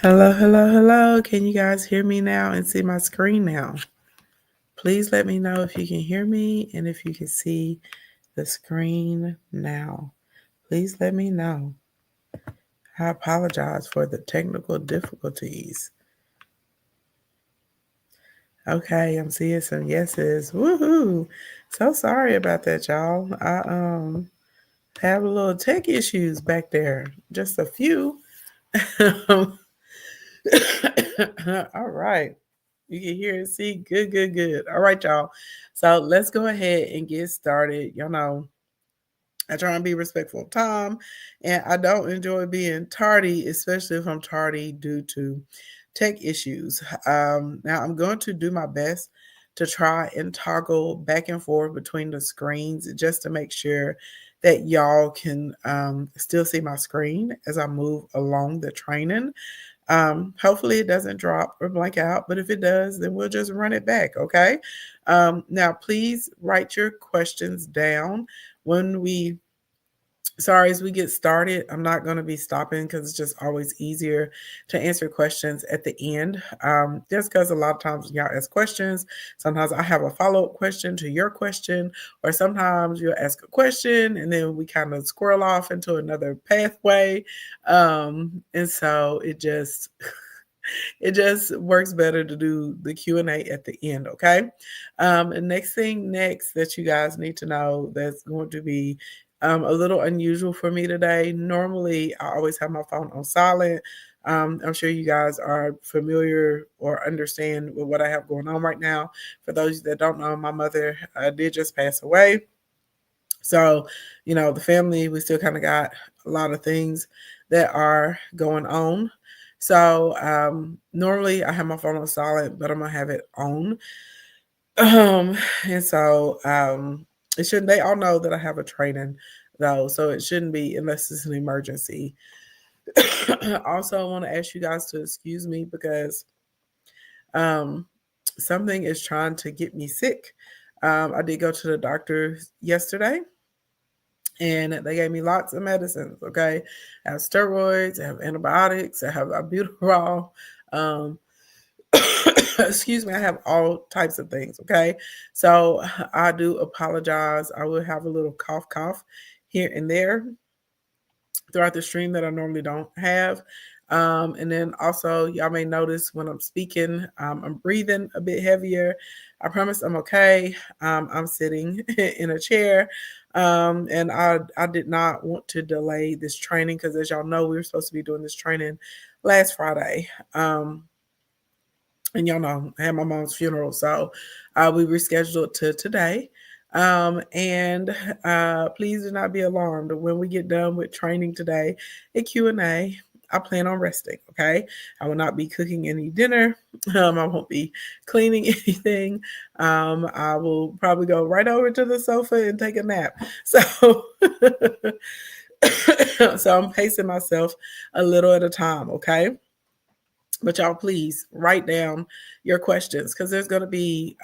Hello, hello, hello. Can you guys hear me now and see my screen now? Please let me know if you can hear me and if you can see the screen now. Please let me know. I apologize for the technical difficulties. Okay, I'm seeing some yeses. Woohoo! So sorry about that, y'all. I have a little tech issues back there. Just a few. All right. You can hear and see. Good, good, good. All right, y'all. So let's go ahead and get started. Y'all know I try and be respectful of time, and I don't enjoy being tardy, especially if I'm tardy due to tech issues. Now, I'm going to do my best to try and toggle back and forth between the screens just to make sure that y'all can still see my screen as I move along the training. Hopefully it doesn't drop or blank out, but if it does, then we'll just run it back, okay? Now, please write your questions down when we sorry, as we get started. I'm not going to be stopping because it's just always easier to answer questions at the end. Just because a lot of times y'all ask questions, sometimes I have a follow-up question to your question, or sometimes you'll ask a question and then we kind of squirrel off into another pathway. And so it just works better to do the Q&A at the end, okay? And next thing next that you guys need to know that's going to be a little unusual for me today. Normally, I always have my phone on silent. I'm sure you guys are familiar or understand with what I have going on right now. For those that don't know, my mother did just pass away. So, the family, we still kind of got a lot of things that are going on. So, normally I have my phone on silent, but I'm gonna have it on. And so, it shouldn't. They all know that I have a training though, so it shouldn't be unless it's an emergency. Also, I want to ask you guys to excuse me because um, something is trying to get me sick. I did go to the doctor yesterday and they gave me lots of medicines. Okay, I have steroids, I have antibiotics, I have albuterol. Um, excuse me, I have all types of things. Okay, so I do apologize. I will have a little cough here and there throughout the stream that I normally don't have. And then also, y'all may notice when I'm speaking, I'm breathing a bit heavier. I promise I'm okay. I'm sitting in a chair. And I did not want to delay this training because, as y'all know, we were supposed to be doing this training last Friday. And y'all know I had my mom's funeral, so we rescheduled to today. And please do not be alarmed when we get done with training today at Q&A. I plan on resting. Okay, I will not be cooking any dinner. I won't be cleaning anything. I will probably go right over to the sofa and take a nap. So, so I'm pacing myself a little at a time. Okay. But y'all, please write down your questions because there's going to be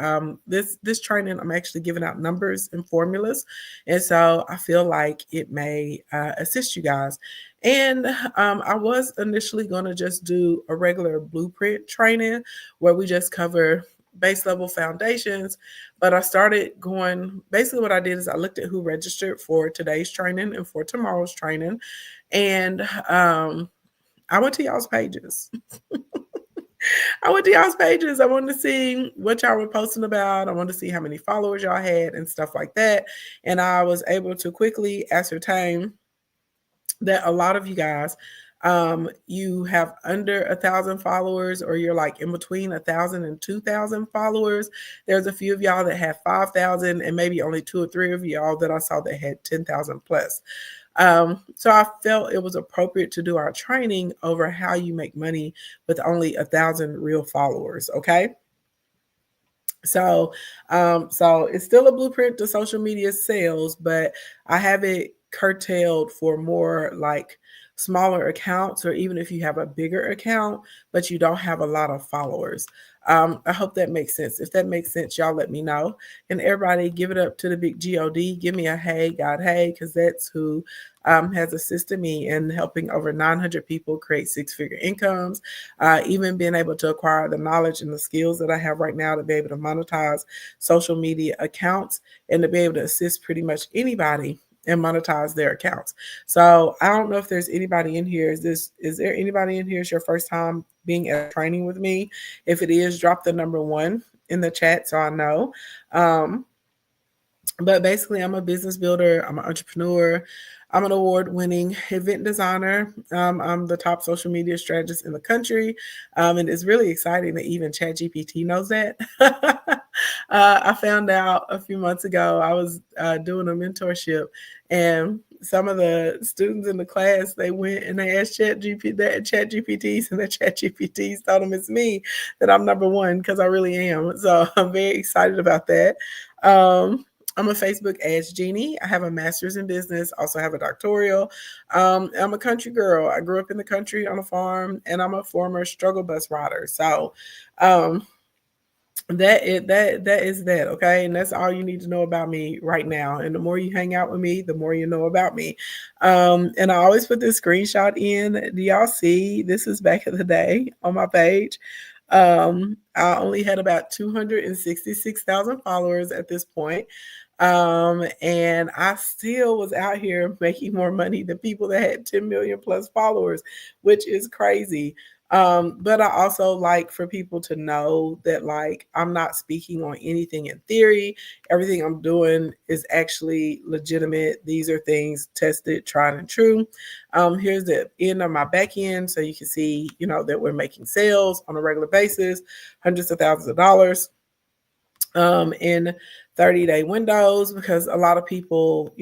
this training. I'm actually giving out numbers and formulas, and so I feel like it may assist you guys. And I was initially going to just do a regular blueprint training where we just cover base level foundations, but I started going. Basically, what I did is I looked at who registered for today's training and for tomorrow's training, and I went to y'all's pages. I went to y'all's pages. I wanted to see what y'all were posting about. I wanted to see how many followers y'all had and stuff like that. And I was able to quickly ascertain that a lot of you guys, you have under 1,000 followers, or you're like in between 1,000 and 2,000 followers. There's a few of y'all that have 5,000, and maybe only 2 or 3 of y'all that I saw that had 10,000 plus. So I felt it was appropriate to do our training over how you make money with only 1,000 real followers. Okay. So it's still a blueprint to social media sales, but I have it curtailed for more like smaller accounts, or even if you have a bigger account, but you don't have a lot of followers. I hope that makes sense. If that makes sense, y'all let me know. And everybody give it up to the big God. Give me a hey, God, hey, because that's who has assisted me in helping over 900 people create six-figure incomes, even being able to acquire the knowledge and the skills that I have right now to be able to monetize social media accounts and to be able to assist pretty much anybody and monetize their accounts. So I don't know if there's anybody in here. Is there anybody in here? Is your first time being at training with me? If it is, drop the number 1 in the chat so I know. But basically, I'm a business builder. I'm an entrepreneur. I'm an award-winning event designer. I'm the top social media strategist in the country. And it's really exciting that even ChatGPT knows that. I found out a few months ago, I was doing a mentorship, and some of the students in the class, they went and they asked ChatGPTs, and the ChatGPTs told them it's me, that I'm number 1, because I really am. So I'm very excited about that. I'm a Facebook Ads Genie. I have a master's in business, also have a doctoral. I'm a country girl. I grew up in the country on a farm, and I'm a former struggle bus rider. So that is that, okay? And that's all you need to know about me right now. And the more you hang out with me, the more you know about me. And I always put this screenshot in. Do y'all see? This is back in the day on my page. I only had about 266,000 followers at this point. And I still was out here making more money than people that had 10 million plus followers, which is crazy. But I also like for people to know that, like, I'm not speaking on anything in theory. Everything I'm doing is actually legitimate. These are things tested, tried, and true. Here's the end of my back end, so you can see, that we're making sales on a regular basis, hundreds of thousands of dollars in 30-day windows, because a lot of people,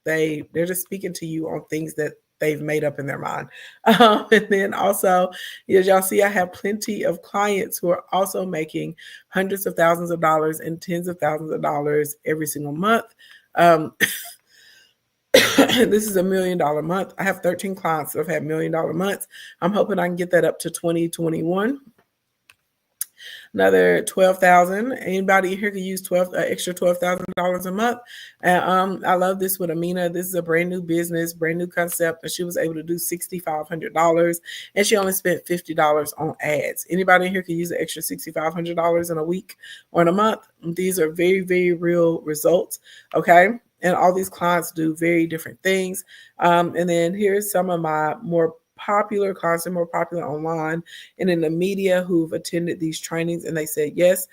they're just speaking to you on things that they've made up in their mind. And then also, as y'all see, I have plenty of clients who are also making hundreds of thousands of dollars and tens of thousands of dollars every single month. This is $1 million month. I have 13 clients that have had $1 million months. I'm hoping I can get that up to 2021. Another 12,000. Anybody here can use extra $12,000 a month. I love this with Amina. This is a brand new business, brand new concept, and she was able to do $6,500, and she only spent $50 on ads. Anybody here can use an extra $6,500 in a week or in a month. These are very, very real results. Okay. And all these clients do very different things. And then here's some of my more popular clients, and more popular online and in the media, who've attended these trainings, and they said yes.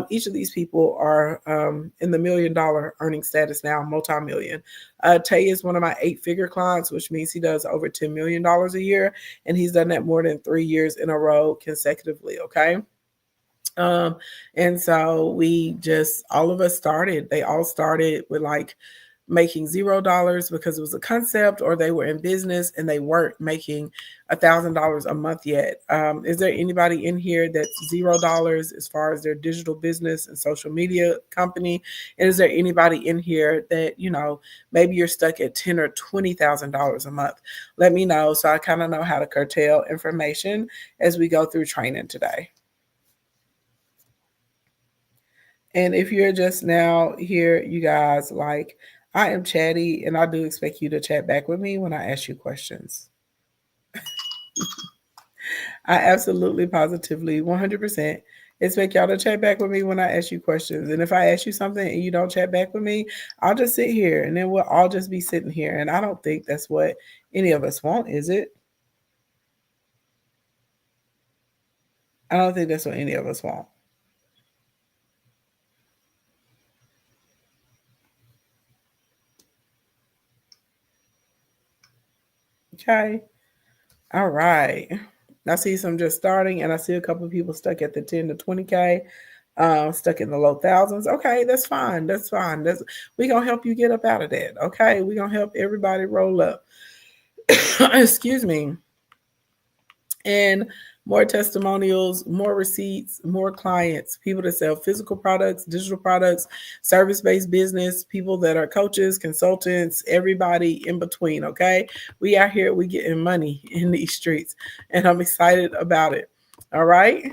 Each of these people are in the $1 million earning status now, multi-million. Tay is one of my 8-figure clients, which means he does over $10 million a year, and he's done that more than 3 years in a row consecutively. Okay. And so all of us started. They all started with like making $0 because it was a concept, or they were in business and they weren't making $1,000 a month yet. Is there anybody in here that's $0 as far as their digital business and social media company? And is there anybody in here that, maybe you're stuck at $10,000 or $20,000 a month? Let me know, so I kind of know how to curtail information as we go through training today. And if you're just now here, you guys, like, I am chatty, and I do expect you to chat back with me when I ask you questions. I absolutely, positively, 100% expect y'all to chat back with me when I ask you questions. And if I ask you something and you don't chat back with me, I'll just sit here, and then we'll all just be sitting here. And I don't think that's what any of us want, is it? I don't think that's what any of us want. Okay. All right. I see some just starting, and I see a couple of people stuck at the 10 to 20K, stuck in the low thousands. Okay, that's fine. That's fine. We're going to help you get up out of that. Okay, we're going to help everybody roll up. Excuse me. And more testimonials, more receipts, more clients, people that sell physical products, digital products, service-based business, people that are coaches, consultants, everybody in between. Okay. We out here, we getting money in these streets, and I'm excited about it. All right.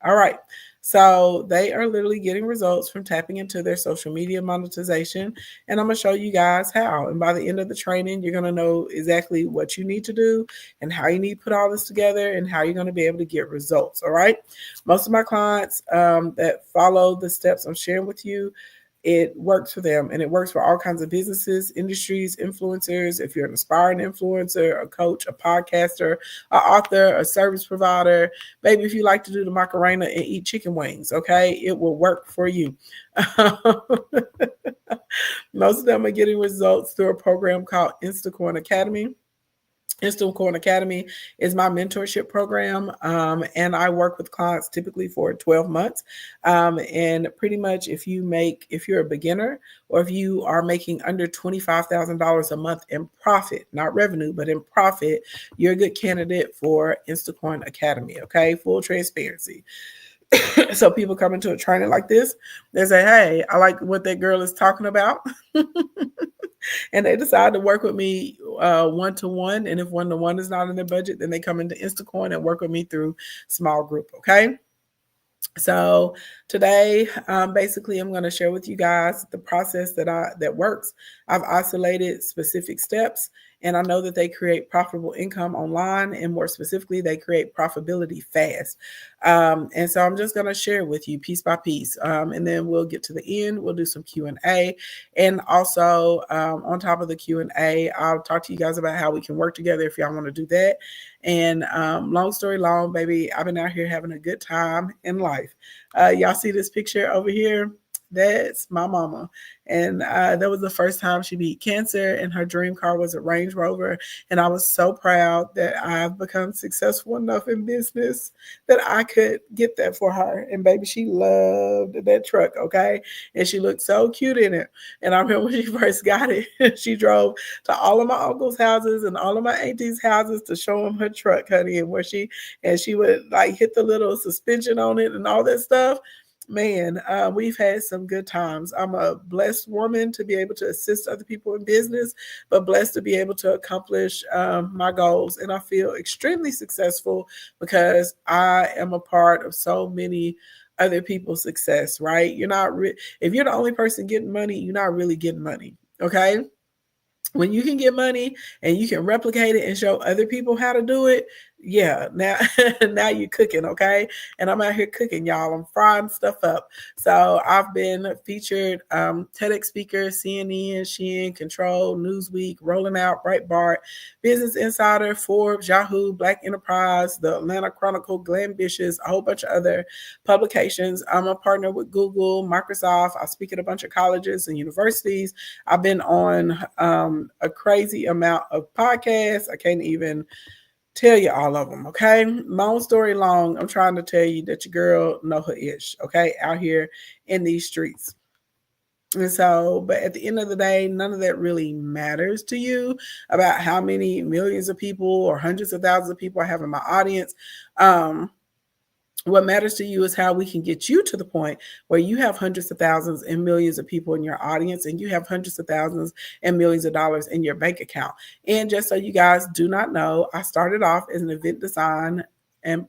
All right. So they are literally getting results from tapping into their social media monetization. And I'm going to show you guys how. And by the end of the training, you're going to know exactly what you need to do and how you need to put all this together and how you're going to be able to get results. All right. Most of my clients that follow the steps I'm sharing with you, it works for them, and it works for all kinds of businesses, industries, influencers. If you're an aspiring influencer, a coach, a podcaster, an author, a service provider, maybe if you like to do the Macarena and eat chicken wings, okay, it will work for you. Most of them are getting results through a program called Instacorn Academy. Instacorn Academy is my mentorship program, and I work with clients typically for 12 months. And pretty much, if you're a beginner, or if you are making under $25,000 a month in profit, not revenue, but in profit, you're a good candidate for Instacorn Academy. Okay, full transparency. So people come into a training like this, they say, "Hey, I like what that girl is talking about." And they decide to work with me one-to-one. And if one-to-one is not in their budget, then they come into Instacorn and work with me through small group. Okay. So today, basically, I'm going to share with you guys the process that works. I've isolated specific steps, and I know that they create profitable income online, and more specifically, they create profitability fast. And so I'm just going to share with you piece by piece, and then we'll get to the end. We'll do some Q&A, and also on top of the Q&A, I'll talk to you guys about how we can work together if y'all want to do that. And long story long, baby, I've been out here having a good time in life. Y'all see this picture over here? That's my mama. And that was the first time she beat cancer, and her dream car was a Range Rover. And I was so proud that I've become successful enough in business that I could get that for her. And baby, she loved that truck, okay? And she looked so cute in it. And I remember when she first got it, she drove to all of my uncle's houses and all of my aunties' houses to show them her truck, honey, and she would like hit the little suspension on it and all that stuff. Man, we've had some good times. I'm a blessed woman to be able to assist other people in business, but blessed to be able to accomplish my goals. And I feel extremely successful because I am a part of so many other people's success, right? If you're the only person getting money, you're not really getting money. Okay. When you can get money and you can replicate it and show other people how to do it, yeah, now now you're cooking, okay? And I'm out here cooking, y'all. I'm frying stuff up. So I've been featured TEDx speaker, CNN, Shein, Control, Newsweek, Rolling Out, Breitbart, Business Insider, Forbes, Yahoo, Black Enterprise, the Atlanta Chronicle, Glambitious, a whole bunch of other publications. I'm a partner with Google, Microsoft. I speak at a bunch of colleges and universities. I've been on a crazy amount of podcasts. I can't even tell you all of them, okay? Long story long, I'm trying to tell you that your girl know her ish, okay? Out here in these streets. And so, but at the end of the day, none of that really matters to you about how many millions of people or hundreds of thousands of people I have in my audience. What matters to you is how we can get you to the point where you have hundreds of thousands and millions of people in your audience, and you have hundreds of thousands and millions of dollars in your bank account. And just so you guys do not know, I started off as an event designer and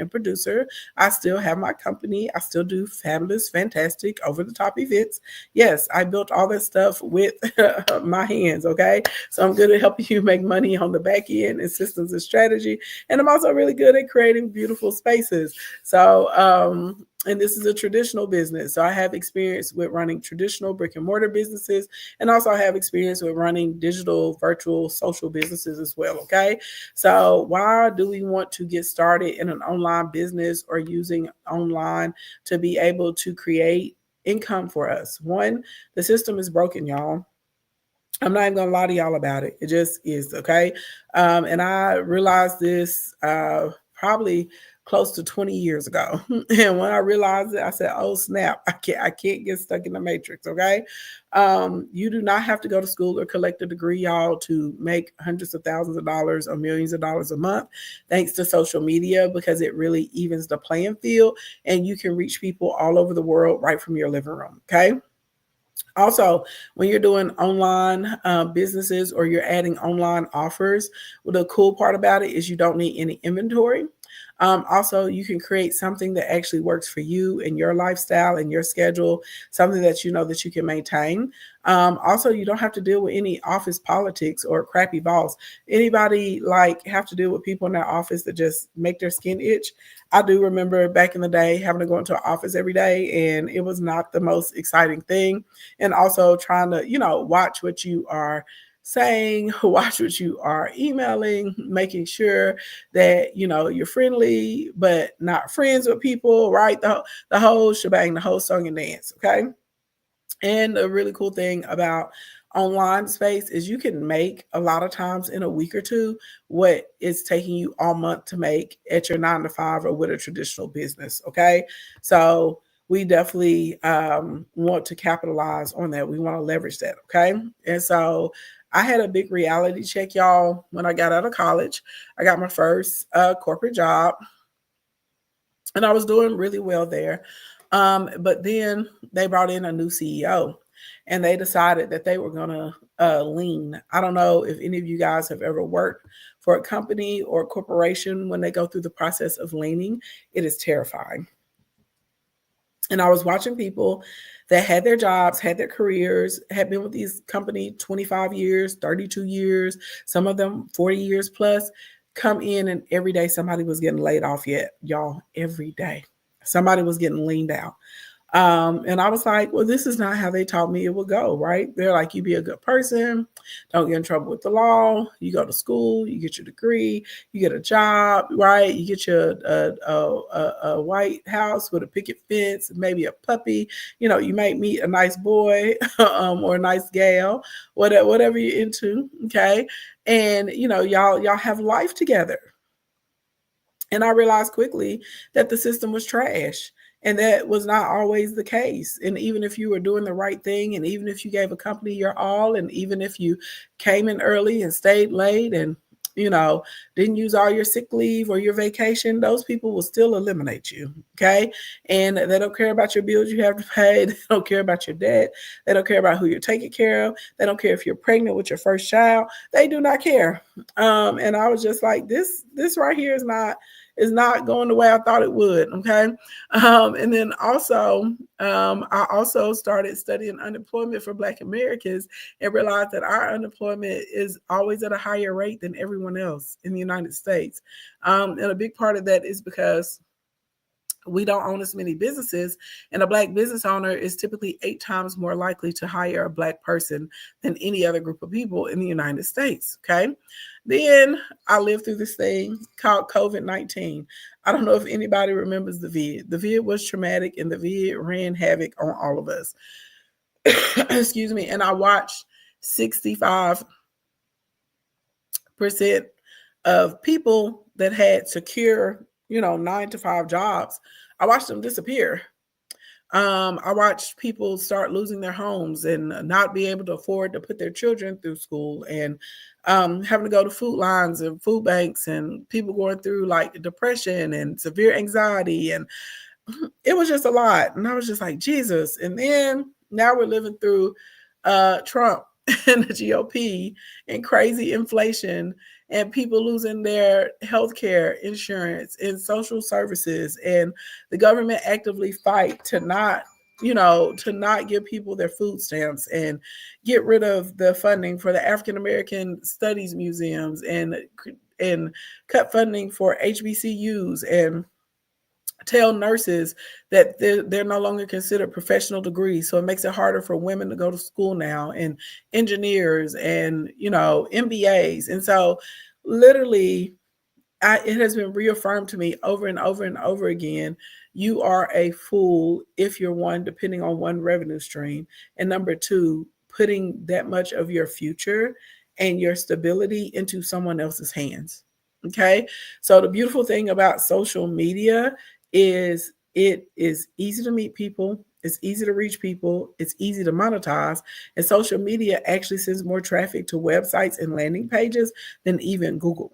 producer. I still have my company. I still do fabulous, fantastic, over-the-top events. Yes, I built all that stuff with my hands, okay? So I'm good at helping you make money on the back end and systems and strategy. And I'm also really good at creating beautiful spaces. So, and this is a traditional business. So I have experience with running traditional brick and mortar businesses, and also I have experience with running digital, virtual, social businesses as well. Okay. So why do we want to get started in an online business or using online to be able to create income for us? One, the system is broken, y'all. I'm not even gonna lie to y'all about it. It just is, okay? And I realized this probably close to 20 years ago. And when I realized it, I said, oh snap, I can't get stuck in the matrix. Okay. You do not have to go to school or collect a degree, y'all, to make hundreds of thousands of dollars or millions of dollars a month, thanks to social media, because it really evens the playing field and you can reach people all over the world right from your living room. Okay. Also, when you're doing online businesses or you're adding online offers, well, the cool part about it is you don't need any inventory. Also, you can create something that actually works for you and your lifestyle and your schedule, something that you know that you can maintain. Also, you don't have to deal with any office politics or crappy boss. Anybody like have to deal with people in their office that just make their skin itch? I do remember back in the day having to go into an office every day, and it was not the most exciting thing. And also trying to, watch what you are saying, watch what you are emailing, making sure that you're friendly but not friends with people, right? The whole shebang, the whole song and dance. Okay. And the really cool thing about online space is you can make a lot of times in a week or two what is taking you all month to make at your 9 to 5 or with a traditional business. Okay. So we definitely want to capitalize on that. We want to leverage that. Okay. And so I had a big reality check, y'all, when I got out of college. I got my first corporate job and I was doing really well there. But then they brought in a new CEO and they decided that they were going to lean. I don't know if any of you guys have ever worked for a company or a corporation when they go through the process of leaning. It is terrifying. And I was watching people that had their jobs, had their careers, had been with these company 25 years, 32 years, some of them 40 years plus, come in and every day somebody was getting laid off yet, y'all, every day. Somebody was getting leaned out. And I was like, well, this is not how they taught me it would go, right? They're like, you be a good person, don't get in trouble with the law, you go to school, you get your degree, you get a job, right? You get your a white house with a picket fence, maybe a puppy, you might meet a nice boy or a nice gal, whatever you're into, okay? And y'all have life together. And I realized quickly that the system was trash. And that was not always the case. And even if you were doing the right thing, and even if you gave a company your all, and even if you came in early and stayed late and, didn't use all your sick leave or your vacation, those people will still eliminate you. Okay. And they don't care about your bills you have to pay. They don't care about your debt. They don't care about who you're taking care of. They don't care if you're pregnant with your first child. They do not care. And I was just like, this right here is not going the way I thought it would. Okay. And then also, I also started studying unemployment for Black Americans and realized that our unemployment is always at a higher rate than everyone else in the United States. And a big part of that is because we don't own as many businesses, and a Black business owner is typically 8 times more likely to hire a Black person than any other group of people in the United States. Okay. Then I lived through this thing called COVID-19. I don't know if anybody remembers the vid. The vid was traumatic and the vid ran havoc on all of us. Excuse me. And I watched 65% of people that had secure, 9 to 5 jobs. I watched them disappear. I watched people start losing their homes and not be able to afford to put their children through school, and having to go to food lines and food banks, and people going through like depression and severe anxiety. And it was just a lot. And I was just like, Jesus. And then now we're living through Trump and the GOP and crazy inflation and people losing their health care insurance and social services, and the government actively fight to not give people their food stamps and get rid of the funding for the African American Studies museums and cut funding for HBCUs and tell nurses that they're no longer considered professional degrees. So it makes it harder for women to go to school now, and engineers and, MBAs. And so literally, it has been reaffirmed to me over and over and over again. You are a fool if you're one, depending on one revenue stream. And number two, putting that much of your future and your stability into someone else's hands. Okay. So the beautiful thing about social media is it is easy to meet people. It's easy to reach people. It's easy to monetize. And social media actually sends more traffic to websites and landing pages than even Google.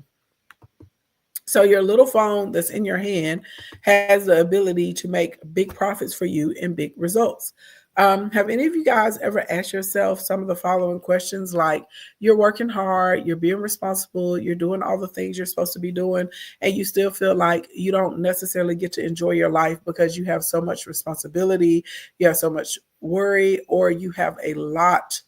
So your little phone that's in your hand has the ability to make big profits for you and big results. Have any of you guys ever asked yourself some of the following questions like you're working hard, you're being responsible, you're doing all the things you're supposed to be doing, and you still feel like you don't necessarily get to enjoy your life because you have so much responsibility, you have so much worry, or you have a lot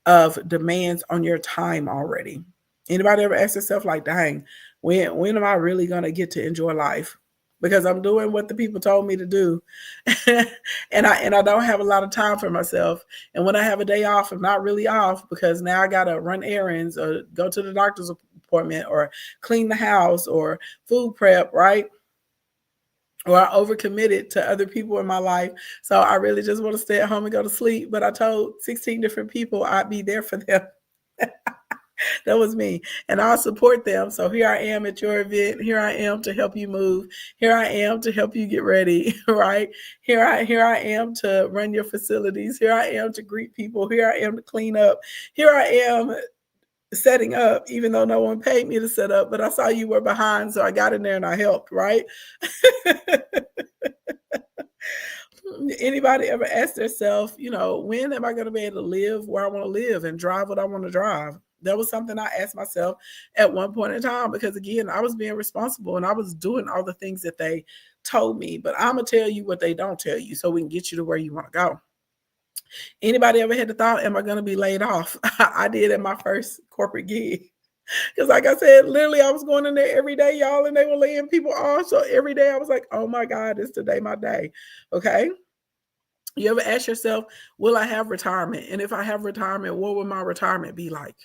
of demands on your time already? Anybody ever ask yourself like, dang, when am I really gonna get to enjoy life? Because I'm doing what the people told me to do. And I don't have a lot of time for myself. And when I have a day off, I'm not really off because now I gotta run errands or go to the doctor's appointment or clean the house or food prep, right? Or I overcommitted to other people in my life. So I really just want to stay at home and go to sleep. But I told 16 different people I'd be there for them. That was me. And I'll support them. So here I am at your event. Here I am to help you move. Here I am to help you get ready, right? Here I am to run your facilities. Here I am to greet people. Here I am to clean up. Here I am setting up, even though no one paid me to set up, but I saw you were behind, so I got in there and I helped, right? Anybody ever ask themselves, when am I going to be able to live where I want to live and drive what I want to drive? That was something I asked myself at one point in time because, again, I was being responsible and I was doing all the things that they told me. But I'm going to tell you what they don't tell you so we can get you to where you want to go. Anybody ever had the thought, am I going to be laid off? I did at my first corporate gig. Because like I said, literally I was going in there every day, y'all, and they were laying people off. So every day I was like, oh my God, it's today my day. Okay. You ever ask yourself, will I have retirement? And if I have retirement, what will my retirement be like?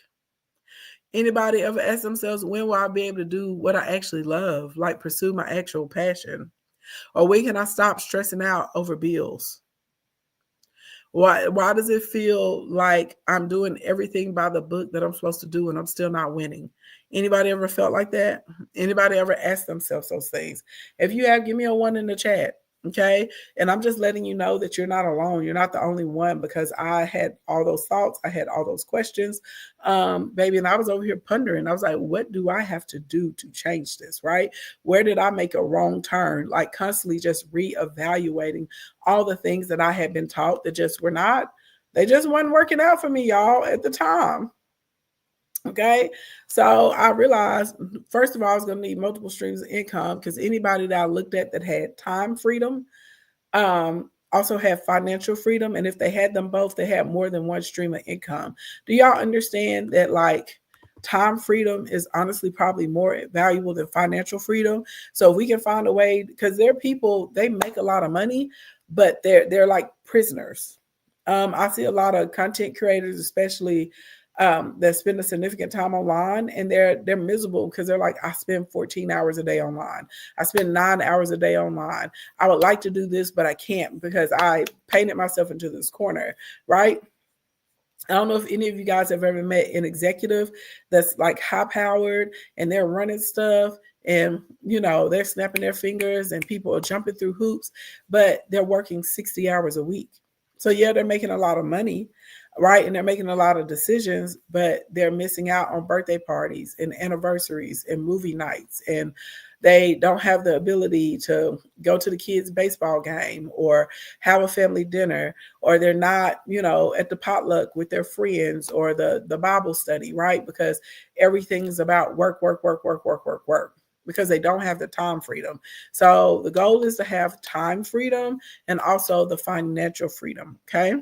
Anybody ever ask themselves, when will I be able to do what I actually love, like pursue my actual passion? Or when can I stop stressing out over bills? Why does it feel like I'm doing everything by the book that I'm supposed to do and I'm still not winning? Anybody ever felt like that? Anybody ever asked themselves those things? If you have, give me a one in the chat. Okay. And I'm just letting you know that you're not alone. You're not the only one because I had all those thoughts. I had all those questions, baby. And I was over here pondering. I was like, what do I have to do to change this? Right? Where did I make a wrong turn? Like constantly just reevaluating all the things that I had been taught that just were not, they just weren't working out for me, y'all, at the time. Okay. So I realized, first of all, I was going to need multiple streams of income because anybody that I looked at that had time freedom also had financial freedom. And if they had them both, they had more than one stream of income. Do y'all understand that like time freedom is honestly probably more valuable than financial freedom? So if we can find a way, because there are people, they make a lot of money, but they're like prisoners. I see a lot of content creators, especially that spend a significant time online, and they're miserable because they're like, I spend 14 hours a day online. I spend 9 hours a day online. I would like to do this, but I can't because I painted myself into this corner, right? I don't know if any of you guys have ever met an executive that's like high powered and they're running stuff and they're snapping their fingers and people are jumping through hoops, but they're working 60 hours a week. So yeah, they're making a lot of money, right? And they're making a lot of decisions, but they're missing out on birthday parties and anniversaries and movie nights. And they don't have the ability to go to the kids' baseball game or have a family dinner, or they're not, at the potluck with their friends or the Bible study, right? Because everything's about work, work, work, work, work, work, work, because they don't have the time freedom. So the goal is to have time freedom and also the financial freedom, okay?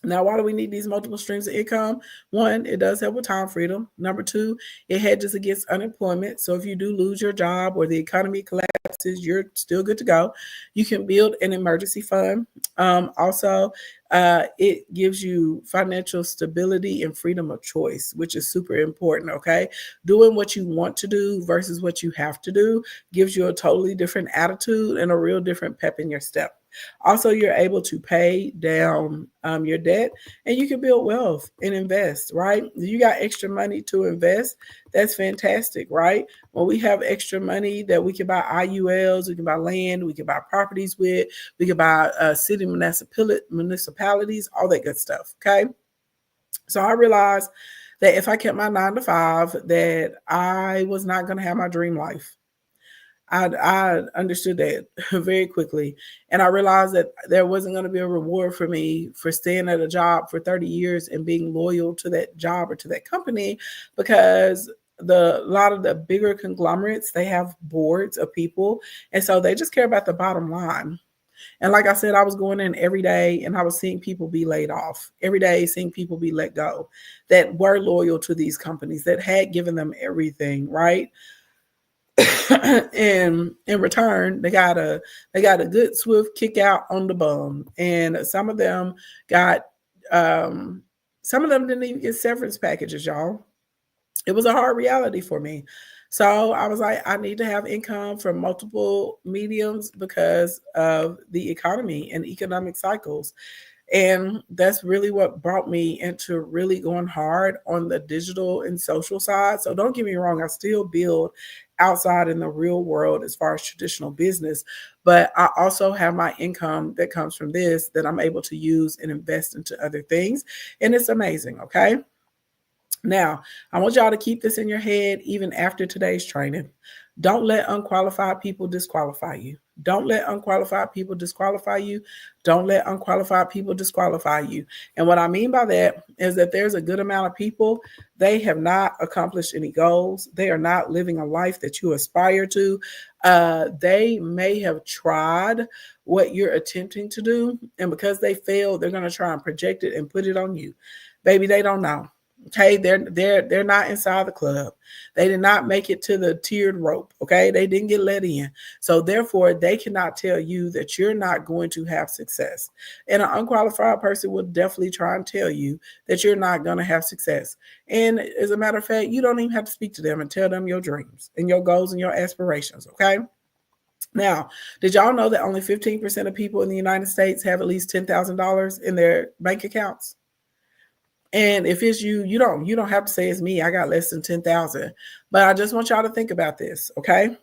Now, why do we need these multiple streams of income? One, it does help with time freedom. Number two, it hedges against unemployment. So if you do lose your job or the economy collapses, you're still good to go. You can build an emergency fund. Also, it gives you financial stability and freedom of choice, which is super important, okay? Doing what you want to do versus what you have to do gives you a totally different attitude and a real different pep in your step. Also, you're able to pay down your debt, and you can build wealth and invest, right? You got extra money to invest. That's fantastic, right? When we have extra money that we can buy IULs, we can buy land, we can buy properties with, we can buy city municipalities, all that good stuff, okay? So I realized that if I kept my 9 to 5, that I was not going to have my dream life. I understood that very quickly. And I realized that there wasn't going to be a reward for me for staying at a job for 30 years and being loyal to that job or to that company, because a lot of the bigger conglomerates, they have boards of people. And so they just care about the bottom line. And like I said, I was going in every day and I was seeing people be laid off every day, seeing people be let go that were loyal to these companies, that had given them everything, right? And in return, they got a good swift kick out on the bum. And got some of them didn't even get severance packages, y'all. It was a hard reality for me. So I was like, I need to have income from multiple mediums because of the economy and economic cycles. And that's really what brought me into really going hard on the digital and social side. So don't get me wrong, I still build outside in the real world as far as traditional business, but I also have my income that comes from this that I'm able to use and invest into other things. And it's amazing. Okay. Now, I want y'all to keep this in your head even after today's training. Don't let unqualified people disqualify you. Don't let unqualified people disqualify you. Don't let unqualified people disqualify you. And what I mean by that is that there's a good amount of people, they have not accomplished any goals. They are not living a life that you aspire to. They may have tried what you're attempting to do, and because they failed, they're going to try and project it and put it on you. Baby, they don't know. Okay, they're not inside the club. They did not make it to the tiered rope. Okay, they didn't get let in. So therefore, they cannot tell you that you're not going to have success. And an unqualified person will definitely try and tell you that you're not going to have success. And as a matter of fact, you don't even have to speak to them and tell them your dreams and your goals and your aspirations. Okay. Now, did y'all know that only 15% of people in the United States have at least $10,000 in their bank accounts? And if it's you, you don't have to say it's me. I got less than 10,000. But I just want y'all to think about this, okay?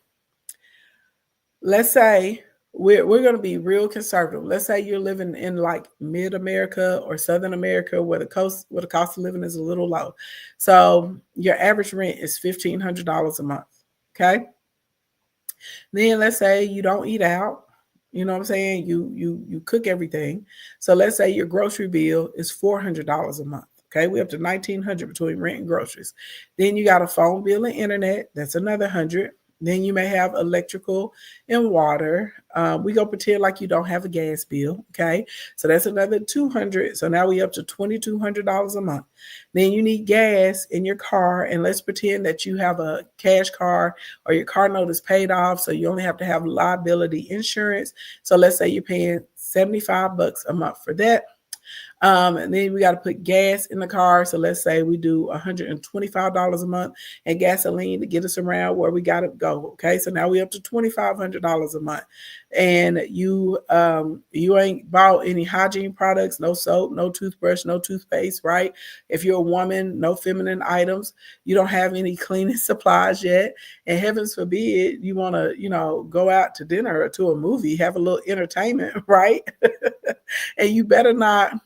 Let's say we're going to be real conservative. Let's say you're living in like mid America or Southern America where the cost of living is a little low. So your average rent is $1,500 a month, okay? Then let's say you don't eat out. You know what I'm saying? You cook everything. So let's say your grocery bill is $400 a month. Okay, we up to $1,900 between rent and groceries. Then you got a phone bill and internet. That's another $100. Then you may have electrical and water. We go pretend like you don't have a gas bill. Okay, so that's another $200. So now we up to $2,200 a month. Then you need gas in your car, and let's pretend that you have a cash car or your car note is paid off, so you only have to have liability insurance. So let's say you're paying $75 a month for that. And then we got to put gas in the car. So let's say we do $125 a month and gasoline to get us around where we got to go. Okay. So now we up to $2,500 a month. And you ain't bought any hygiene products, no soap, no toothbrush, no toothpaste, right? If you're a woman, no feminine items. You don't have any cleaning supplies yet. And heavens forbid you want to, go out to dinner or to a movie, have a little entertainment, right? And you better not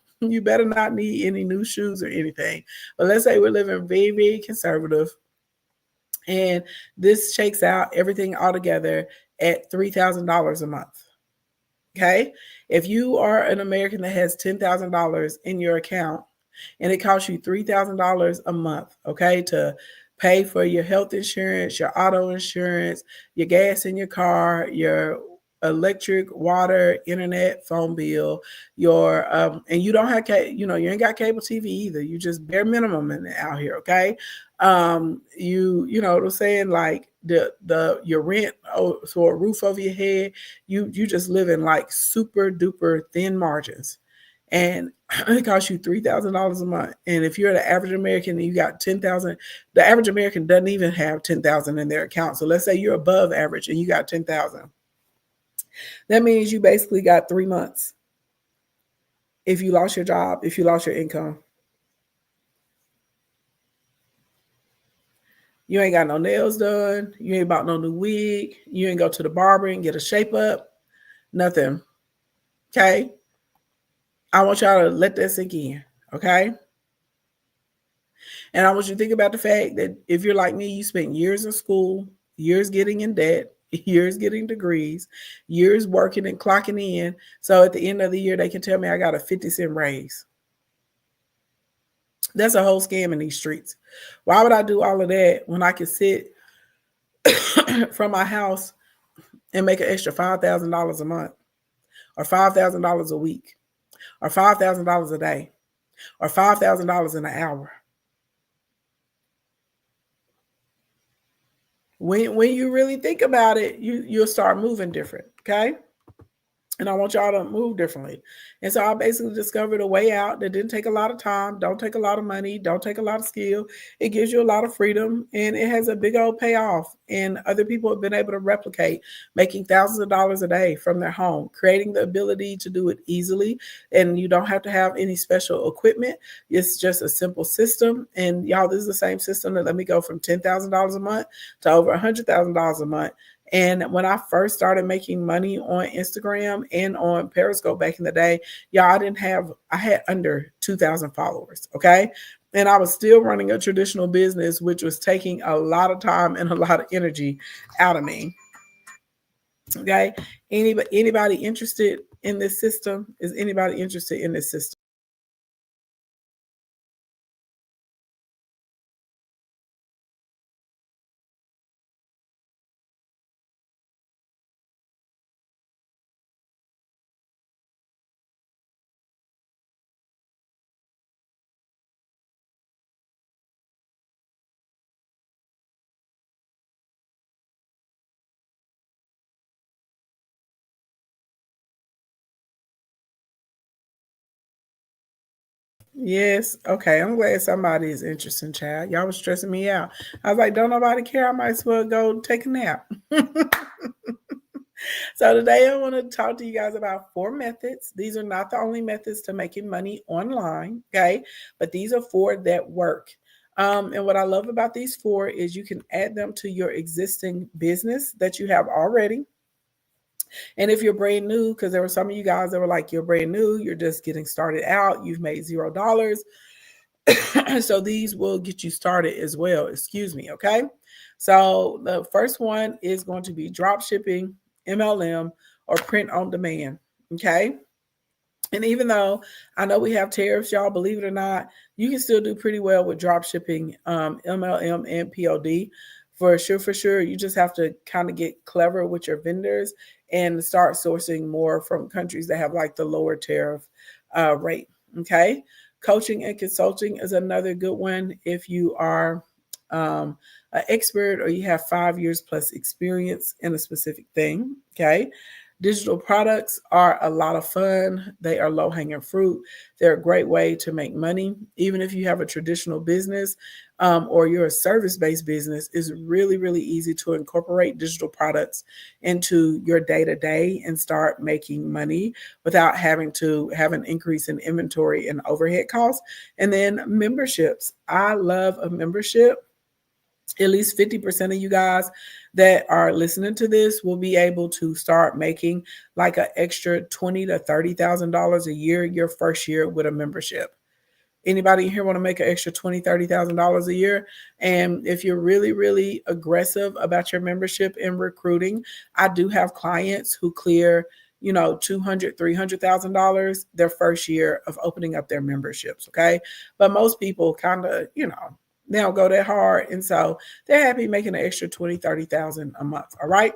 need any new shoes or anything. But let's say we're living very, very conservative. And this shakes out everything all together at $3,000 a month. Okay. If you are an American that has $10,000 in your account and it costs you $3,000 a month, okay, to pay for your health insurance, your auto insurance, your gas in your car, your electric, water, internet, phone bill, your and you don't have you ain't got cable TV either. You just bare minimum out here, okay? You know what I'm saying? Like your rent, so a roof over your head, you just live in like super duper thin margins. And it costs you $3,000 a month. And if you're the average American and you got 10,000, the average American doesn't even have 10,000 in their account. So let's say you're above average and you got 10,000. That means you basically got 3 months if you lost your job, if you lost your income. You ain't got no nails done. You ain't bought no new wig. You ain't go to the barber and get a shape up. Nothing. Okay. I want y'all to let that sink in. Okay. And I want you to think about the fact that if you're like me, you spent years in school, years getting in debt, years getting degrees, years working and clocking in. So at the end of the year, they can tell me I got a 50-cent raise. That's a whole scam in these streets. Why would I do all of that when I could sit from my house and make an extra $5,000 a month, or $5,000 a week, or $5,000 a day, or $5,000 in an hour? When you really think about it, you'll start moving different. Okay. And I want y'all to move differently. And so I basically discovered a way out that didn't take a lot of time, don't take a lot of money, don't take a lot of skill. It gives you a lot of freedom, and it has a big old payoff. And other people have been able to replicate making thousands of dollars a day from their home, creating the ability to do it easily. And you don't have to have any special equipment. It's just a simple system. And y'all, this is the same system that let me go from $10,000 a month to over $100,000 a month. And when I first started making money on Instagram and on Periscope back in the day, y'all, I had under 2,000 followers. Okay. And I was still running a traditional business, which was taking a lot of time and a lot of energy out of me. Okay. Anybody interested in this system? Is anybody interested in this system? Yes. Okay. I'm glad somebody is interested, child. Y'all was stressing me out. I was like, don't nobody care. I might as well go take a nap. So today I want to talk to you guys about 4 methods. These are not the only methods to making money online, okay? But these are 4 that work. And what I love about these 4 is you can add them to your existing business that you have already. And if you're brand new, because there were some of you guys that were like, you're brand new, you're just getting started out, you've made $0. So these will get you started as well. Excuse me. Okay. So the first one is going to be drop shipping, MLM, or print on demand. Okay. And even though I know we have tariffs, y'all, believe it or not, you can still do pretty well with drop shipping, MLM, and POD. For sure, for sure. You just have to kind of get clever with your vendors and start sourcing more from countries that have like the lower tariff rate. Okay. Coaching and consulting is another good one if you are an expert or you have 5 years plus experience in a specific thing. Okay. Digital products are a lot of fun. They are low hanging fruit. They're a great way to make money. Even if you have a traditional business or you're a service based business, it's really, really easy to incorporate digital products into your day to day and start making money without having to have an increase in inventory and overhead costs. And then memberships. I love a membership. At least 50% of you guys that are listening to this will be able to start making like an extra $20,000 to $30,000 a year your first year with a membership. Anybody here want to make an extra $20,000, $30,000 a year? And if you're really, really aggressive about your membership and recruiting, I do have clients who clear, $200,000, $300,000 their first year of opening up their memberships. Okay. But most people kind of, they don't go that hard. And so they're happy making an extra 20, 30,000 a month. All right.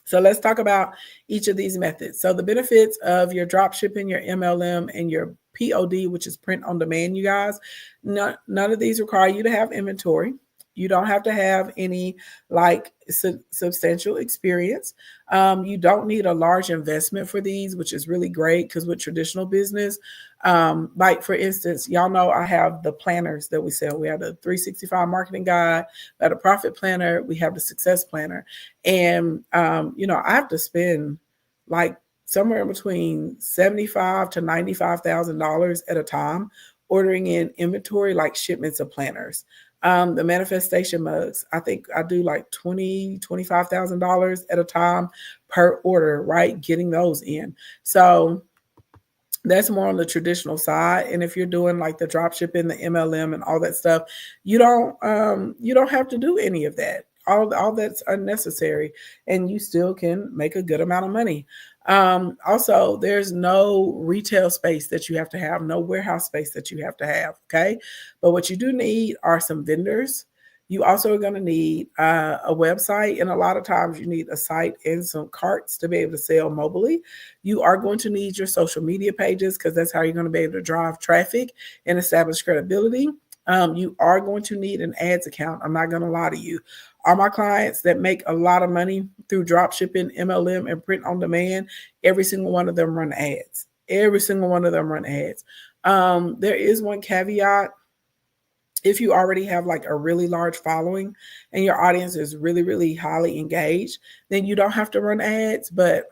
So let's talk about each of these methods. So the benefits of your drop shipping, your MLM, and your POD, which is print on demand, you guys, none of these require you to have inventory. You don't have to have any like substantial experience. You don't need a large investment for these, which is really great because with traditional business, like for instance, y'all know I have the planners that we sell. We have the 365 marketing guide, we have the profit planner, we have the success planner. And, I have to spend like somewhere between $75 to $95,000 at a time, ordering in inventory like shipments of planners. The manifestation mugs, I think I do like $25,000 at a time per order, right? Getting those in. So that's more on the traditional side. And if you're doing like the drop shipping, the MLM and all that stuff, you don't have to do any of that. All that's unnecessary, and you still can make a good amount of money. Also, there's no retail space that you have to have, no warehouse space that you have to have. Okay. But what you do need are some vendors. You also are going to need a website, and a lot of times you need a site and some carts to be able to sell mobilely. You are going to need your social media pages because that's how you're going to be able to drive traffic and establish credibility. You are going to need an ads account. I'm not going to lie to you. All my clients that make a lot of money through drop shipping, MLM, and print on demand, every single one of them run ads. Every single one of them run ads. There is one caveat. If you already have like a really large following and your audience is really, really highly engaged, then you don't have to run ads. But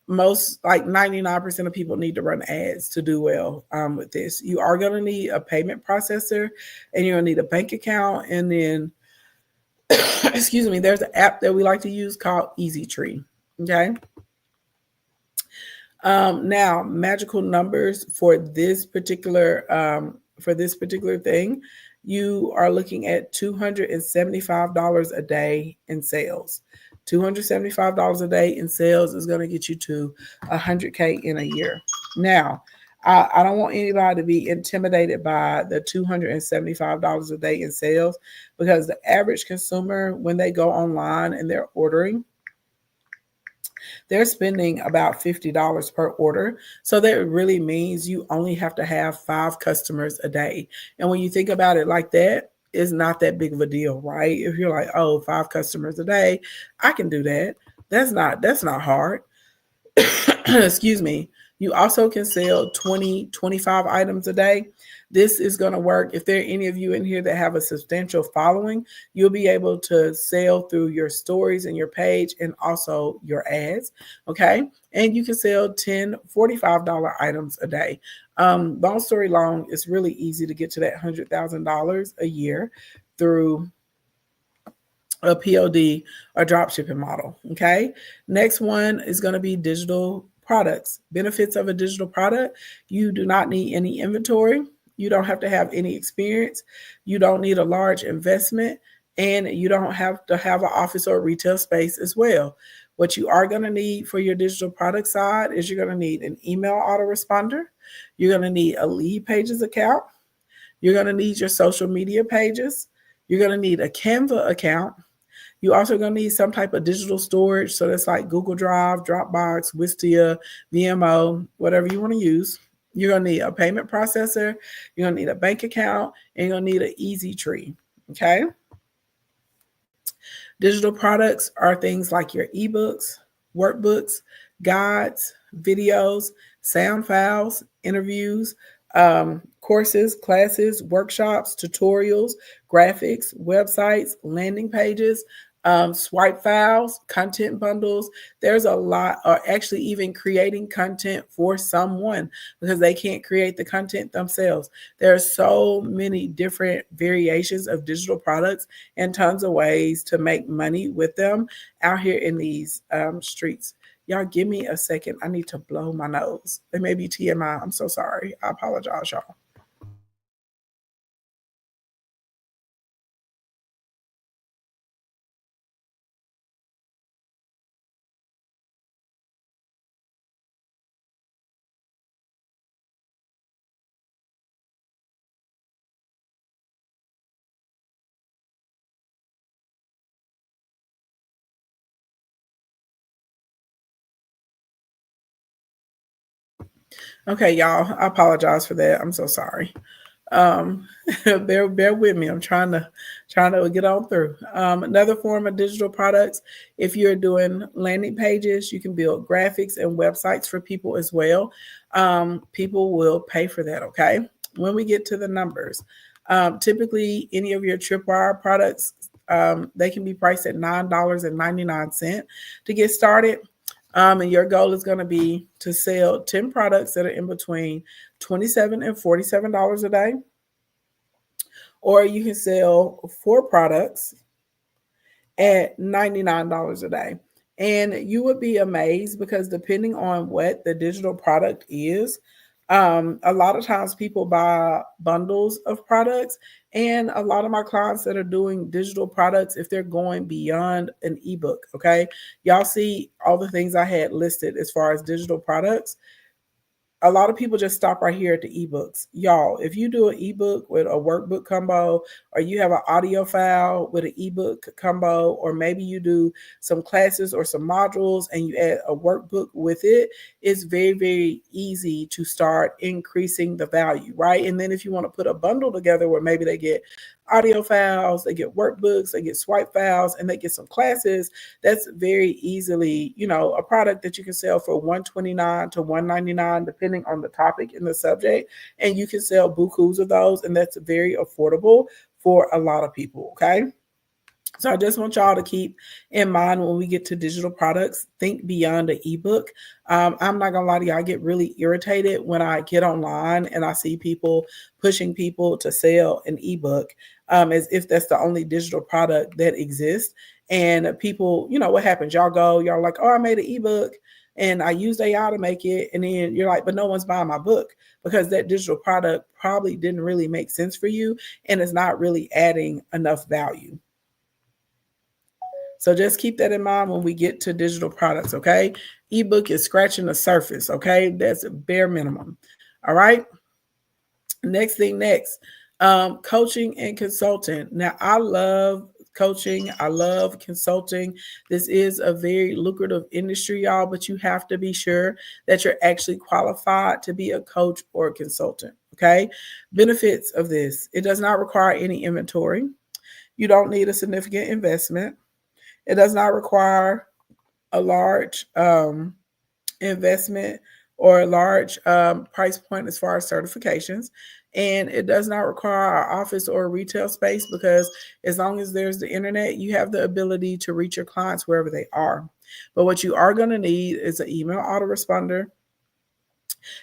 most, like 99% of people need to run ads to do well with this. You are going to need a payment processor, and you're going to need a bank account. And then, excuse me, there's an app that we like to use called EasyTree. Okay. Now, magical numbers for this particular thing, you are looking at $275 a day in sales. $275 a day in sales is going to get you to 100K in a year. Now, I don't want anybody to be intimidated by the $275 a day in sales, because the average consumer, when they go online and they're ordering, they're spending about $50 per order. So that really means you only have to have 5 customers a day. And when you think about it like that, it's not that big of a deal, right? If you're like, oh, 5 customers a day, I can do that. That's not hard. Excuse me. You also can sell 20, 25 items a day. This is going to work. If there are any of you in here that have a substantial following, you'll be able to sell through your stories and your page and also your ads. Okay. And you can sell 10, $45 items a day. Long story long, it's really easy to get to that $100,000 a year through a POD or drop shipping model. Okay. Next one is going to be digital products. Benefits of a digital product: you do not need any inventory. You don't have to have any experience. You don't need a large investment, and you don't have to have an office or retail space as well. What you are going to need for your digital product side is you're going to need an email autoresponder. You're going to need a lead pages account. You're going to need your social media pages. You're going to need a Canva account. You're also going to need some type of digital storage. So that's like Google Drive, Dropbox, Wistia, VMO, whatever you want to use. You're going to need a payment processor. You're going to need a bank account, and you're going to need an EasyTree. Okay. Digital products are things like your ebooks, workbooks, guides, videos, sound files, interviews, courses, classes, workshops, tutorials, graphics, websites, landing pages, swipe files, content bundles. There's a lot, or actually even creating content for someone because they can't create the content themselves. There are so many different variations of digital products and tons of ways to make money with them out here in these streets. Y'all give me a second. I need to blow my nose. It may be TMI. I'm so sorry. I apologize, y'all. Okay, y'all. I apologize for that. I'm so sorry. Um, bear with me. I'm trying to get on through. Another form of digital products. If you're doing landing pages, you can build graphics and websites for people as well. People will pay for that. Okay. When we get to the numbers, typically any of your tripwire products, they can be priced at $9.99 to get started. And your goal is going to be to sell 10 products that are in between $27 and $47 a day. Or you can sell 4 products at $99 a day. And you would be amazed because depending on what the digital product is, a lot of times people buy bundles of products. And a lot of my clients that are doing digital products, if they're going beyond an ebook, okay, y'all see all the things I had listed as far as digital products. A lot of people just stop right here at the ebooks. Y'all, if you do an ebook with a workbook combo, or you have an audio file with an ebook combo, or maybe you do some classes or some modules and you add a workbook with it, it's very, very easy to start increasing the value, right? And then if you want to put a bundle together where maybe they get audio files, they get workbooks, they get swipe files, and they get some classes, that's very easily, a product that you can sell for $129 to $199, depending on the topic and the subject. And you can sell bukus of those, and that's very affordable for a lot of people. Okay. So I just want y'all to keep in mind when we get to digital products, think beyond the ebook. I'm not gonna lie to you, I get really irritated when I get online and I see people pushing people to sell an ebook, as if that's the only digital product that exists. And people, what happens? Y'all like, oh, I made an ebook and I used AI to make it. And then you're like, but no one's buying my book because that digital product probably didn't really make sense for you and it's not really adding enough value. So just keep that in mind when we get to digital products, okay? Ebook is scratching the surface, okay? That's a bare minimum. All right. Next thing next, coaching and consulting. Now, I love coaching. I love consulting. This is a very lucrative industry, y'all, but you have to be sure that you're actually qualified to be a coach or a consultant, okay? Benefits of this. It does not require any inventory. You don't need a significant investment. It does not require a large investment or a large price point as far as certifications. And it does not require an office or a retail space because as long as there's the internet, you have the ability to reach your clients wherever they are. But what you are going to need is an email autoresponder.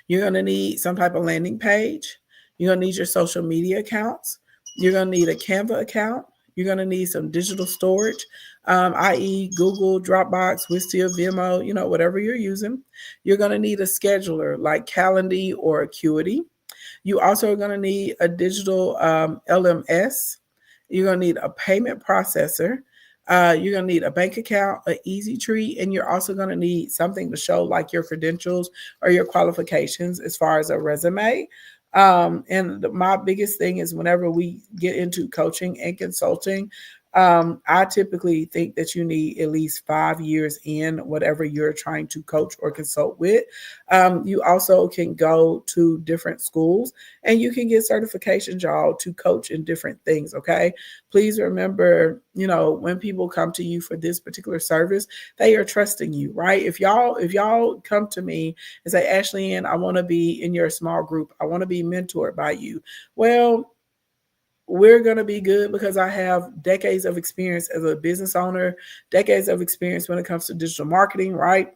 You're going to need some type of landing page. You're going to need your social media accounts. You're going to need a Canva account. You're going to need some digital storage, i.e. Google, Dropbox, Wistia, Vimeo, whatever you're using. You're going to need a scheduler like Calendly or Acuity. You also are going to need a digital LMS. You're going to need a payment processor. You're going to need a bank account, an Easy Tree, and you're also going to need something to show like your credentials or your qualifications as far as a resume. And my biggest thing is whenever we get into coaching and consulting, I typically think that you need at least 5 years in whatever you're trying to coach or consult with. You also can go to different schools and you can get certifications, y'all, to coach in different things. Okay. Please remember, when people come to you for this particular service, they are trusting you, right? If y'all come to me and say, Ashley Ann, I want to be in your small group, I want to be mentored by you. Well, we're going to be good because I have decades of experience as a business owner, decades of experience when it comes to digital marketing, right?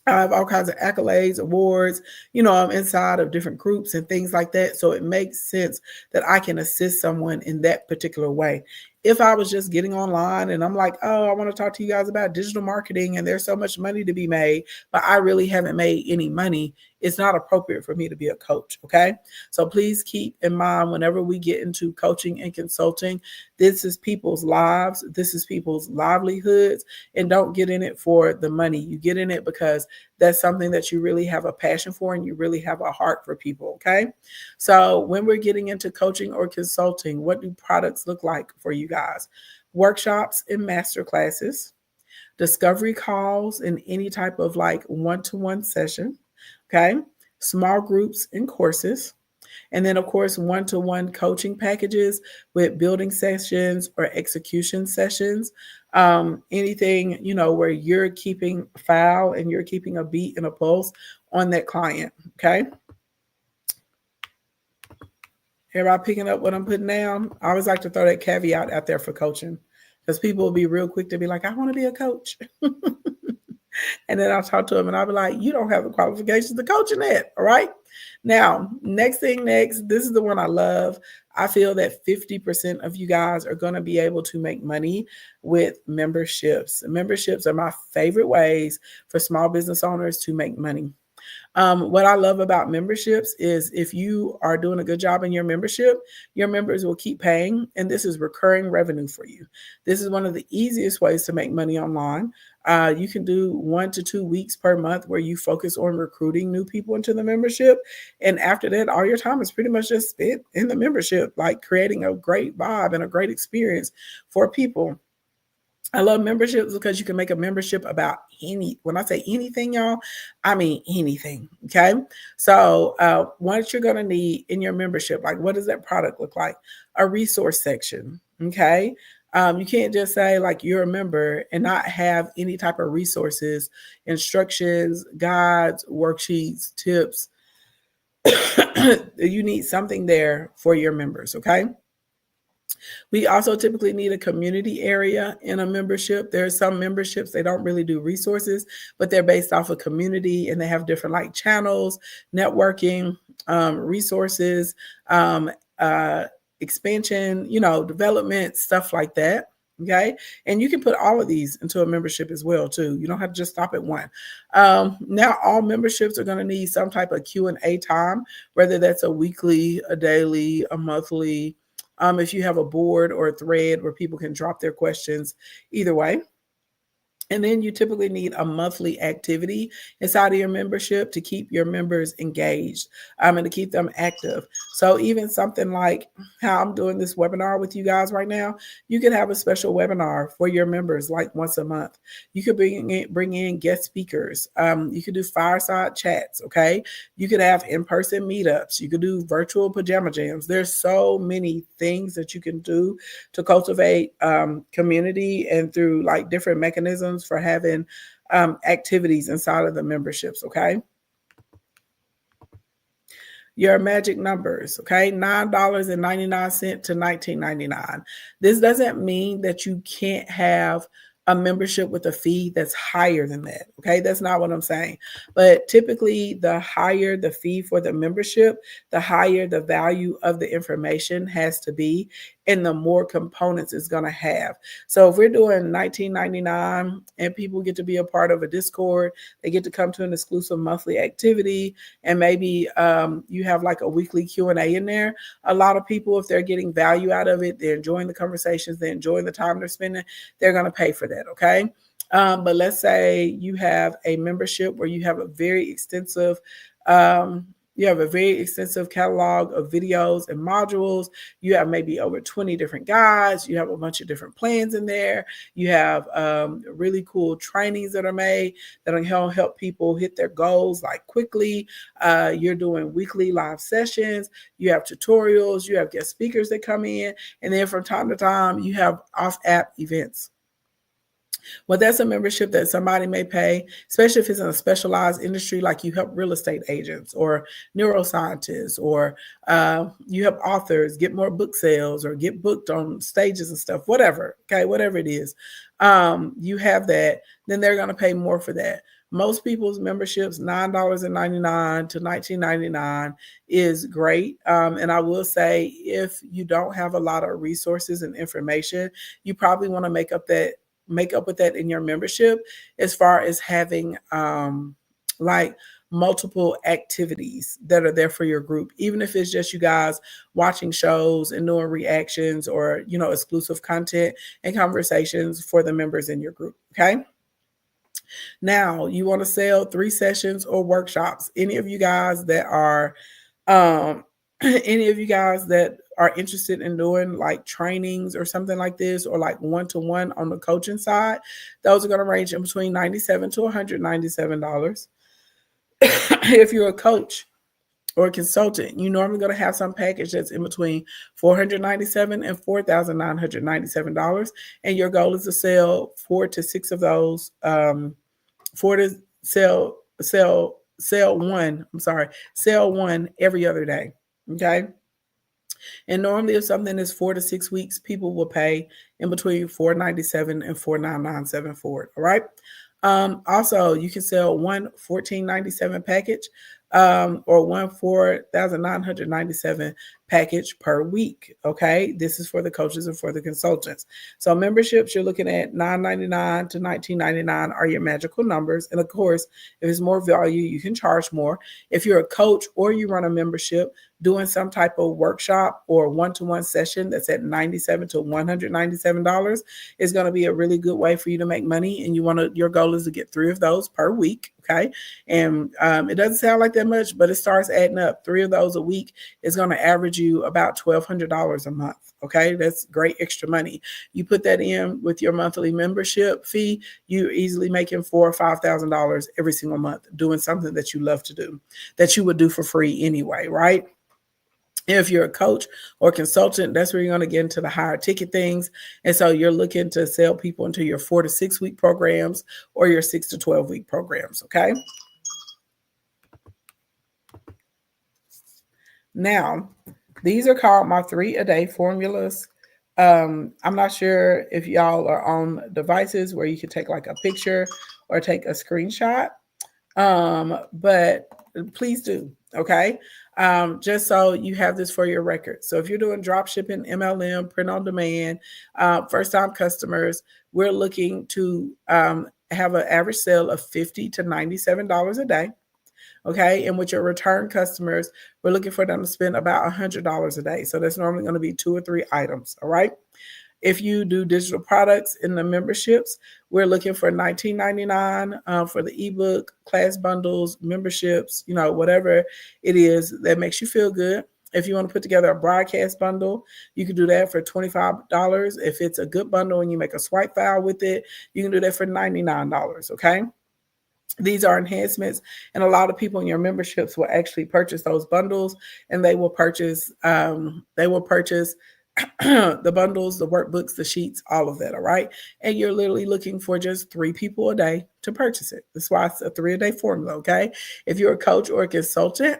I have all kinds of accolades, awards, I'm inside of different groups and things like that. So it makes sense that I can assist someone in that particular way. If I was just getting online and I'm like, oh, I want to talk to you guys about digital marketing and there's so much money to be made, but I really haven't made any money, it's not appropriate for me to be a coach. Okay. So please keep in mind whenever we get into coaching and consulting, this is people's lives. This is people's livelihoods, and don't get in it for the money. You get in it because that's something that you really have a passion for and you really have a heart for people. Okay. So when we're getting into coaching or consulting, what do products look like for you guys? Workshops and master classes, discovery calls and any type of like one-to-one session. Okay. Small groups and courses. And then, of course, one-to-one coaching packages with building sessions or execution sessions. Anything, where you're keeping file and you're keeping a beat and a pulse on that client. Okay. Everybody picking up what I'm putting down? I always like to throw that caveat out there for coaching because people will be real quick to be like, I want to be a coach. And then I'll talk to them and I'll be like, you don't have the qualifications to coach in that. All right. Now, next, this is the one I love. I feel that 50% of you guys are going to be able to make money with memberships. Memberships are my favorite ways for small business owners to make money. What I love about memberships is if you are doing a good job in your membership, your members will keep paying, and this is recurring revenue for you. This is one of the easiest ways to make money online. You can do 1 to 2 weeks per month where you focus on recruiting new people into the membership. And after that, all your time is pretty much just spent in the membership, like creating a great vibe and a great experience for people. I love memberships because you can make a membership about when I say anything, y'all, I mean anything. Okay. So, what you're going to need in your membership, like what does that product look like? A resource section. Okay. You can't just say like you're a member and not have any type of resources, instructions, guides, worksheets, tips. You need something there for your members. Okay. We also typically need a community area in a membership. There are some memberships, they don't really do resources, but they're based off of community and they have different like channels, networking, resources, um, expansion, development, stuff like that. Okay. And you can put all of these into a membership as well, too. You don't have to just stop at one. Now, all memberships are going to need some type of Q&A time, whether that's a weekly, a daily, a monthly, if you have a board or a thread where people can drop their questions, either way. And then you typically need a monthly activity inside of your membership to keep your members engaged and to keep them active. So even something like how I'm doing this webinar with you guys right now, you can have a special webinar for your members like once a month. You could bring in guest speakers. You could do fireside chats, okay? You could have in-person meetups. You could do virtual pajama jams. There's so many things that you can do to cultivate community and through like different mechanisms for having activities inside of the memberships, okay? Your magic numbers, okay? $9.99 to $19.99. This doesn't mean that you can't have a membership with a fee that's higher than that, okay? That's not what I'm saying. But typically, the higher the fee for the membership, the higher the value of the information has to be, and the more components it's going to have. So if we're doing $19.99 and people get to be a part of a Discord, they get to come to an exclusive monthly activity, and maybe you have like a weekly Q&A in there. A lot of people, if they're getting value out of it, they're enjoying the conversations, they're enjoying the time they're spending, they're going to pay for that, okay? But let's say you have a membership where you have a very extensive catalog of videos and modules. You have maybe over 20 different guides. You have a bunch of different plans in there. You have really cool trainings that are made that will help people hit their goals like quickly. You're doing weekly live sessions. You have tutorials. You have guest speakers that come in. And then from time to time, you have off-app events. Well, that's a membership that somebody may pay, especially if it's in a specialized industry, like you help real estate agents or neuroscientists, or you help authors get more book sales or get booked on stages and stuff, whatever. Okay, whatever it is, you have that, then they're going to pay more for that. Most people's memberships, $9.99 to $19.99 is great. And I will say, if you don't have a lot of resources and information, you probably want to make up with that in your membership, as far as having like multiple activities that are there for your group, even if it's just you guys watching shows and doing reactions or exclusive content and conversations for the members in your group. Okay. Now you want to sell 3 sessions or workshops. Any of you guys that are interested in doing like trainings or something like this, or like one-to-one on the coaching side, those are going to range in between $97 to $197. If you're a coach or a consultant, you're normally going to have some package that's in between $497 and $4,997. And your goal is to sell 4 to 6 of those, sell one every other day. Okay. And normally, if something is 4 to 6 weeks, people will pay in between $497 and $4,997 for it. All right. Also, you can sell one $14.97 package or one $4,997 package per week. Okay, this is for the coaches and for the consultants. So memberships, you're looking at $9.99 to $19.99 are your magical numbers. And of course, if it's more value, you can charge more. If you're a coach or you run a membership, doing some type of workshop or one-to-one session that's at $97 to $197 is going to be a really good way for you to make money. And your goal is to get 3 of those per week. Okay. And it doesn't sound like that much, but it starts adding up. 3 of those a week is going to average you about $1,200 a month. Okay. That's great extra money. You put that in with your monthly membership fee, you're easily making $4,000 or $5,000 every single month doing something that you love to do, that you would do for free anyway, right? If you're a coach or consultant, that's where you're going to get into the higher ticket things. And so you're looking to sell people into your 4 to 6 week programs or your 6 to 12 week programs. Okay. Now, these are called my 3-a-day formulas. I'm not sure if y'all are on devices where you can take like a picture or take a screenshot. But please do. Okay. Just so you have this for your record. So if you're doing drop shipping, MLM, print on demand, first time customers, we're looking to have an average sale of $50 to $97 a day. Okay. And with your return customers, we're looking for them to spend about $100 a day. So that's normally going to be 2 or 3 items. All right. If you do digital products in the memberships, we're looking for $19.99 for the ebook, class bundles, memberships, whatever it is that makes you feel good. If you want to put together a broadcast bundle, you can do that for $25. If it's a good bundle and you make a swipe file with it, you can do that for $99. Okay. These are enhancements, and a lot of people in your memberships will actually purchase those bundles, and they will purchase the bundles, the workbooks, the sheets, all of that. All right. And you're literally looking for just 3 people a day to purchase it. That's why it's a 3-a-day formula. Okay. If you're a coach or a consultant,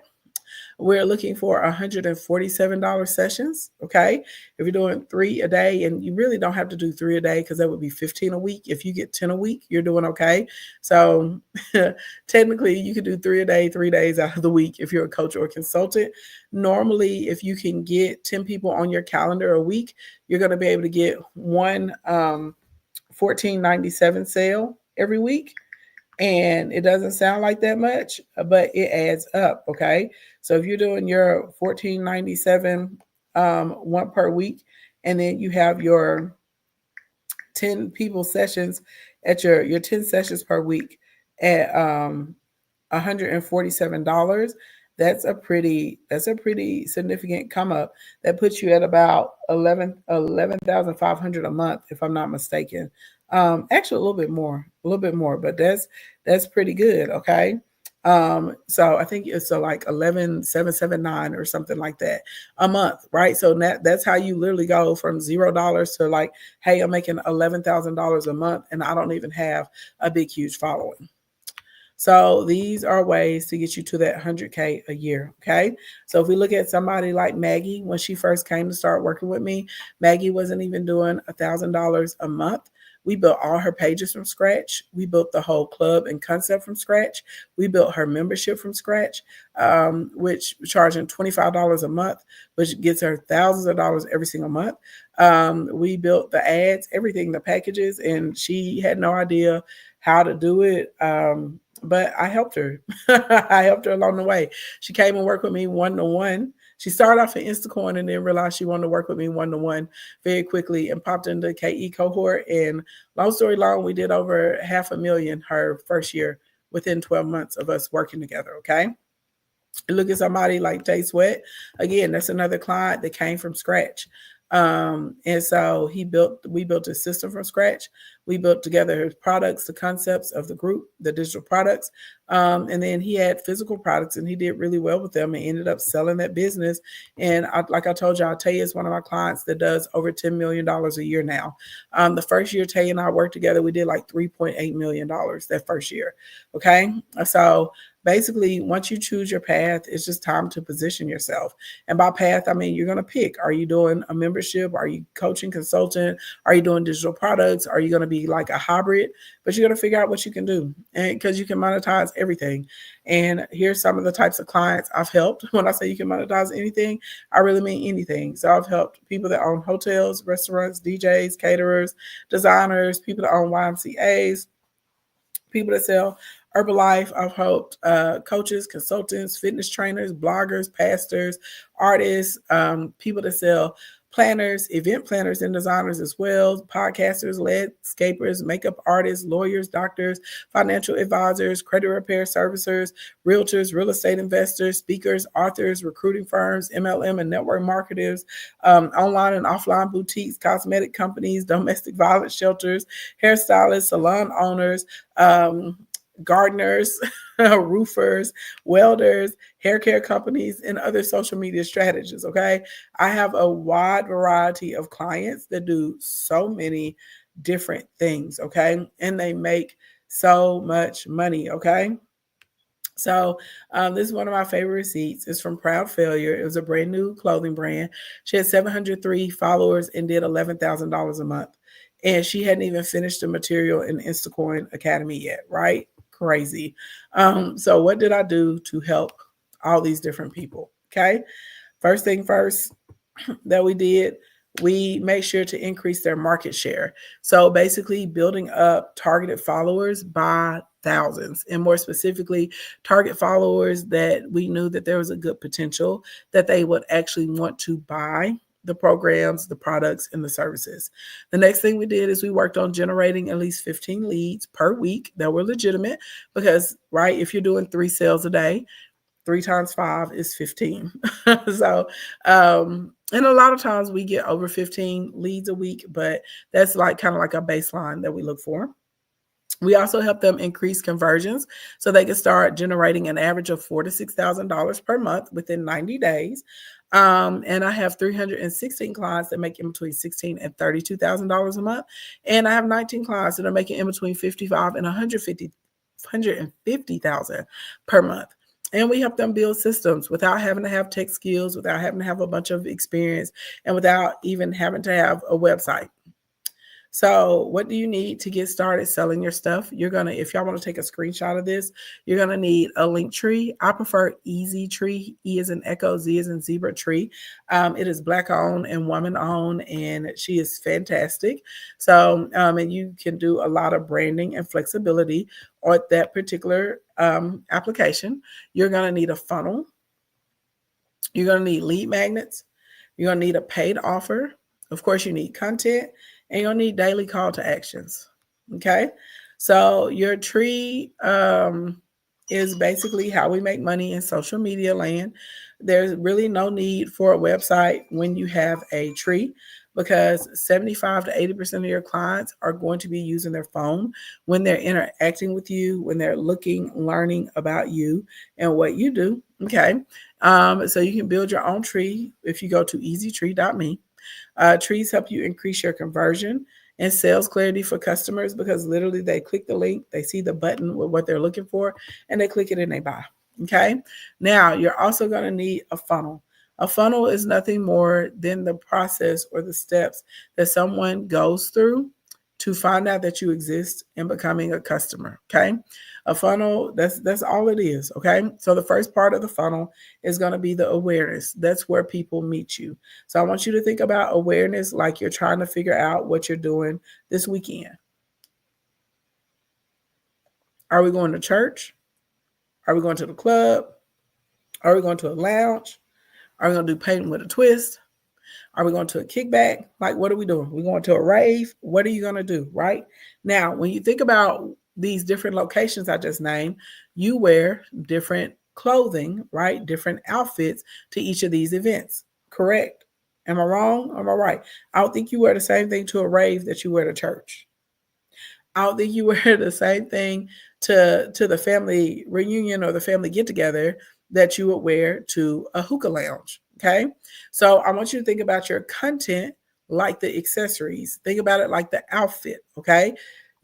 we're looking for $147 sessions. Okay. If you're doing 3 a day, and you really don't have to do 3 a day because that would be 15 a week. If you get 10 a week, you're doing okay. So technically you could do 3 a day, 3 days out of the week if you're a coach or a consultant. Normally, if you can get 10 people on your calendar a week, you're going to be able to get one $14.97 sale every week. And it doesn't sound like that much, but it adds up. Okay. So if you're doing your $14.97 one per week, and then you have your 10 people sessions at your 10 sessions per week at $147, that's a pretty significant come up. That puts you at about 11,500 a month, if I'm not mistaken. Actually a little bit more, but that's pretty good. Okay. So I think it's like 11,779 or something like that a month, right? So that's how you literally go from $0 to like, hey, I'm making $11,000 a month, and I don't even have a big, huge following. So these are ways to get you to that 100K a year. Okay. So if we look at somebody like Maggie, when she first came to start working with me, Maggie wasn't even doing $1,000 a month. We built all her pages from scratch. We built the whole club and concept from scratch. We built her membership from scratch, which charging $25 a month, which gets her thousands of dollars every single month. We built the ads, everything, the packages, and she had no idea how to do it. But I helped her. I helped her along the way. She came and worked with me one-to-one. She started off in Instacoin and then realized she wanted to work with me one-to-one very quickly and popped into the KE cohort. And long story long, we did over $500,000 her first year within 12 months of us working together. Okay. Look at somebody like Jay Sweat. Again, that's another client that came from scratch. And so we built a system from scratch. We built together his products, the concepts of the group, the digital products. And then he had physical products, and he did really well with them and ended up selling that business. And like I told you, Tay is one of my clients that does over $10 million a year now. The first year Tay and I worked together, we did like $3.8 million that first year. Okay. So basically, once you choose your path, it's just time to position yourself. And by path, I mean you're going to pick. Are you doing a membership? Are you coaching, consultant? Are you doing digital products? Are you going to be like a hybrid? But you're going to figure out what you can do, and because you can monetize everything. And here's some of the types of clients I've helped. When I say you can monetize anything, I really mean anything. So I've helped people that own hotels, restaurants, DJs, caterers, designers, people that own YMCAs, people that sell Herbalife. I've helped coaches, consultants, fitness trainers, bloggers, pastors, artists, people that sell planners, event planners and designers as well, podcasters, landscapers, makeup artists, lawyers, doctors, financial advisors, credit repair servicers, realtors, real estate investors, speakers, authors, recruiting firms, MLM and network marketers, online and offline boutiques, cosmetic companies, domestic violence shelters, hairstylists, salon owners, gardeners, roofers, welders, hair care companies, and other social media strategists. Okay. I have a wide variety of clients that do so many different things. Okay. And they make so much money. Okay. So this is one of my favorite receipts. It's from Proud Failure. It was a brand new clothing brand. She had 703 followers and did $11,000 a month. And she hadn't even finished the material in Instacoin Academy yet, right? Crazy. So what did I do to help all these different people? Okay. First thing first that we did, we made sure to increase their market share. So basically building up targeted followers by thousands, and more specifically, target followers that we knew that there was a good potential that they would actually want to buy the programs, the products, and the services. The next thing we did is we worked on generating at least 15 leads per week that were legitimate because, right, if you're doing 3 sales a day, 3 times 5 is 15. So, and a lot of times we get over 15 leads a week, but that's like kind of like a baseline that we look for. We also help them increase conversions so they can start generating an average of $4,000 to $6,000 per month within 90 days. And I have 316 clients that make in between $16,000 and $32,000 a month, and I have 19 clients that are making in between $55,000 and $150,000 per month. And we help them build systems without having to have tech skills, without having to have a bunch of experience, and without even having to have a website. So what do you need to get started selling your stuff? You're going to, if y'all want to take a screenshot of this, you're going to need a Linktree. I prefer Easy Tree. E as in Echo, Z as in Zebra Tree. It is Black owned and woman owned, and she is fantastic. So, and you can do a lot of branding and flexibility on that particular application. You're going to need a funnel. You're going to need lead magnets. You're going to need a paid offer. Of course, you need content. And you'll need daily call to actions. Okay. So your tree is basically how we make money in social media land. There's really no need for a website when you have a tree, because 75 to 80% of your clients are going to be using their phone when they're interacting with you, when they're looking, learning about you and what you do. Okay. So you can build your own tree if you go to easytree.me. Trees help you increase your conversion and sales clarity for customers, because literally they click the link, they see the button with what they're looking for, and they click it and they buy. Okay. Now you're also going to need a funnel. A funnel is nothing more than the process or the steps that someone goes through to find out that you exist and becoming a customer. Okay. A funnel, that's all it is. Okay. So the first part of the funnel is going to be the awareness. That's where people meet you. So I want you to think about awareness like you're trying to figure out what you're doing this weekend. Are we going to church? Are we going to the club? Are we going to a lounge? Are we going to do painting with a twist? Are we going to a kickback? Like, what are we doing? We're going to a rave. What are you going to do? Right now, when you think about these different locations I just named, you wear different clothing, right? Different outfits to each of these events. Correct? Am I wrong? Am I right? I don't think you wear the same thing to a rave that you wear to church. I don't think you wear the same thing to the family reunion or the family get together that you would wear to a hookah lounge. Okay. So I want you to think about your content like the accessories. Think about it like the outfit. Okay.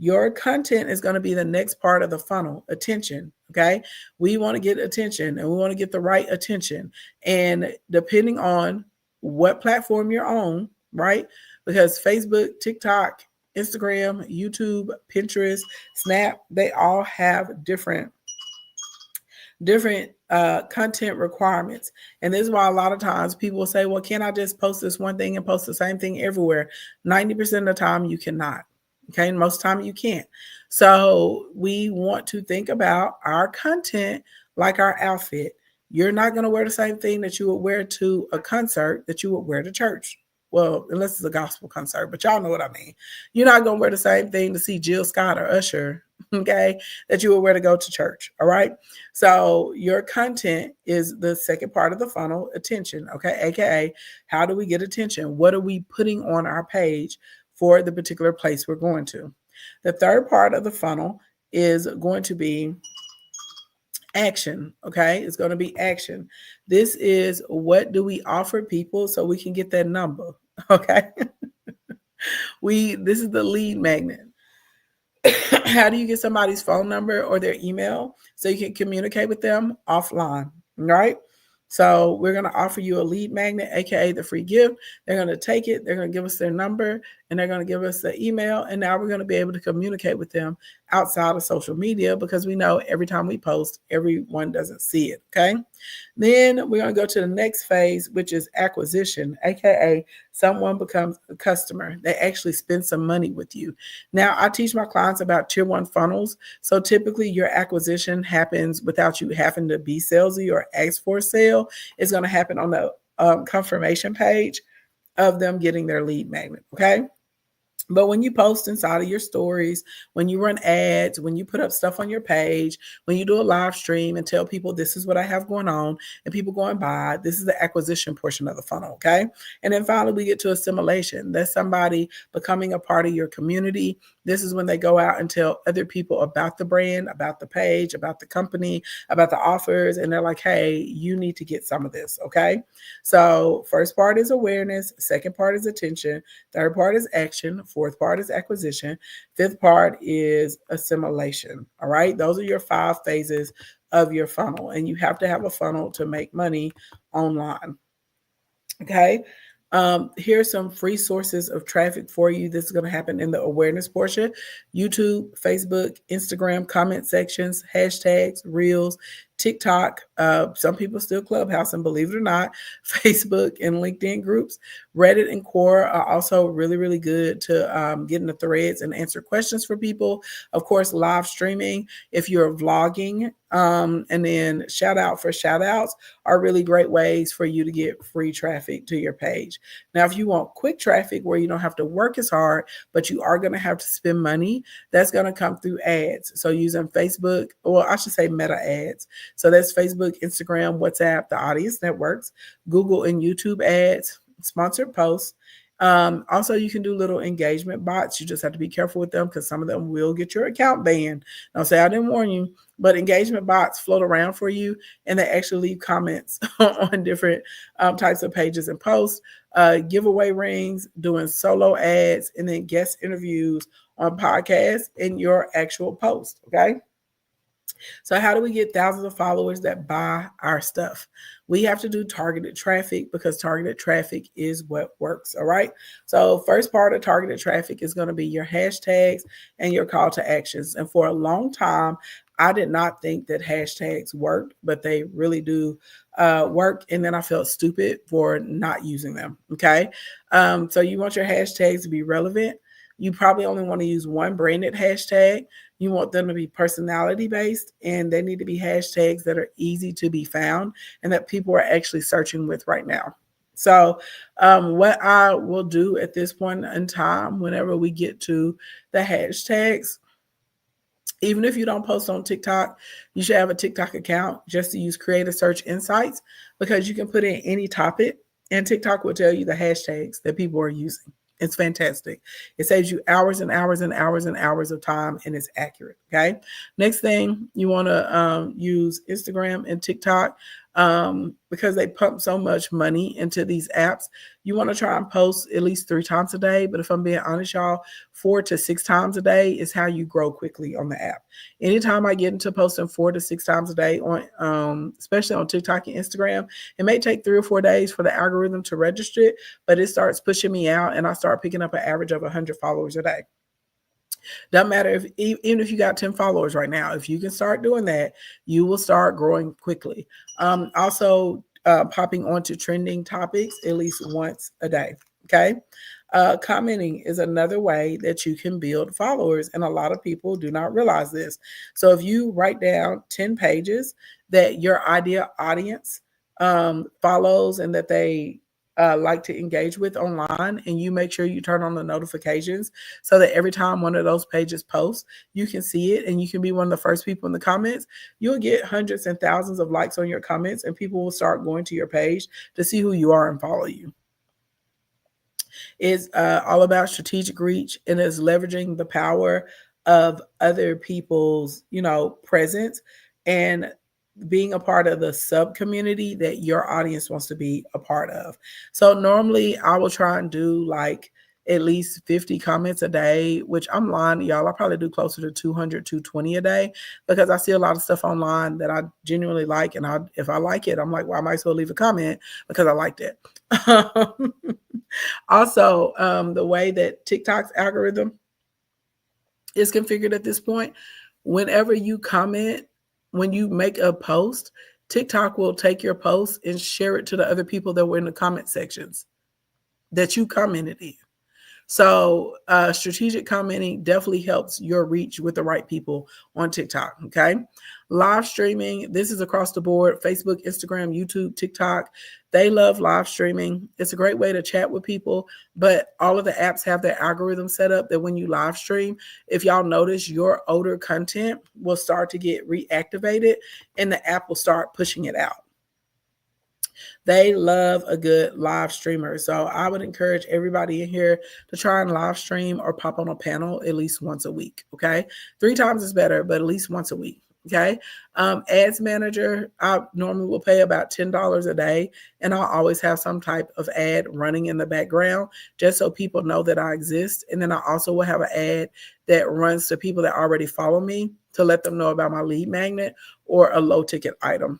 Your content is going to be the next part of the funnel, attention. Okay. We want to get attention and we want to get the right attention. And depending on what platform you're on, right? Because Facebook, TikTok, Instagram, YouTube, Pinterest, Snap, they all have different content requirements. And this is why a lot of times people say, well, can I just post this one thing and post the same thing everywhere? 90% of the time you cannot. Okay. Most of the time you can't. So we want to think about our content like our outfit. You're not going to wear the same thing that you would wear to a concert that you would wear to church. Well, unless it's a gospel concert, but y'all know what I mean. You're not going to wear the same thing to see Jill Scott or Usher, okay, that you would wear to go to church. All right. So your content is the second part of the funnel, attention. Okay. AKA, how do we get attention? What are we putting on our page for the particular place we're going to? The third part of the funnel is going to be action. Okay. It's going to be action. This is what do we offer people so we can get that number. Okay. This is the lead magnet. How do you get somebody's phone number or their email so you can communicate with them offline, right? So we're going to offer you a lead magnet, aka the free gift. They're going to take it, they're going to give us their number, and they're going to give us the email. And now we're going to be able to communicate with them outside of social media because we know every time we post, everyone doesn't see it. Okay. Then we're going to go to the next phase, which is acquisition, aka someone becomes a customer. They actually spend some money with you. Now, I teach my clients about tier one funnels. So typically your acquisition happens without you having to be salesy or ask for a sale. It's going to happen on the confirmation page of them getting their lead magnet. Okay. But when you post inside of your stories, when you run ads, when you put up stuff on your page, when you do a live stream and tell people this is what I have going on and people go and buy, this is the acquisition portion of the funnel, okay? And then finally we get to assimilation. That's somebody becoming a part of your community. This is when they go out and tell other people about the brand, about the page, about the company, about the offers, and they're like, hey, you need to get some of this, okay? So first part is awareness, second part is attention, third part is action, fourth part is acquisition, fifth part is assimilation. All right, those are your 5 phases of your funnel, and you have to have a funnel to make money online. Okay. Here's some free sources of traffic for you. This is going to happen in the awareness portion: YouTube, Facebook, Instagram, comment sections, hashtags, reels, TikTok. Some people still Clubhouse, and believe it or not, Facebook and LinkedIn groups. Reddit and Quora are also really, really good to get in the threads and answer questions for people. Of course, live streaming. If you're vlogging, and then shout outs are really great ways for you to get free traffic to your page. Now, if you want quick traffic where you don't have to work as hard, but you are going to have to spend money, that's going to come through ads. So using Facebook, or I should say meta ads. So that's Facebook, Instagram, WhatsApp, the audience networks, Google and YouTube ads, sponsored posts. Also, you can do little engagement bots. You just have to be careful with them because some of them will get your account banned. Don't say I didn't warn you, but engagement bots float around for you and they actually leave comments on different types of pages and posts, giveaway rings, doing solo ads, and then guest interviews on podcasts in your actual post. Okay. So how do we get thousands of followers that buy our stuff? We have to do targeted traffic because targeted traffic is what works. All right. So first part of targeted traffic is going to be your hashtags and your call to actions. And for a long time, I did not think that hashtags worked, but they really do work. And then I felt stupid for not using them. Okay. So you want your hashtags to be relevant. You probably only want to use one branded hashtag. You want them to be personality based, and they need to be hashtags that are easy to be found and that people are actually searching with right now. So what I will do at this point in time, whenever we get to the hashtags, even if you don't post on TikTok, you should have a TikTok account just to use Creative Search Insights, because you can put in any topic and TikTok will tell you the hashtags that people are using. It's fantastic. It saves you hours and hours and hours and hours of time, and it's accurate. Okay. Next thing, you want to use Instagram and TikTok because they pump so much money into these apps. You want to try and post at least 3 times a day. But if I'm being honest, y'all, 4 to 6 times a day is how you grow quickly on the app. Anytime I get into posting 4 to 6 times a day on, especially on TikTok and Instagram, it may take 3 or 4 days for the algorithm to register it, but it starts pushing me out and I start picking up an average of 100 followers a day. Doesn't matter if even if you got 10 followers right now, if you can start doing that, you will start growing quickly. Also, popping onto trending topics at least once a day. Okay. Commenting is another way that you can build followers, and a lot of people do not realize this. So, if you write down 10 pages that your ideal audience follows and that they like to engage with online, and you make sure you turn on the notifications so that every time one of those pages posts, you can see it and you can be one of the first people in the comments, you'll get hundreds and thousands of likes on your comments, and people will start going to your page to see who you are and follow you. It's all about strategic reach and is leveraging the power of other people's, presence and being a part of the sub community that your audience wants to be a part of. So normally I will try and do like at least 50 comments a day, which I'm lying, y'all. I probably do closer to 200, 220 a day because I see a lot of stuff online that I genuinely like. And if I like it, I'm like, well, I might as well leave a comment because I liked it. Also, the way that TikTok's algorithm is configured at this point, whenever you comment, when you make a post, TikTok will take your post and share it to the other people that were in the comment sections that you commented in. So strategic commenting definitely helps your reach with the right people on TikTok. Okay. Live streaming. This is across the board. Facebook, Instagram, YouTube, TikTok. They love live streaming. It's a great way to chat with people, but all of the apps have their algorithm set up that when you live stream, if y'all notice, your older content will start to get reactivated and the app will start pushing it out. They love a good live streamer. So I would encourage everybody in here to try and live stream or pop on a panel at least once a week. Okay. 3 times is better, but at least once a week. Okay. Ads manager, I normally will pay about $10 a day, and I'll always have some type of ad running in the background just so people know that I exist. And then I also will have an ad that runs to people that already follow me to let them know about my lead magnet or a low ticket item.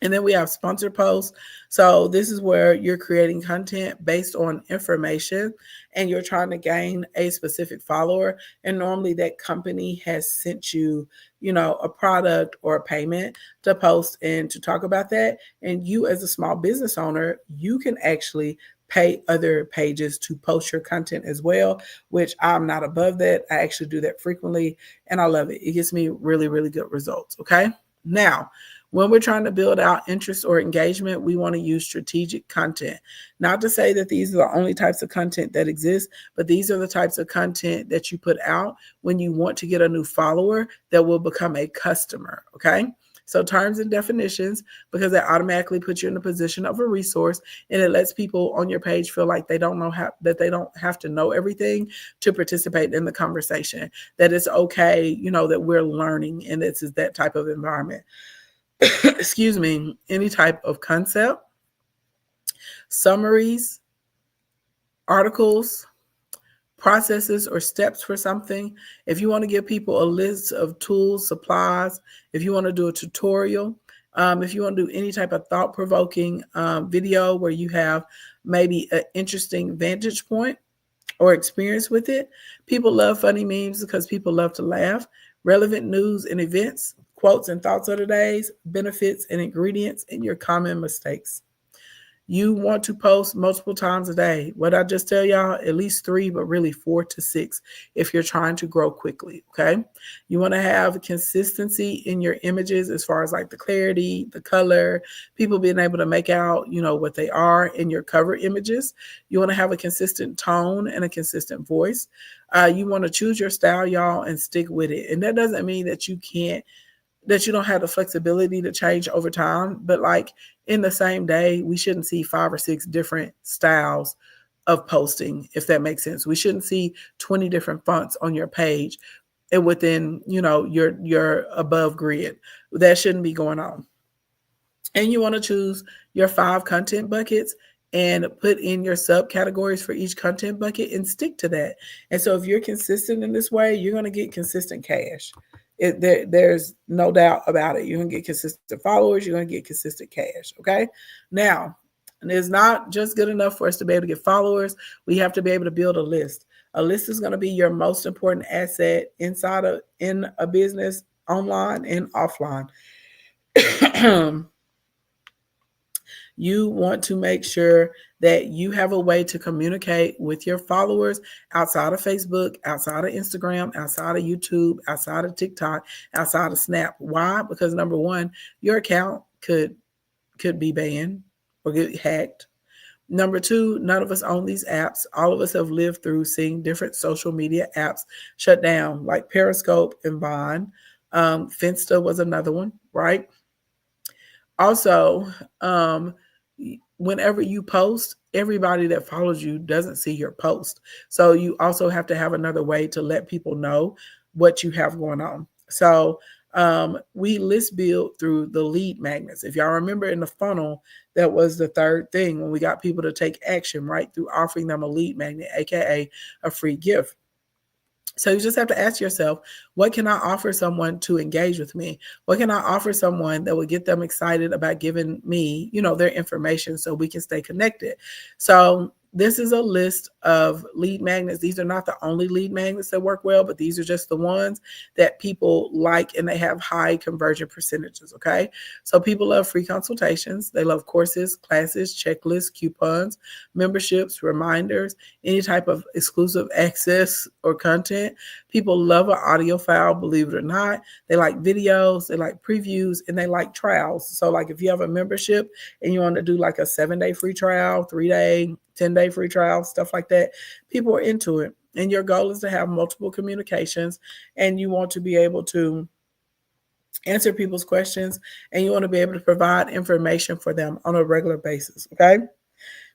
And then we have sponsor posts. So this is where you're creating content based on information and you're trying to gain a specific follower. And normally that company has sent you, a product or a payment to post and to talk about that. And you as a small business owner, you can actually pay other pages to post your content as well, which I'm not above that. I actually do that frequently and I love it. It gives me really, really good results. Okay. Now, when we're trying to build out interest or engagement, we want to use strategic content. Not to say that these are the only types of content that exist, but these are the types of content that you put out when you want to get a new follower that will become a customer. Okay. So terms and definitions, because that automatically puts you in a position of a resource, and it lets people on your page feel like they don't have to know everything to participate in the conversation, that it's okay, that we're learning, and this is that type of environment. Excuse me, any type of concept, summaries, articles, processes or steps for something. If you want to give people a list of tools, supplies, if you want to do a tutorial, if you want to do any type of thought-provoking video where you have maybe an interesting vantage point or experience with it. People love funny memes because people love to laugh. Relevant news and events, quotes and thoughts of the days, benefits and ingredients, and your common mistakes. You want to post multiple times a day. What I just tell y'all, at least 3, but really 4 to 6 if you're trying to grow quickly, okay? You want to have consistency in your images as far as like the clarity, the color, people being able to make out, what they are in your cover images. You want to have a consistent tone and a consistent voice. You want to choose your style, y'all, and stick with it. And that doesn't mean that you don't have the flexibility to change over time, but like in the same day, we shouldn't see 5 or 6 different styles of posting, if that makes sense. We shouldn't see 20 different fonts on your page and within, your above grid. That shouldn't be going on. And you want to choose your 5 content buckets and put in your subcategories for each content bucket and stick to that. And so if you're consistent in this way, you're going to get consistent cash. There's no doubt about it. You're going to get consistent followers. You're going to get consistent cash. Okay. Now, and it's not just good enough for us to be able to get followers. We have to be able to build a list. A list is going to be your most important asset in a business, online and offline. You want to make sure that you have a way to communicate with your followers outside of Facebook, outside of Instagram, outside of YouTube, outside of TikTok, outside of Snap. Why? Because number one, your account could be banned or get hacked. Number two, none of us own these apps. All of us have lived through seeing different social media apps shut down, like Periscope and Vine. Finsta was another one, right? Also, whenever you post, everybody that follows you doesn't see your post. So you also have to have another way to let people know what you have going on. So we list build through the lead magnets. If y'all remember in the funnel, that was the third thing when we got people to take action, right? Through offering them a lead magnet, aka a free gift. So you just have to ask yourself, what can I offer someone to engage with me? What can I offer someone that would get them excited about giving me, their information so we can stay connected? So this is a list of lead magnets. These are not the only lead magnets that work well, but these are just the ones that people like and they have high conversion percentages, okay? So people love free consultations. They love courses, classes, checklists, coupons, memberships, reminders, any type of exclusive access or content. People love an audio file, believe it or not. They like videos, they like previews, and they like trials. So like if you have a membership and you want to do like a 7-day free trial, 3-day, 10-day free trial, stuff like that, people are into it. And your goal is to have multiple communications and you want to be able to answer people's questions and you want to be able to provide information for them on a regular basis. Okay.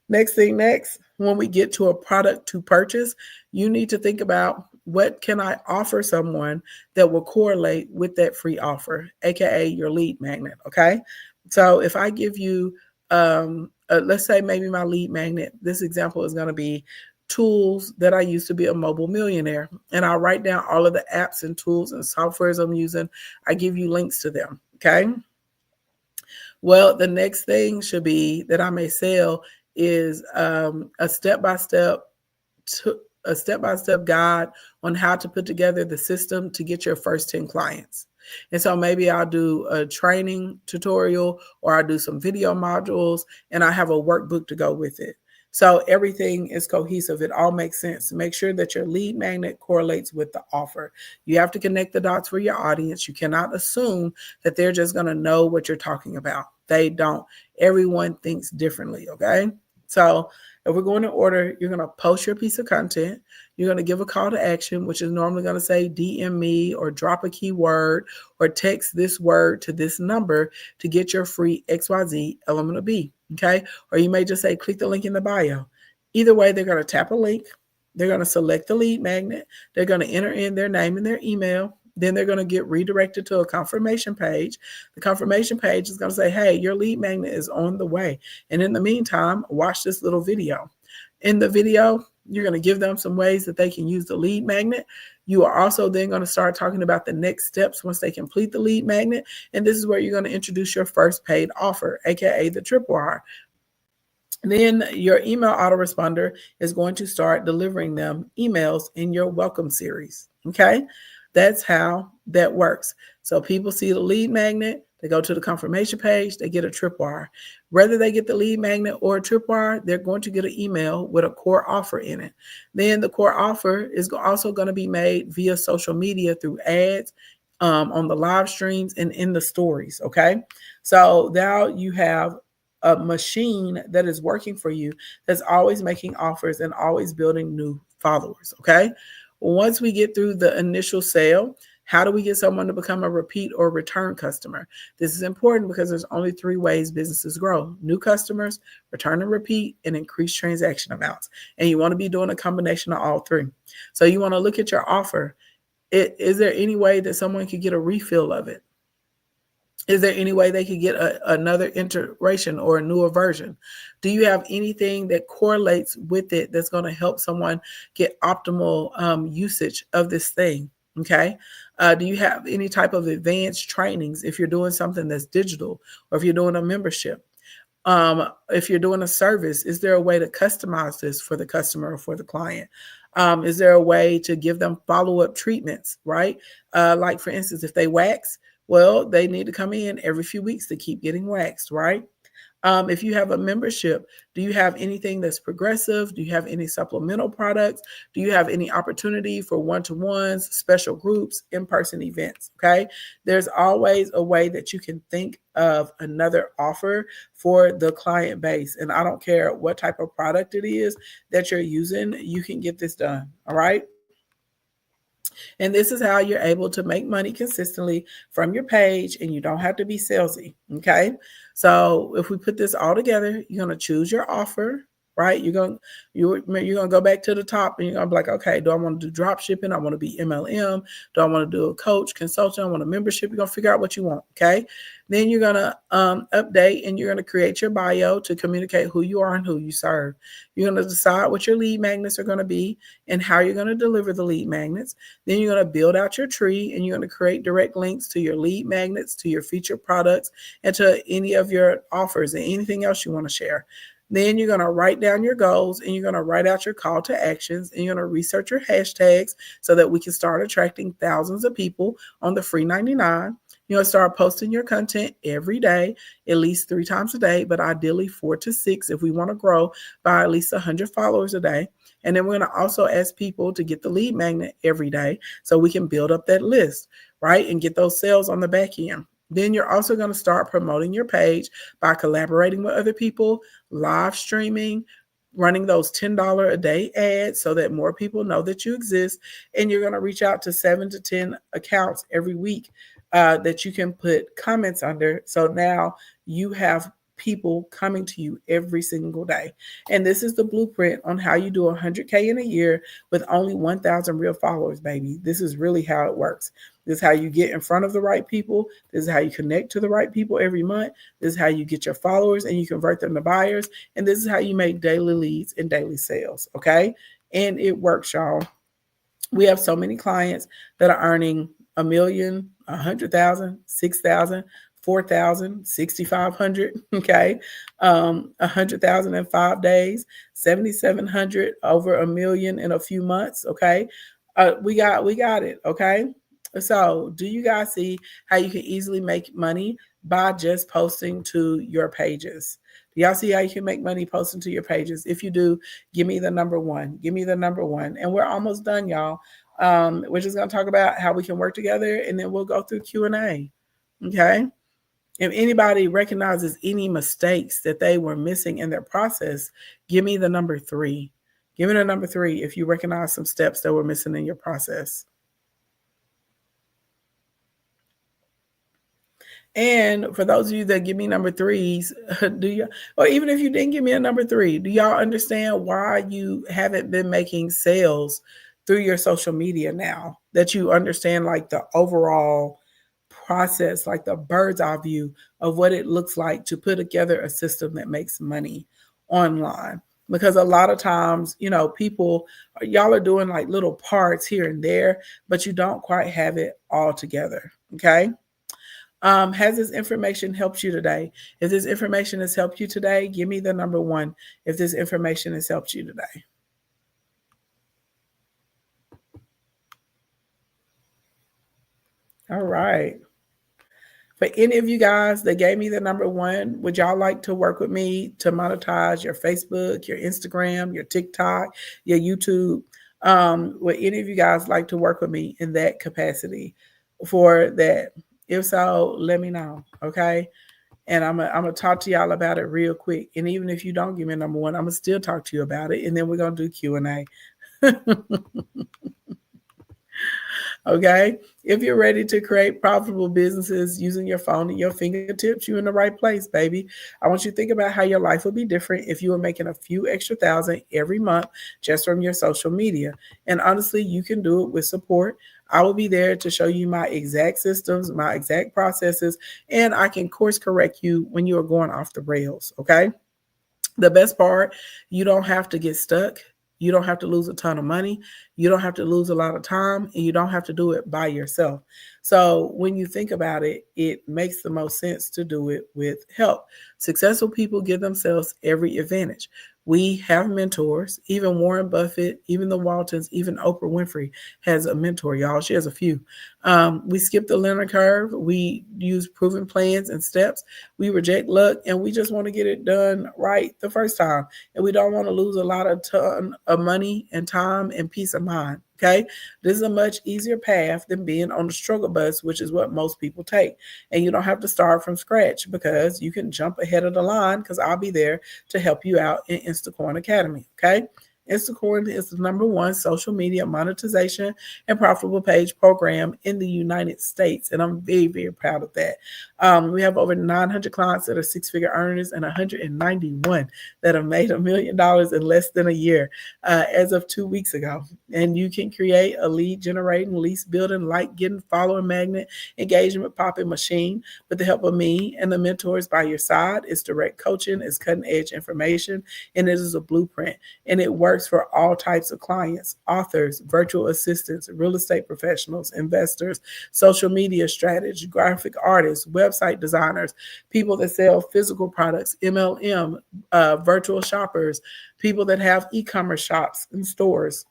Next, when we get to a product to purchase, you need to think about what can I offer someone that will correlate with that free offer, aka your lead magnet. Okay. So if I give you, let's say maybe my lead magnet, this example is going to be tools that I use to be a mobile millionaire. And I'll write down all of the apps and tools and softwares I'm using. I give you links to them. Okay. Well, the next thing should be that I may sell is a step-by-step guide on how to put together the system to get your first 10 clients. And so maybe I'll do a training tutorial or I'll do some video modules and I have a workbook to go with it. So everything is cohesive. It all makes sense. Make sure that your lead magnet correlates with the offer. You have to connect the dots for your audience. You cannot assume that they're just going to know what you're talking about. They don't. Everyone thinks differently, okay? So if we're going in order, you're going to post your piece of content. You're going to give a call to action, which is normally going to say DM me or drop a keyword or text this word to this number to get your free XYZ element of B, okay? Or you may just say, click the link in the bio. Either way, they're going to tap a link. They're going to select the lead magnet. They're going to enter in their name and their email. Then they're going to get redirected to a confirmation page. The confirmation page is going to say, hey, your lead magnet is on the way. And in the meantime, watch this little video. In the video, you're going to give them some ways that they can use the lead magnet. You are also then going to start talking about the next steps once they complete the lead magnet. And this is where you're going to introduce your first paid offer, aka the tripwire. Then your email autoresponder is going to start delivering them emails in your welcome series. Okay. That's how that works. So people see the lead magnet, they go to the confirmation page, they get a tripwire. Whether they get the lead magnet or a tripwire, they're going to get an email with a core offer in it. Then the core offer is also going to be made via social media through ads, on the live streams and in the stories. Okay. So now you have a machine that is working for you that's always making offers and always building new followers. Okay. Once we get through the initial sale, how do we get someone to become a repeat or return customer? This is important because there's only 3 ways businesses grow: new customers, return and repeat, and increase transaction amounts. And you want to be doing a combination of all 3. So you want to look at your offer. Is there any way that someone could get a refill of it? Is there any way they could get another iteration or a newer version? Do you have anything that correlates with it that's going to help someone get optimal usage of this thing? Okay. Do you have any type of advanced trainings if you're doing something that's digital, or if you're doing a membership? If you're doing a service, is there a way to customize this for the customer or for the client? Is there a way to give them follow-up treatments, right? Like for instance, if they wax, well, they need to come in every few weeks to keep getting waxed, right? If you have a membership, do you have anything that's progressive? Do you have any supplemental products? Do you have any opportunity for one-to-ones, special groups, in-person events? Okay. There's always a way that you can think of another offer for the client base. And I don't care what type of product it is that you're using, you can get this done. All right. And this is how you're able to make money consistently from your page, and you don't have to be salesy. Okay. So if we put this all together, you're going to choose your offer, right? You're gonna go back to the top, and you're gonna be like, okay, do I want to do drop shipping? I want to be MLM. Do I want to do a coach, consultant? I want a membership. You're gonna figure out what you want. Okay. Then you're gonna update, and you're gonna create your bio to communicate who you are and who you serve. You're gonna decide what your lead magnets are gonna be and how you're gonna deliver the lead magnets. Then you're gonna build out your tree, and you're gonna create direct links to your lead magnets, to your featured products, and to any of your offers and anything else you want to share. Then you're going to write down your goals, and you're going to write out your call to actions, and you're going to research your hashtags so that we can start attracting thousands of people on the free 99. You're going to start posting your content every day, at least 3 times a day, but ideally 4 to 6 if we want to grow by at least 100 followers a day. And then we're going to also ask people to get the lead magnet every day so we can build up that list, right? And get those sales on the back end. Then you're also going to start promoting your page by collaborating with other people, live streaming, running those $10 a day ads so that more people know that you exist. And you're going to reach out to 7 to 10 accounts every week that you can put comments under. So now you have people coming to you every single day. And this is the blueprint on how you do 100K in a year with only 1,000 real followers, baby. This is really how it works. This is how you get in front of the right people. This is how you connect to the right people every month. This is how you get your followers and you convert them to buyers. And this is how you make daily leads and daily sales. Okay. And it works, y'all. We have so many clients that are earning $1 million, 100,000, 6,000, 4,000, 6,500. Okay. 100,000 in 5 days, 7,700, over $1 million in a few months. Okay. We got it. Okay. So, do you guys see how you can easily make money by just posting to your pages? Do y'all see how you can make money posting to your pages? If you do, give me the number one. Give me the number one. And we're almost done, y'all. We're just going to talk about how we can work together, and then we'll go through Q&A. Okay? If anybody recognizes any mistakes that they were missing in their process, give me the number 3. Give me the number 3 if you recognize some steps that were missing in your process. And for those of you that give me number 3s, do you, or even if you didn't give me a number 3, do y'all understand why you haven't been making sales through your social media now? That you understand like the overall process, like the bird's eye view of what it looks like to put together a system that makes money online. Because a lot of times, people, y'all are doing like little parts here and there, but you don't quite have it all together. Okay. Has this information helped you today? If this information has helped you today, give me the number 1. If this information has helped you today. All right. For any of you guys that gave me the number 1, would y'all like to work with me to monetize your Facebook, your Instagram, your TikTok, your YouTube? Would any of you guys like to work with me in that capacity for that? If so, let me know, okay? And I'm gonna talk to y'all about it real quick. And even if you don't give me number 1, I'm gonna still talk to you about it. And then we're gonna do Q&A. Okay. If you're ready to create profitable businesses using your phone and your fingertips, you're in the right place, baby. I want you to think about how your life would be different if you were making a few extra thousand every month just from your social media. And honestly, you can do it with support. I will be there to show you my exact systems, my exact processes, and I can course correct you when you are going off the rails. Okay. The best part, you don't have to get stuck. You don't have to lose a ton of money. You don't have to lose a lot of time, and you don't have to do it by yourself. So, when you think about it, it makes the most sense to do it with help. Successful people give themselves every advantage. We have mentors, even Warren Buffett, even the Waltons, even Oprah Winfrey has a mentor, y'all. She has a few. We skip the learning curve. We use proven plans and steps. We reject luck, and we just want to get it done right the first time. And we don't want to lose a lot of ton of money and time and peace of mind. Okay. This is a much easier path than being on the struggle bus, which is what most people take. And you don't have to start from scratch because you can jump ahead of the line because I'll be there to help you out in Instacorn Academy. Okay. Instacorn is the #1 social media monetization and profitable page program in the United States. And I'm very, very proud of that. We have over 900 clients that are six-figure earners and 191 that have made $1 million in less than a year as of 2 weeks ago. And you can create a lead generating, lease building, like getting, follower magnet, engagement popping machine with the help of me and the mentors by your side. It's direct coaching, it's cutting edge information, and it is a blueprint. And it works for all types of clients, authors, virtual assistants, real estate professionals, investors, social media strategists, graphic artists, website designers, people that sell physical products, MLM, virtual shoppers, people that have e-commerce shops and stores,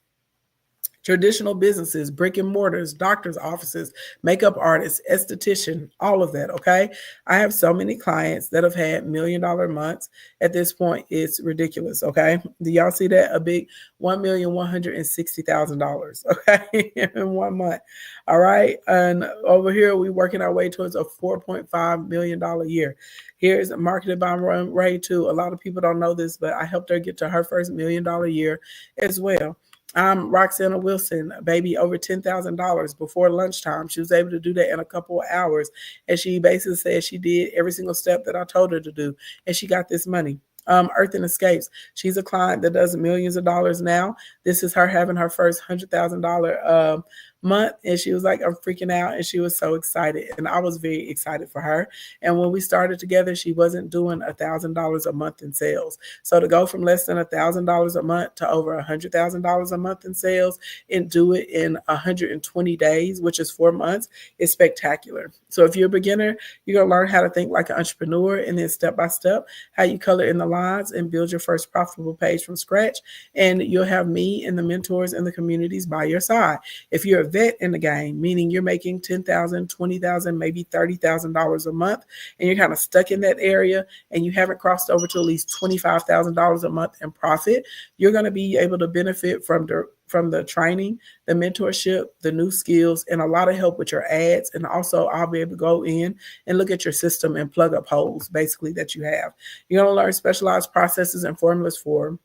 traditional businesses, brick and mortars, doctors' offices, makeup artists, esthetician, all of that. Okay. I have so many clients that have had $1 million months. At this point, it's ridiculous. Okay. Do y'all see that? A big $1,160,000. Okay. In 1 month. All right. And over here, we're working our way towards a $4.5 million year. Here's Marketed by Ray too. A lot of people don't know this, but I helped her get to her first $1 million year as well. I'm Roxana Wilson, baby, over $10,000 before lunchtime. She was able to do that in a couple of hours. And she basically said she did every single step that I told her to do. And she got this money. Earth and Escapes. She's a client that does millions of dollars now. This is her having her first $100,000 month, and she was like, I'm freaking out, and she was so excited, and I was very excited for her. And when we started together, she wasn't doing $1,000 a month in sales. So to go from less than $1,000 a month to over $100,000 a month in sales and do it in 120 days, which is 4 months, is spectacular. So if you're a beginner, you're gonna learn how to think like an entrepreneur, and then step by step how you color in the lines and build your first profitable page from scratch. And you'll have me and the mentors and the communities by your side. If you're a vet in the game, meaning you're making $10,000, $20,000, maybe $30,000 a month, and you're kind of stuck in that area and you haven't crossed over to at least $25,000 a month in profit, you're going to be able to benefit from the training, the mentorship, the new skills, and a lot of help with your ads. And also I'll be able to go in and look at your system and plug up holes basically that you have. You're going to learn specialized processes and formulas for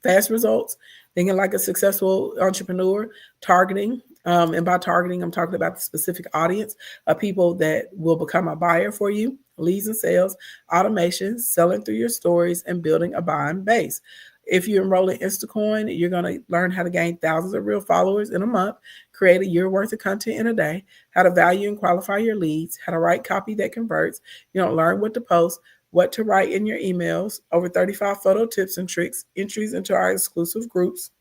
fast results, thinking like a successful entrepreneur, targeting. And by targeting, I'm talking about the specific audience of people that will become a buyer for you, leads and sales, automation, selling through your stories, and building a buying base. If you enroll in Instacoin, you're going to learn how to gain thousands of real followers in a month, create a year worth of content in a day, how to value and qualify your leads, how to write copy that converts. You don't learn what to post, what to write in your emails, over 35 photo tips and tricks, entries into our exclusive groups,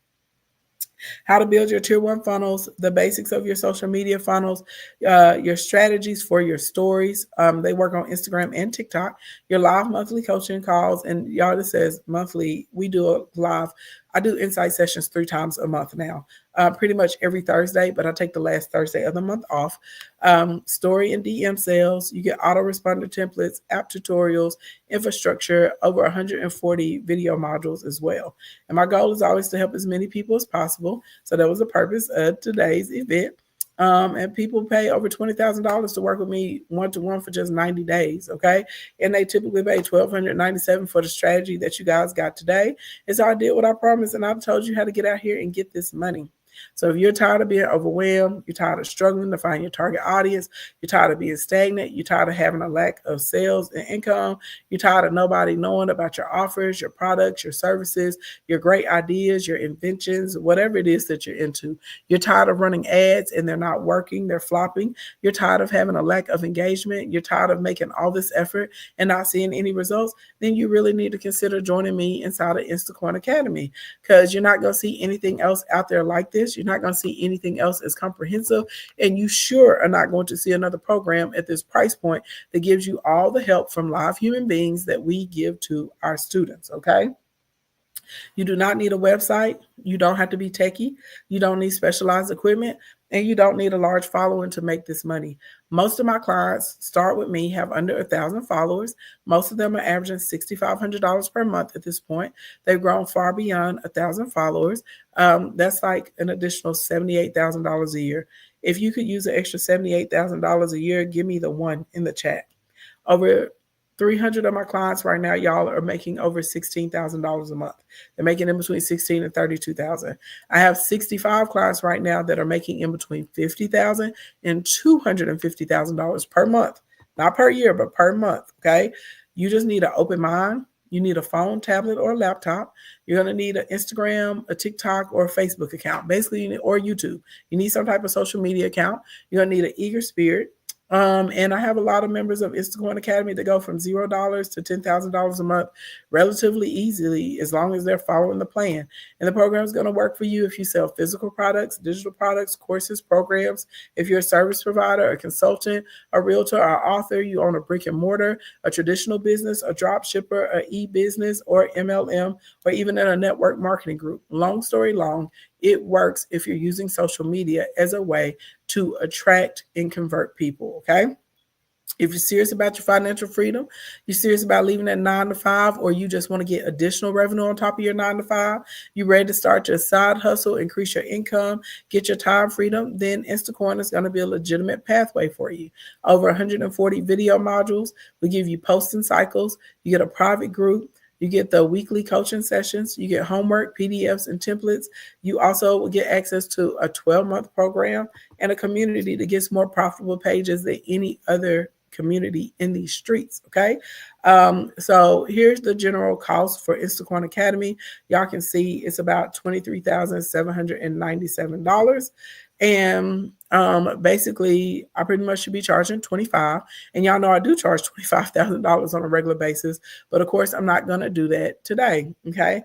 how to build your tier 1 funnels, the basics of your social media funnels, your strategies for your stories. They work on Instagram and TikTok, your live monthly coaching calls. And y'all, this says monthly. We do a live. I do insight sessions 3 times a month now, pretty much every Thursday, but I take the last Thursday of the month off. Story and DM sales. You get autoresponder templates, app tutorials, infrastructure, over 140 video modules as well. And my goal is always to help as many people as possible. So that was the purpose of today's event. And people pay over $20,000 to work with me one-to-one for just 90 days. Okay. And they typically pay $1,297 for the strategy that you guys got today. And so I did what I promised, and I told you how to get out here and get this money. So if you're tired of being overwhelmed, you're tired of struggling to find your target audience, you're tired of being stagnant, you're tired of having a lack of sales and income, you're tired of nobody knowing about your offers, your products, your services, your great ideas, your inventions, whatever it is that you're into. You're tired of running ads and they're not working, they're flopping. You're tired of having a lack of engagement. You're tired of making all this effort and not seeing any results. Then you really need to consider joining me inside of Instacoin Academy, because you're not going to see anything else out there like this. You're not going to see anything else as comprehensive. And you sure are not going to see another program at this price point that gives you all the help from live human beings that we give to our students. Okay. You do not need a website. You don't have to be techie. You don't need specialized equipment. And you don't need a large following to make this money. Most of my clients start with me, have under 1,000 followers. Most of them are averaging $6,500 per month at this point. They've grown far beyond 1,000 followers. That's like an additional $78,000 a year. If you could use an extra $78,000 a year, give me the one in the chat. Over 300 of my clients right now, y'all, are making over $16,000 a month. They're making in between $16,000 and $32,000. I have 65 clients right now that are making in between $50,000 and $250,000 per month, not per year, but per month. Okay, you just need an open mind. You need a phone, tablet, or a laptop. You're going to need an Instagram, a TikTok, or a Facebook account, basically, or YouTube. You need some type of social media account. You're going to need an eager spirit. And I have a lot of members of Instacoin Academy that go from $0 to $10,000 a month relatively easily, as long as they're following the plan. And the program is going to work for you if you sell physical products, digital products, courses, programs. If you're a service provider, a consultant, a realtor, or author, you own a brick and mortar, a traditional business, a drop shipper, a e-business, or MLM, or even in a network marketing group. Long story long, it works if you're using social media as a way to attract and convert people, okay? If you're serious about your financial freedom, you're serious about leaving that 9 to 5, or you just want to get additional revenue on top of your 9 to 5, you're ready to start your side hustle, increase your income, get your time freedom, then Instacoin is going to be a legitimate pathway for you. Over 140 video modules. We give you posting cycles. You get a private group. You get the weekly coaching sessions. You get homework, PDFs, and templates. You also will get access to a 12-month program and a community that gets more profitable pages than any other community in these streets. Okay. So here's the general cost for Instacoin Academy. Y'all can see it's about $23,797. And basically, I pretty much should be charging $25,000. And y'all know I do charge $25,000 on a regular basis. But of course, I'm not going to do that today. Okay.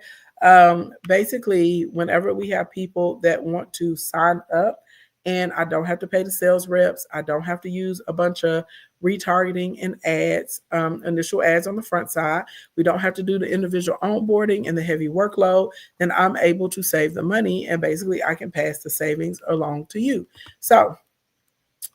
Basically, whenever we have people that want to sign up, and I don't have to pay the sales reps, I don't have to use a bunch of retargeting and ads, initial ads on the front side. We don't have to do the individual onboarding and the heavy workload. Then I'm able to save the money, and basically I can pass the savings along to you. So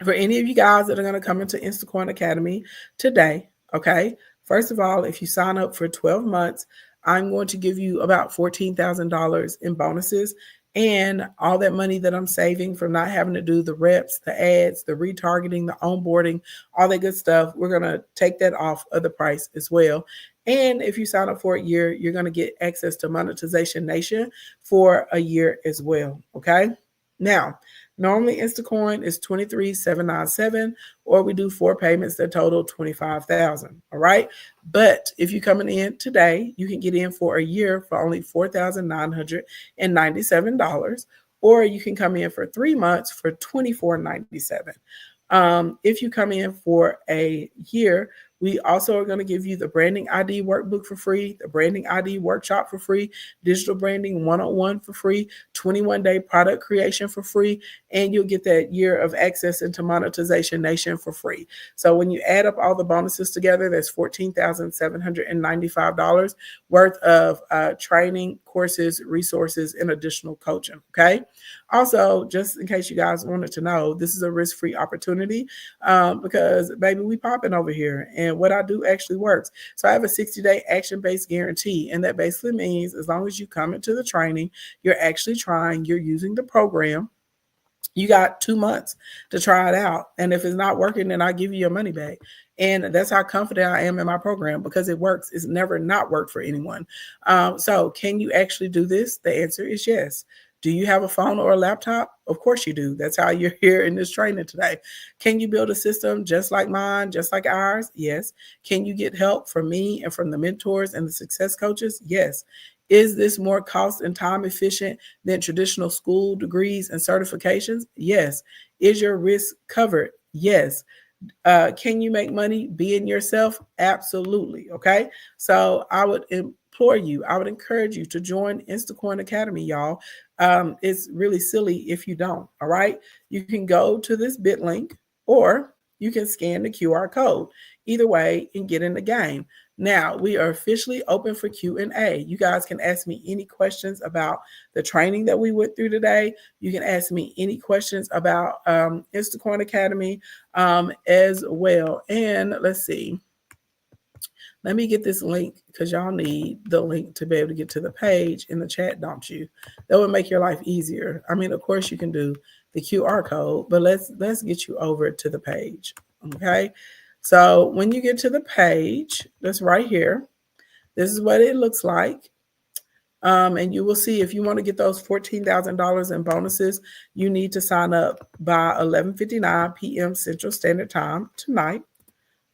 for any of you guys that are going to come into Instacoin Academy today, okay, first of all, if you sign up for 12 months, I'm going to give you about $14,000 in bonuses. And all that money that I'm saving from not having to do the reps, the ads, the retargeting, the onboarding, all that good stuff, we're going to take that off of the price as well. And if you sign up for a year, you're going to get access to Monetization Nation for a year as well. Okay. Now, normally Instacoin is $23,797, or we do 4 payments that total $25,000. All right. But if you're coming in today, you can get in for a year for only $4,997, or you can come in for 3 months for $24.97. If you come in for a year, we also are going to give you the branding ID workbook for free, the branding ID workshop for free, digital branding 101 for free, 21-day product creation for free, and you'll get that year of access into Monetization Nation for free. So when you add up all the bonuses together, that's $14,795 worth of training, courses, resources, and additional coaching. Okay. Also, just in case you guys wanted to know, this is a risk-free opportunity because, baby, we popping over here. And what I do actually works. So I have a 60-day action-based guarantee. And that basically means as long as you come into the training, you're actually trying, you're using the program, you got 2 months to try it out. And if it's not working, then I give you your money back. And that's how confident I am in my program, because it works. It's never not worked for anyone. So can you actually do this? The answer is yes. Do you have a phone or a laptop? Of course you do. That's how you're here in this training today. Can you build a system just like mine, just like ours? Yes. Can you get help from me and from the mentors and the success coaches? Yes. Is this more cost and time efficient than traditional school degrees and certifications? Yes. Is your risk covered? Yes. Can you make money being yourself? Absolutely. Okay. So I would implore you, I would encourage you to join Instacoin Academy, y'all. It's really silly if you don't. All right. You can go to this bit link or you can scan the QR code. Either way and get in the game. Now we are officially open for Q&A. You guys can ask me any questions about the training that we went through today. You can ask me any questions about Instacoin Academy as well. And let's see. Let me get this link because y'all need the link to be able to get to the page in the chat, don't you? That would make your life easier. I mean, of course you can do the QR code, but let's get you over to the page. Okay. So when you get to the page, that's right here. This is what it looks like. And you will see if you want to get those $14,000 in bonuses, you need to sign up by 11:59 p.m. Central Standard Time tonight.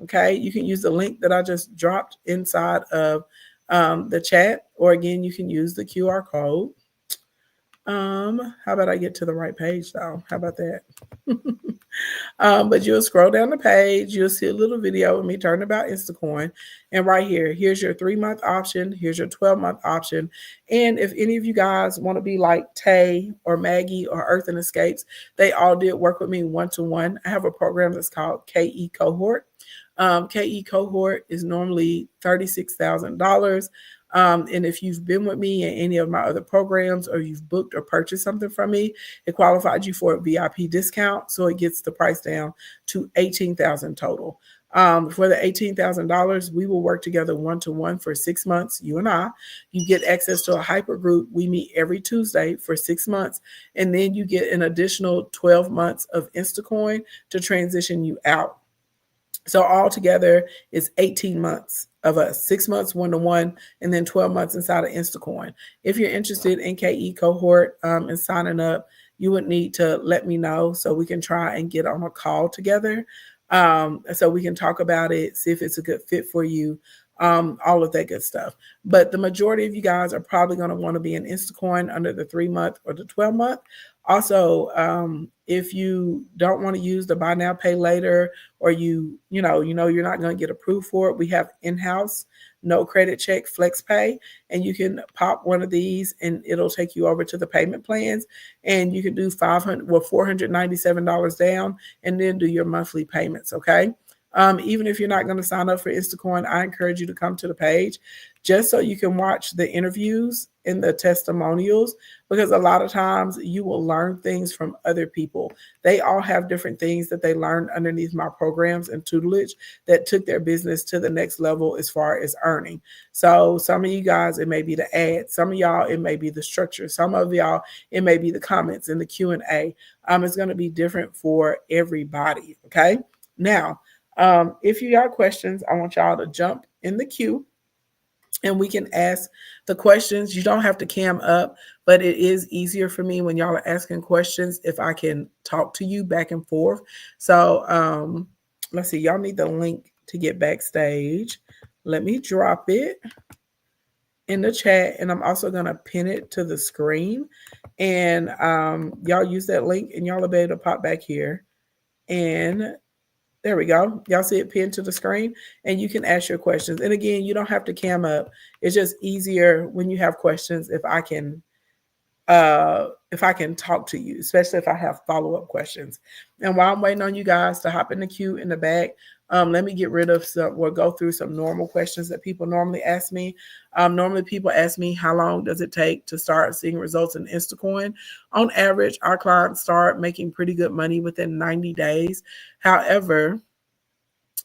Okay, you can use the link that I just dropped inside of the chat, or again, you can use the QR code. How about I get to the right page though? How about that? But you'll scroll down the page, you'll see a little video of me talking about Instacoin. And right here, here's your 3-month option, here's your 12-month option. And if any of you guys want to be like Tay or Maggie or Earth and Escapes, they all did work with me one-to-one. I have a program that's called KE Cohort. KE Cohort is normally $36,000. And if you've been with me in any of my other programs or you've booked or purchased something from me, it qualified you for a VIP discount. So it gets the price down to $18,000 total. For the $18,000, we will work together one-to-one for 6 months, you and I. You get access to a hyper group. We meet every Tuesday for 6 months. And then you get an additional 12 months of Instacoin to transition you out. So altogether is 18 months of us, 6 months one-to-one, and then 12 months inside of Instacoin. If you're interested in KE Cohort and signing up, you would need to let me know so we can try and get on a call together. So we can talk about it, see if it's a good fit for you, all of that good stuff. But the majority of you guys are probably going to want to be in Instacoin under the 3-month or the 12-month. Also, if you don't want to use the buy now, pay later, or you know you're not going to get approved for it, we have in-house no credit check flex pay, and you can pop one of these and it'll take you over to the payment plans, and you can do $497 down and then do your monthly payments. Okay. Even if you're not going to sign up for Instacoin, I encourage you to come to the page just so you can watch the interviews and the testimonials, because a lot of times you will learn things from other people. They all have different things that they learned underneath my programs and tutelage that took their business to the next level as far as earning. So some of you guys, it may be the ads. Some of y'all, it may be the structure. Some of y'all, it may be the comments and the Q&A. It's going to be different for everybody. Okay. Now, if you got questions, I want y'all to jump in the queue and we can ask the questions. You don't have to cam up, but it is easier for me when y'all are asking questions if I can talk to you back and forth. So let's see, y'all need the link to get backstage. Let me drop it in the chat, and I'm also going to pin it to the screen. And y'all use that link and y'all will be able to pop back here. And there we go. Y'all see it pinned to the screen, and you can ask your questions. And again, you don't have to cam up. It's just easier when you have questions if I can talk to you, especially if I have follow-up questions. And while I'm waiting on you guys to hop in the queue in the back, let me get rid of some, or go through some normal questions that people normally ask me. Normally people ask me, how long does it take to start seeing results in Instacoin? On average, our clients start making pretty good money within 90 days. However,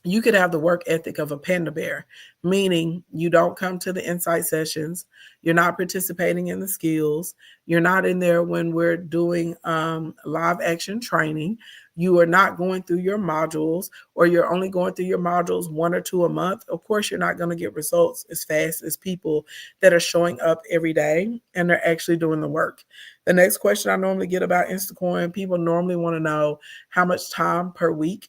you could have the work ethic of a panda bear, meaning you don't come to the insight sessions, you're not participating in the skills, you're not in there when we're doing live action training, you are not going through your modules, or you're only going through your modules 1 or 2 a month. Of course, you're not going to get results as fast as people that are showing up every day and they're actually doing the work. The next question I normally get about Instacoin, people normally want to know how much time per week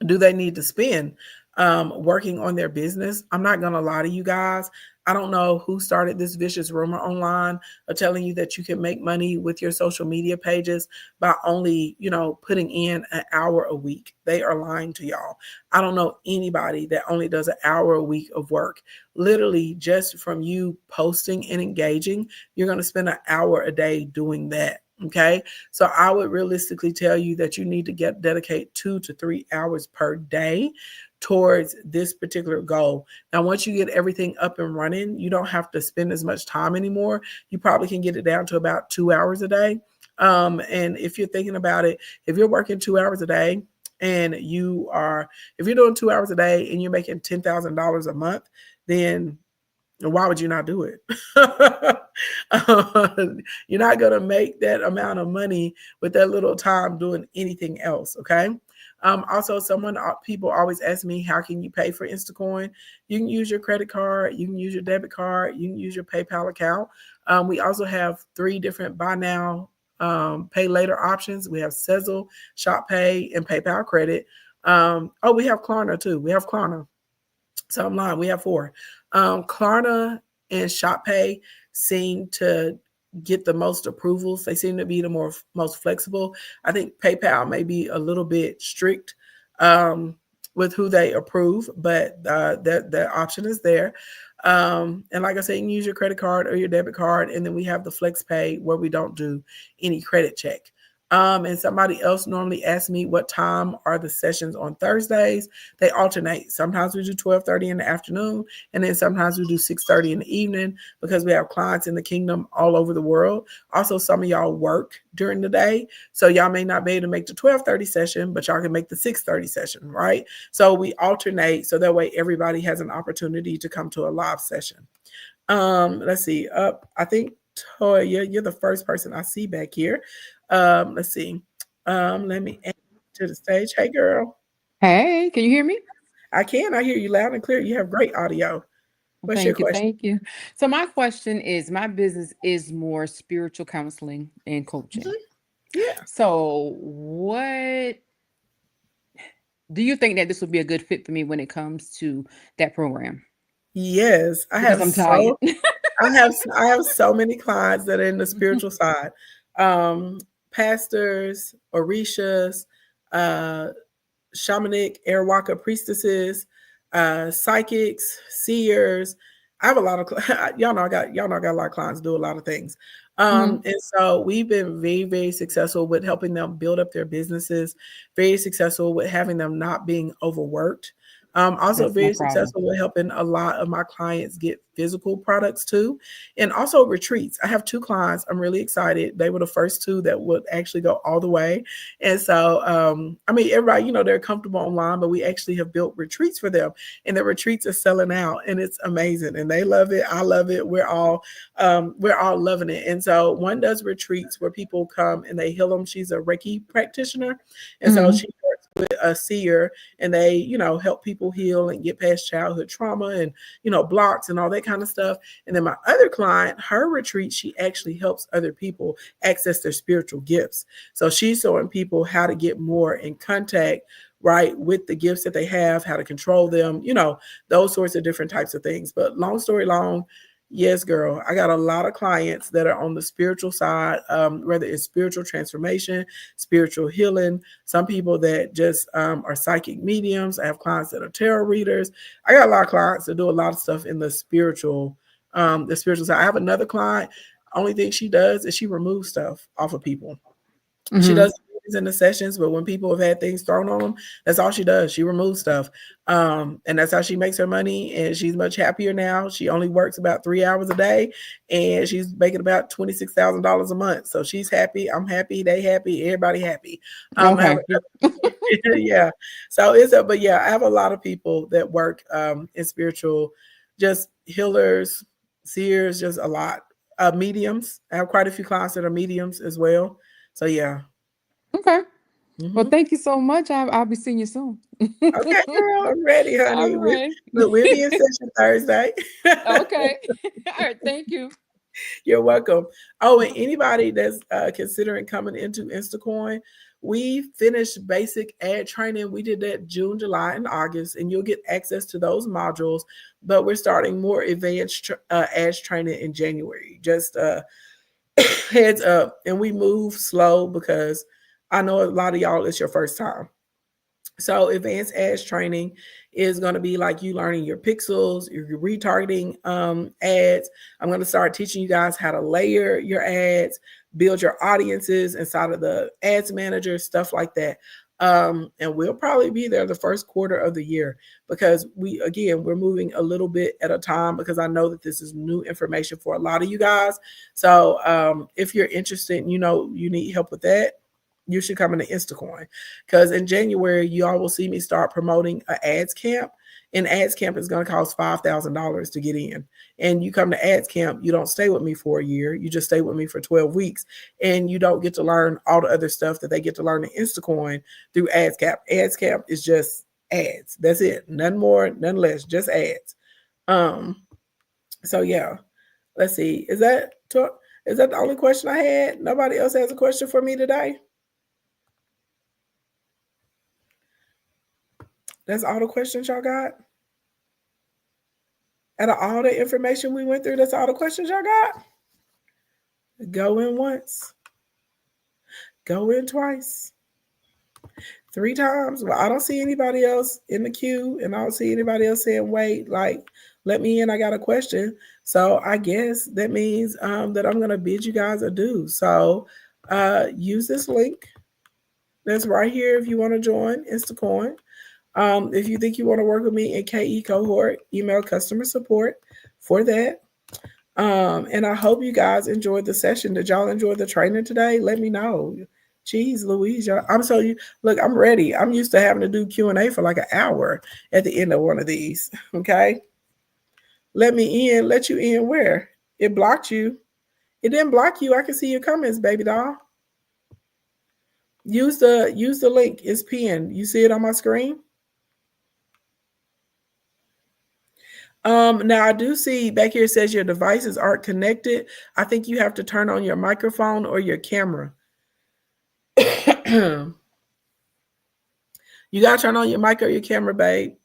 do they need to spend working on their business? I'm not going to lie to you guys. I don't know who started this vicious rumor online of telling you that you can make money with your social media pages by only, putting in an hour a week. They are lying to y'all. I don't know anybody that only does an hour a week of work. Literally, just from you posting and engaging, you're going to spend an hour a day doing that. Okay. So I would realistically tell you that you need to dedicate 2 to 3 hours per day towards this particular goal. Now, once you get everything up and running, you don't have to spend as much time anymore. You probably can get it down to about 2 hours a day. And if you're thinking about it, if you're working 2 hours a day and if you're doing 2 hours a day and you're making $10,000 a month, then why would you not do it? You're not going to make that amount of money with that little time doing anything else. Okay. Also, people always ask me, how can you pay for Instacoin? You can use your credit card, you can use your debit card, you can use your PayPal account. We also have 3 different buy now, pay later options. We have Sezzle, Shop Pay, and PayPal Credit. We have Klarna too. We have Klarna. So I'm lying. We have 4. Klarna and Shop Pay seem to get the most approvals. They seem to be the most flexible. I think PayPal may be a little bit strict with who they approve, but that option is there. And like I said, you can use your credit card or your debit card, and then we have the Flex Pay where we don't do any credit check. And somebody else normally asks me what time are the sessions on Thursdays. They alternate. Sometimes we do 12:30 in the afternoon, and then sometimes we do 6:30 in the evening, because we have clients in the kingdom all over the world. Also, some of y'all work during the day, so y'all may not be able to make the 12:30 session, but y'all can make the 6:30 session, right? So we alternate, so that way everybody has an opportunity to come to a live session. Let's see. I think Toya, you're the first person I see back here. Let's see. Let me add you to the stage. Hey, girl. Hey, can you hear me? I can. I hear you loud and clear. You have great audio. What's your Thank you. question? Thank you. So my question is, my business is more spiritual counseling and coaching. Mhm. Yeah. So what do you think that this would be a good fit for me when it comes to that program? Yes, Because I'm tired. I have so many clients that are in the spiritual side. Um, Pastors, orishas, uh, shamanic, Arawaka priestesses, psychics, seers. I have a lot of y'all know I got a lot of clients do a lot of things. Mhm. And so we've been very, very successful with helping them build up their businesses, very successful with having them not being overworked. Also That's my very problem. successful with helping a lot of my clients get physical products too, and also retreats. I have 2 clients. I'm really excited. They were the first 2 that would actually go all the way. And so, I mean, everybody, they're comfortable online, but we actually have built retreats for them, and the retreats are selling out, and it's amazing. And they love it. I love it. We're all loving it. And so, one does retreats where people come and they heal them. She's a Reiki practitioner, and so Mhm. she works with a seer, and they, help people heal and get past childhood trauma and blocks and all that kind of stuff. And then my other client, her retreat, she actually helps other people access their spiritual gifts. So she's showing people how to get more in contact, right, with the gifts that they have, how to control them, those sorts of different types of things. But long story long, yes, girl, I got a lot of clients that are on the spiritual side, whether it's spiritual transformation, spiritual healing, some people that just are psychic mediums. I have clients that are tarot readers. I got a lot of clients that do a lot of stuff in the spiritual side. I have another client. Only thing she does is she removes stuff off of people. She Mhm. does always in the sessions, but when people have had things thrown on them, that's all she does. She removes stuff. And that's how she makes her money. And she's much happier now. She only works about 3 hours a day and she's making about $26,000 a month. So she's happy. I'm happy. They happy. Everybody happy. Okay. Yeah. So it's but yeah, I have a lot of people that work in spiritual, just healers, seers, just a lot. Mediums. I have quite a few clients that are mediums as well. So yeah. Okay. Well, Mhm. thank you so much. I'll be seeing you soon. Okay, girl, I'm ready, honey. All right. We'll be in session Thursday. Okay. All right. Thank you. You're welcome. Oh, and anybody that's considering coming into Instacoin, we finished basic ad training. We did that June, July, and August, and you'll get access to those modules. But we're starting more advanced ads training in January. Just heads up, and we move slow because I know a lot of y'all, it's your first time. So advanced ads training is going to be like you learning your pixels, your retargeting ads. I'm going to start teaching you guys how to layer your ads, build your audiences inside of the ads manager, stuff like that. And we'll probably be there the first quarter of the year because we're moving a little bit at a time because I know that this is new information for a lot of you guys. So if you're interested and you know you need help with that, you should come into Instacoin because in January, you all will see me start promoting an ads camp. And ads camp is going to cost $5,000 to get in. And you come to ads camp, you don't stay with me for a year. You just stay with me for 12 weeks. And you don't get to learn all the other stuff that they get to learn in Instacoin through ads camp. Ads camp is just ads. That's it. None more, none less, just ads. So yeah, let's see. Is that the only question I had? Nobody else has a question for me today? That's all the questions y'all got? Out of all the information we went through, that's all the questions y'all got? Go in once. Go in twice. 3 times. Well, I don't see anybody else in the queue, and I don't see anybody else saying, wait, like, let me in. I got a question. So I guess that means that I'm going to bid you guys adieu. So use this link that's right here if you want to join Instacoin. If you think you want to work with me in KE cohort, email customer support for that. And I hope you guys enjoyed the session. Did y'all enjoy the training today? Let me know. Jeez, Louise, look, I'm ready. I'm used to having to do Q&A for like an hour at the end of one of these. Okay. Let me in. Let you in where? It blocked you. It didn't block you. I can see your comments, baby doll. Use the link. It's pinned. You see it on my screen? Now I do see back here it says your devices aren't connected. I think you have to turn on your microphone or your camera. You gotta turn on your mic or your camera, babe.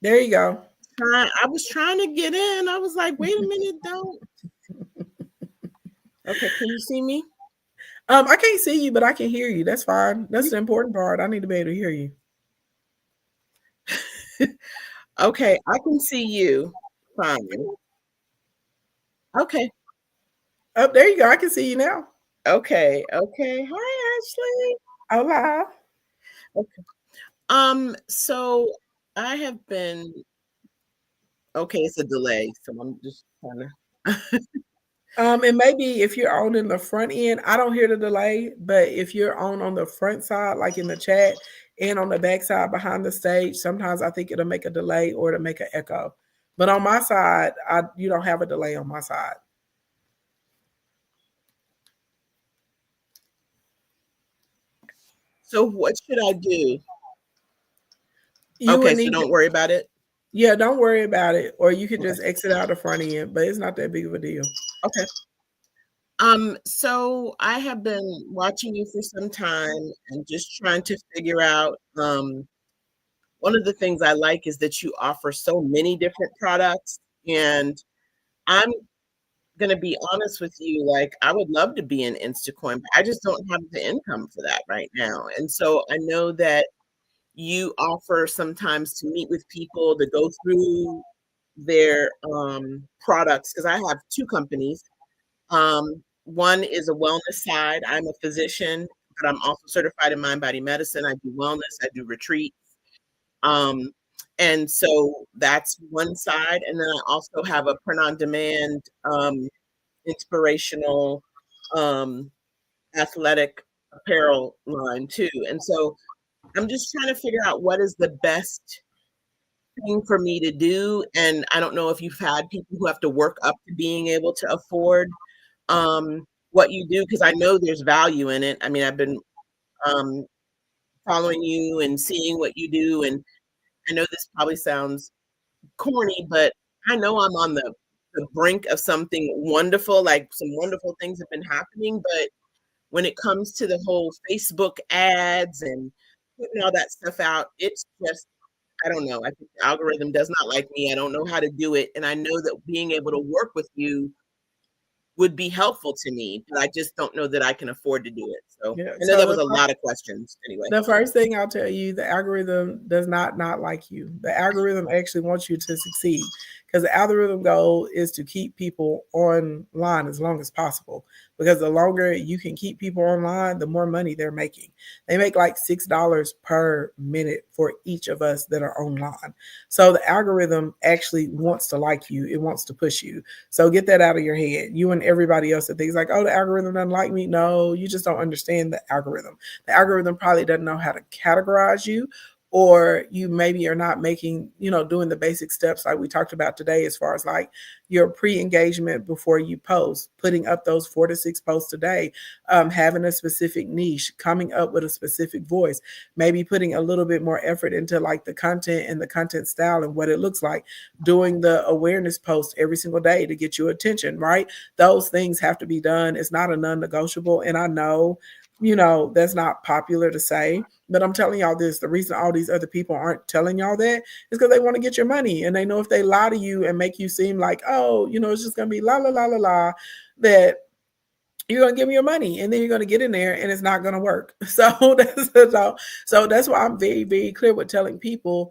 There you go. I was trying to get in. I was like, wait a minute, don't. Okay, can you see me? I can't see you, but I can hear you. That's fine. That's the important part. I need to be able to hear you. Okay, I can see you fine. Okay. Oh, there you go. I can see you now. Okay. Hi, Ashley. Hola. Okay. So I have been okay, it's a delay, so I'm just trying to And maybe if you're on in the front end, I don't hear the delay, but if you're on the front side, like in the chat, and on the back side behind the stage, sometimes I think it'll make a delay or it'll make an echo. But on my side, you don't have a delay on my side. So what should I do? You okay, so don't worry about it. Yeah, don't worry about it. Or you can just exit out the front end, but it's not that big of a deal. Okay. So I have been watching you for some time and just trying to figure out one of the things I like is that you offer so many different products, and I'm gonna be honest with you, like I would love to be in Instacoin, but I just don't have the income for that right now. And so I know that you offer sometimes to meet with people to go through their products because I have 2 companies. One is a wellness side. I'm a physician, but I'm also certified in mind body medicine. I do wellness, I do retreats. And so that's one side. And then I also have a print on demand, inspirational, athletic apparel line too. And so I'm just trying to figure out what is the best thing for me to do. And I don't know if you've had people who have to work up to being able to afford what you do, because I know there's value in it. I mean, I've been following you and seeing what you do, and I know this probably sounds corny, but I know I'm on the brink of something wonderful, like some wonderful things have been happening. But when it comes to the whole Facebook ads and putting all that stuff out, it's just, I don't know. I think the algorithm does not like me. I don't know how to do it. And I know that being able to work with you would be helpful to me, but I just don't know that I can afford to do it. So Yeah, I know that was so a lot of questions anyway. the first thing I'll tell you, the algorithm does not like you. The algorithm actually wants you to succeed, because the algorithm goal is to keep people online as long as possible, because the longer you can keep people online, the more money they're making. They make like $6 per minute for each of us that are online. So the algorithm actually wants to like you. It wants to push you. So get that out of your head. You and everybody else that thinks like, oh, the algorithm doesn't like me. No, you just don't understand the algorithm. The algorithm probably doesn't know how to categorize you, or you maybe are not making, doing the basic steps like we talked about today, as far as like your pre-engagement before you post, putting up those 4 to 6 posts a day, having a specific niche, coming up with a specific voice, maybe putting a little bit more effort into like the content and the content style and what it looks like, doing the awareness post every single day to get your attention, right? Those things have to be done. It's not a non-negotiable. And I know, that's not popular to say, but I'm telling y'all this. The reason all these other people aren't telling y'all that is because they want to get your money. And they know if they lie to you and make you seem like, oh, it's just going to be la, la, la, la, la, that you're going to give me your money, and then you're going to get in there and it's not going to work. So that's why I'm very, very clear with telling people,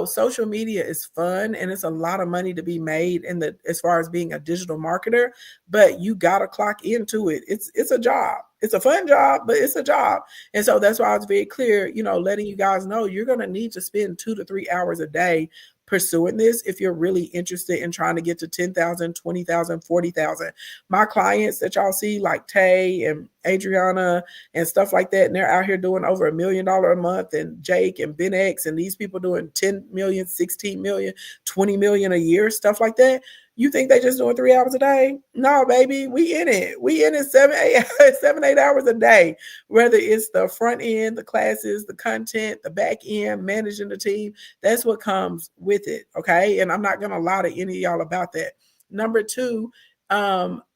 social media is fun and it's a lot of money to be made as far as being a digital marketer, but you got to clock into it. It's a job. It's a fun job, but it's a job. And so that's why I was very clear, letting you guys know you're going to need to spend 2 to 3 hours a day pursuing this if you're really interested in trying to get to 10,000, 20,000, 40,000. My clients that y'all see, like Tay and Adriana and stuff like that, and they're out here doing over $1 million a month, and Jake and Ben X and these people doing 10 million, 16 million, 20 million a year, stuff like that. You think they just doing 3 hours a day? No, baby, we in it. We in it 7-8 hours a day, whether it's the front end, the classes, the content, the back end, managing the team. That's what comes with it, okay? And I'm not going to lie to any of y'all about that. Number 2,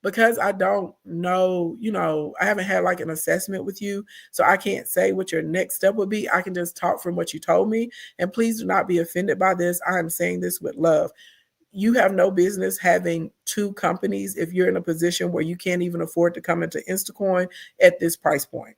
because I don't know, I haven't had like an assessment with you, so I can't say what your next step would be. I can just talk from what you told me. And please do not be offended by this. I am saying this with love. You have no business having 2 companies if you're in a position where you can't even afford to come into Instacoin at this price point.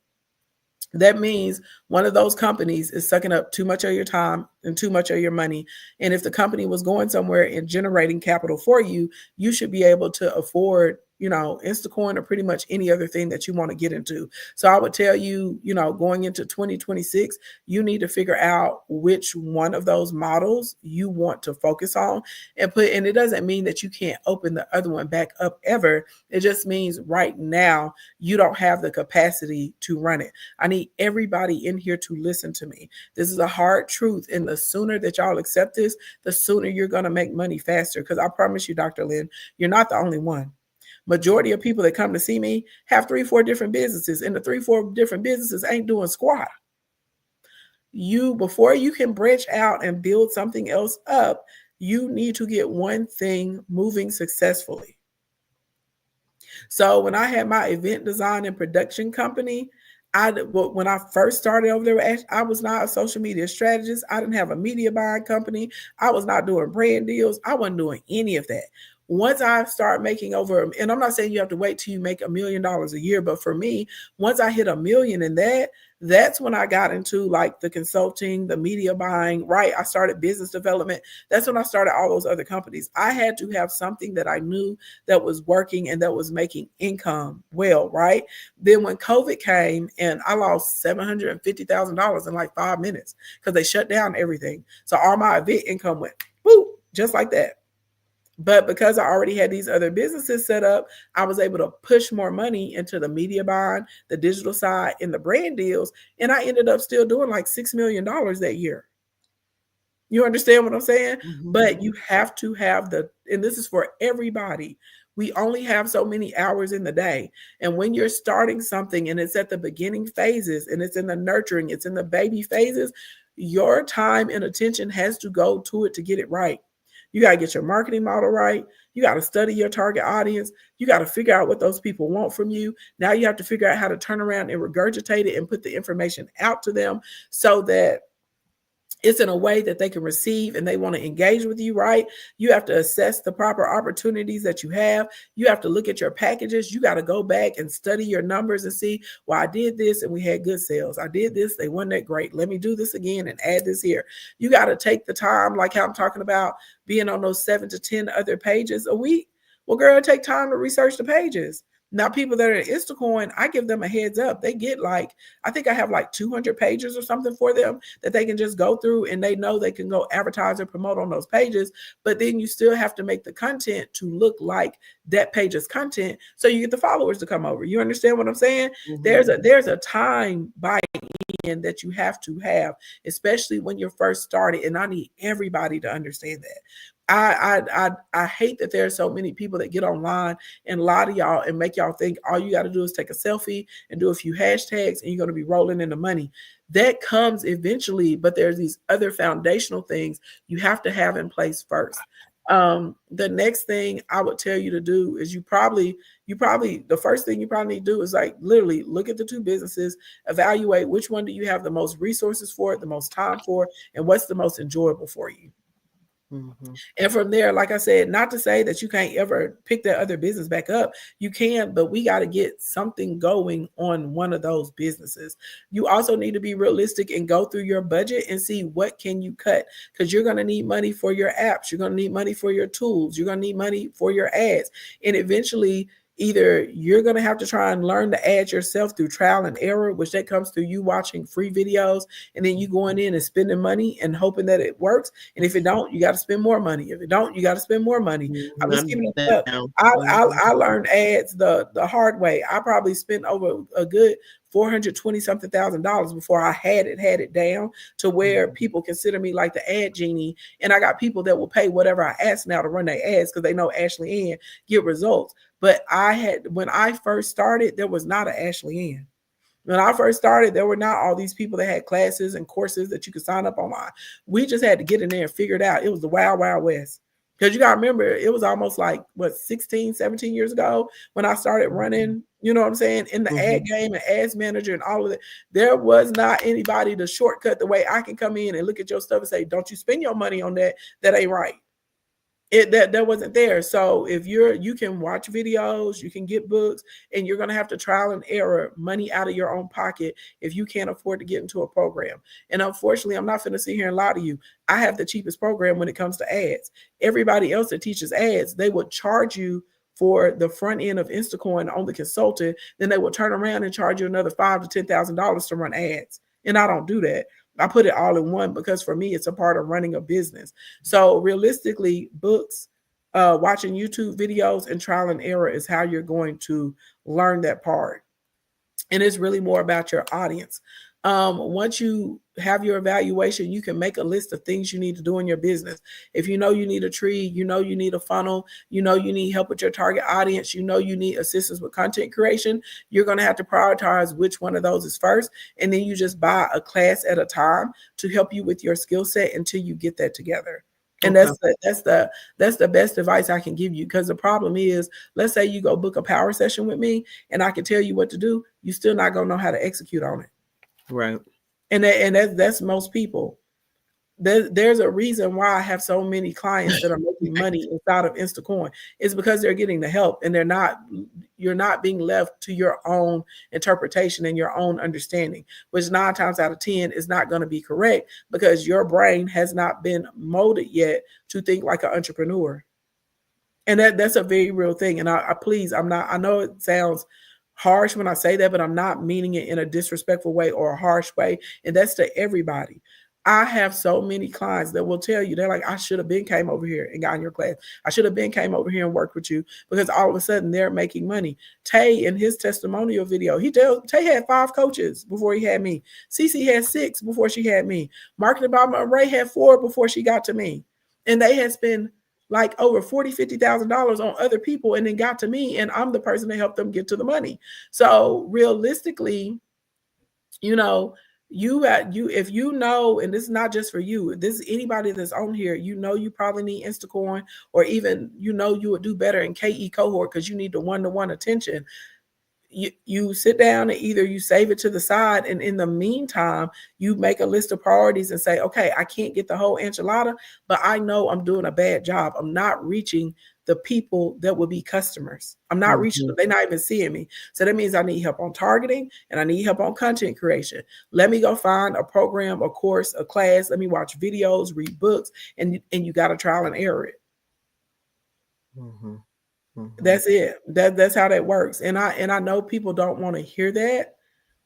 That means one of those companies is sucking up too much of your time and too much of your money. And if the company was going somewhere and generating capital for you, you should be able to afford, Instacoin or pretty much any other thing that you want to get into. So I would tell you, going into 2026, you need to figure out which one of those models you want to focus on and it doesn't mean that you can't open the other one back up ever. It just means right now you don't have the capacity to run it. I need everybody in here to listen to me. This is a hard truth. And the sooner that y'all accept this, the sooner you're going to make money faster. Because I promise you, Dr. Lynn, you're not the only one. Majority of people that come to see me have 3-4 different businesses, and the 3-4 different businesses ain't doing squat. Before you can branch out and build something else up, you need to get one thing moving successfully. So when I had my event design and production company, when I first started over there, I was not a social media strategist. I didn't have a media buying company. I was not doing brand deals. I wasn't doing any of that. Once I start making over, and I'm not saying you have to wait till you make $1 million a year, but for me, once I hit 1 million in that's when I got into like the consulting, the media buying, right? I started business development. That's when I started all those other companies. I had to have something that I knew that was working and that was making income well, right? Then when COVID came and I lost $750,000 in like 5 minutes because they shut down everything. So all my event income went, boop, just like that. But because I already had these other businesses set up, I was able to push more money into the media buying, the digital side, and the brand deals. And I ended up still doing like $6 million that year. You understand what I'm saying? Mm-hmm. But you have to have and this is for everybody. We only have so many hours in the day. And when you're starting something and it's at the beginning phases and it's in the nurturing, it's in the baby phases, your time and attention has to go to it to get it right. You got to get your marketing model right. You got to study your target audience. You got to figure out what those people want from you. Now you have to figure out how to turn around and regurgitate it and put the information out to them so that it's in a way that they can receive and they want to engage with you, right? You have to assess the proper opportunities that you have. You have to look at your packages. You got to go back and study your numbers and see, well, I did this and we had good sales. I did this, they weren't that great. Let me do this again and add this here. You got to take the time, like how I'm talking about being on those 7 to 10 other pages a week. Well, girl, take time to research the pages. Now, people that are in Instacoin, I give them a heads up. They get like, I think I have like 200 pages or something for them that they can just go through and they know they can go advertise or promote on those pages. But then you still have to make the content to look like that page's content so you get the followers to come over. You understand what I'm saying? Mm-hmm. There's a time buy-in that you have to have, especially when you're first started. And I need everybody to understand that. I hate that there are so many people that get online and lie to y'all and make y'all think all you got to do is take a selfie and do a few hashtags and you're going to be rolling in the money. That comes eventually, but there's these other foundational things you have to have in place first. The next thing I would tell you to do is the first thing you probably need to do is like literally look at the two businesses, evaluate which one do you have the most resources for, the most time for, and what's the most enjoyable for you. Mm-hmm. And from there, like I said, not to say that you can't ever pick that other business back up. You can, but we got to get something going on one of those businesses. You also need to be realistic and go through your budget and see what can you cut, because you're going to need money for your apps. You're going to need money for your tools. You're going to need money for your ads. And eventually, either you're going to have to try and learn to add yourself through trial and error, which that comes through you watching free videos and then you going in and spending money and hoping that it works. And if it don't, you got to spend more money. If it don't, you got to spend more money. I'm just giving it up. I learned ads the hard way. I probably spent over a good $420,000 before I had it down to where people consider me like the ad genie. And I got people that will pay whatever I ask now to run their ads because they know Ashley Ann get results. But when I first started, there was not an Ashley Ann. When I first started, there were not all these people that had classes and courses that you could sign up online. We just had to get in there and figure it out. It was the wild, wild west. Because you got to remember, it was almost like, 16, 17 years ago when I started running, you know what I'm saying, in the ad game and ads manager and all of that. There was not anybody to shortcut the way I can come in and look at your stuff and say, don't you spend your money on that. That ain't right. That wasn't there. So if you can watch videos, you can get books, and you're going to have to trial and error money out of your own pocket if you can't afford to get into a program. And unfortunately, I'm not going to sit here and lie to you. I have the cheapest program when it comes to ads. Everybody else that teaches ads, they would charge you for the front end of Instacoin on the consultant. Then they will turn around and charge you another $5,000 to $10,000 to run ads. And I don't do that. I put it all in one because for me, it's a part of running a business. So realistically, books, watching YouTube videos, and trial and error is how you're going to learn that part. And it's really more about your audience. Once you have your evaluation, you can make a list of things you need to do in your business. If you know you need a tree, you know you need a funnel, you know you need help with your target audience, you know you need assistance with content creation, you're going to have to prioritize which one of those is first. And then you just buy a class at a time to help you with your skill set until you get that together. And that's the best advice I can give you, because the problem is, let's say you go book a power session with me and I can tell you what to do, you still not going to know how to execute on it. Right. And that's most people. there's a reason why I have so many clients that are making money inside of Instacoin. It's because they're getting the help, and you're not being left to your own interpretation and your own understanding, which 9 times out of 10 is not going to be correct because your brain has not been molded yet to think like an entrepreneur. And that's a very real thing. And I know it sounds harsh when I say that, but I'm not meaning it in a disrespectful way or a harsh way. And that's to everybody. I have so many clients that will tell you, they're like, I should have been came over here and got in your class. I should have been came over here and worked with you, because all of a sudden they're making money. Tay, in his testimonial video, Tay had 5 coaches before he had me. Cece had 6 before she had me. Marketing by Ray had 4 before she got to me. And they had spent like over $40,000, $50,000 on other people and then got to me, and I'm the person that helped them get to the money. So realistically, if you know, and this is not just for you, this is anybody that's on here, you probably need Instacoin, or even, you would do better in KE cohort because you need the one-to-one attention. You sit down and either you save it to the side, and in the meantime, you make a list of priorities and say, okay, I can't get the whole enchilada, but I know I'm doing a bad job. I'm not reaching the people that will be customers. I'm not reaching them. They're not even seeing me. So that means I need help on targeting, and I need help on content creation. Let me go find a program, a course, a class. Let me watch videos, read books, and you got to trial and error it. Mm-hmm. Mm-hmm. That's it. That's how that works. And I know people don't want to hear that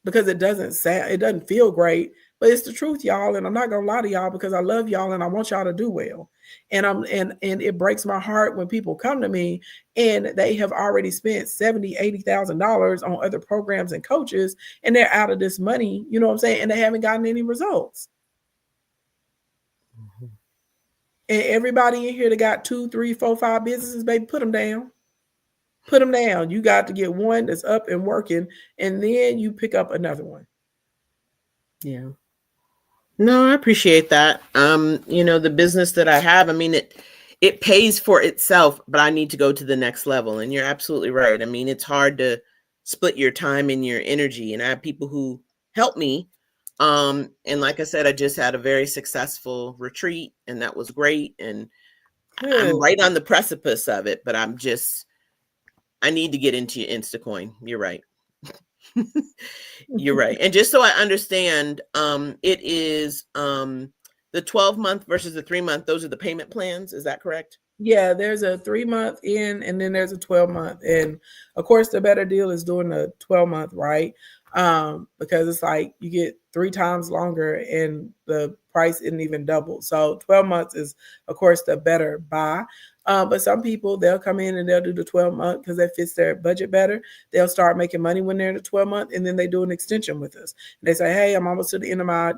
because it doesn't feel great, but it's the truth, y'all. And I'm not gonna lie to y'all because I love y'all and I want y'all to do well. And it breaks my heart when people come to me and they have already spent $70,000, $80,000 on other programs and coaches, and they're out of this money, you know what I'm saying? And they haven't gotten any results. Mm-hmm. And everybody in here that got 2, 3, 4, 5 businesses, baby, put them down. Put them down. You got to get one that's up and working, and then you pick up another one. Yeah. No, I appreciate that. The business that I have, I mean, it pays for itself, but I need to go to the next level. And you're absolutely right. I mean, it's hard to split your time and your energy. And I have people who help me. And like I said, I just had a very successful retreat, and that was great. And I'm right on the precipice of it, but I need to get into Instacoin. You're right. You're right. And just so I understand, it is the 12-month versus the 3-month. Those are the payment plans. Is that correct? Yeah, there's a 3-month in, and then there's a 12-month. And of course, the better deal is doing the 12-month, right? Because it's like you get 3 times longer and the price isn't even double. So 12 months is, of course, the better buy. But some people, they'll come in and they'll do the 12-month because that fits their budget better. They'll start making money when they're in the 12-month, and then they do an extension with us. And they say, hey, I'm almost to the end of my,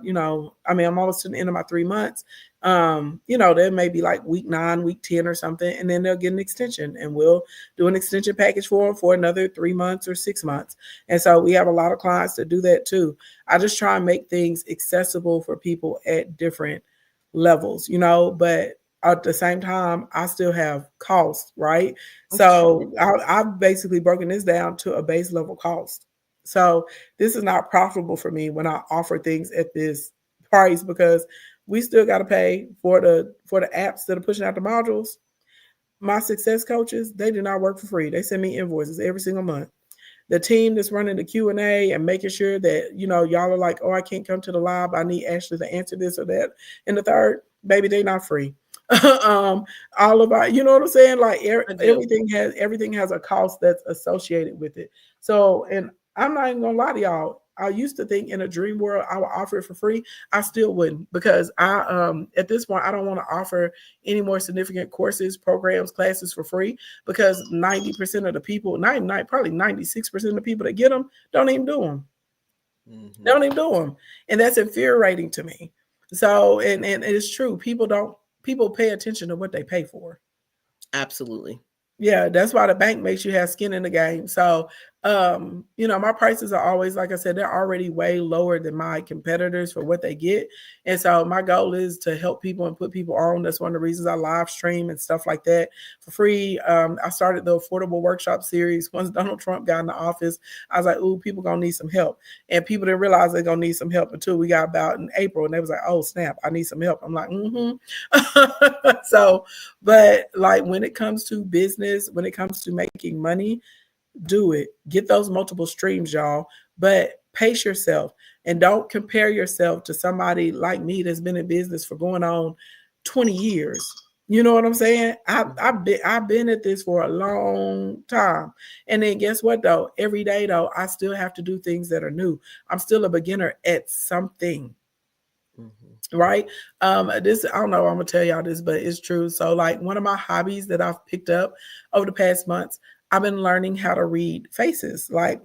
I'm almost to the end of my 3 months. There may be like week 9, week 10 or something, and then they'll get an extension, and we'll do an extension package for them for another 3 months or 6 months. And so we have a lot of clients that do that too. I just try and make things accessible for people at different levels, but at the same time, I still have costs, right? So I've basically broken this down to a base level cost. So this is not profitable for me when I offer things at this price, because we still got to pay for the apps that are pushing out the modules. My success coaches, they do not work for free. They send me invoices every single month. The team that's running the Q&A and making sure that, y'all are like, oh, I can't come to the live, I need Ashley to answer this or that. And the third, baby, they not free. All about, you know what I'm saying? Like everything has a cost that's associated with it. So, and I'm not even gonna lie to y'all, I used to think in a dream world I would offer it for free. I still wouldn't, because I at this point I don't want to offer any more significant courses, programs, classes for free, because 90% of the people, probably 96% of the people that get them don't even do them. Mm-hmm. They don't even do them, and that's infuriating to me. So, and it's true. People pay attention to what they pay for. Absolutely. Yeah, that's why the bank makes you have skin in the game. So My prices are always, like I said, they're already way lower than my competitors for what they get. And so my goal is to help people and put people on. That's one of the reasons I live stream and stuff like that for free. I started the affordable workshop series. Once Donald Trump got in the office, I was like, ooh, people gonna need some help. And people didn't realize they're gonna need some help until we got about in April, and they was like, oh snap, I need some help. I'm like, So, but like when it comes to business, when it comes to making money, do it. Get those multiple streams, y'all. But pace yourself and don't compare yourself to somebody like me that's been in business for going on 20 years. You know what I'm saying? I've been at this for a long time. And then guess what though? Every day though, I still have to do things that are new. I'm still a beginner at something. Right? This, I don't know, I'm gonna tell y'all this, but it's true. So like one of my hobbies that I've picked up over the past months, I've been learning how to read faces, like,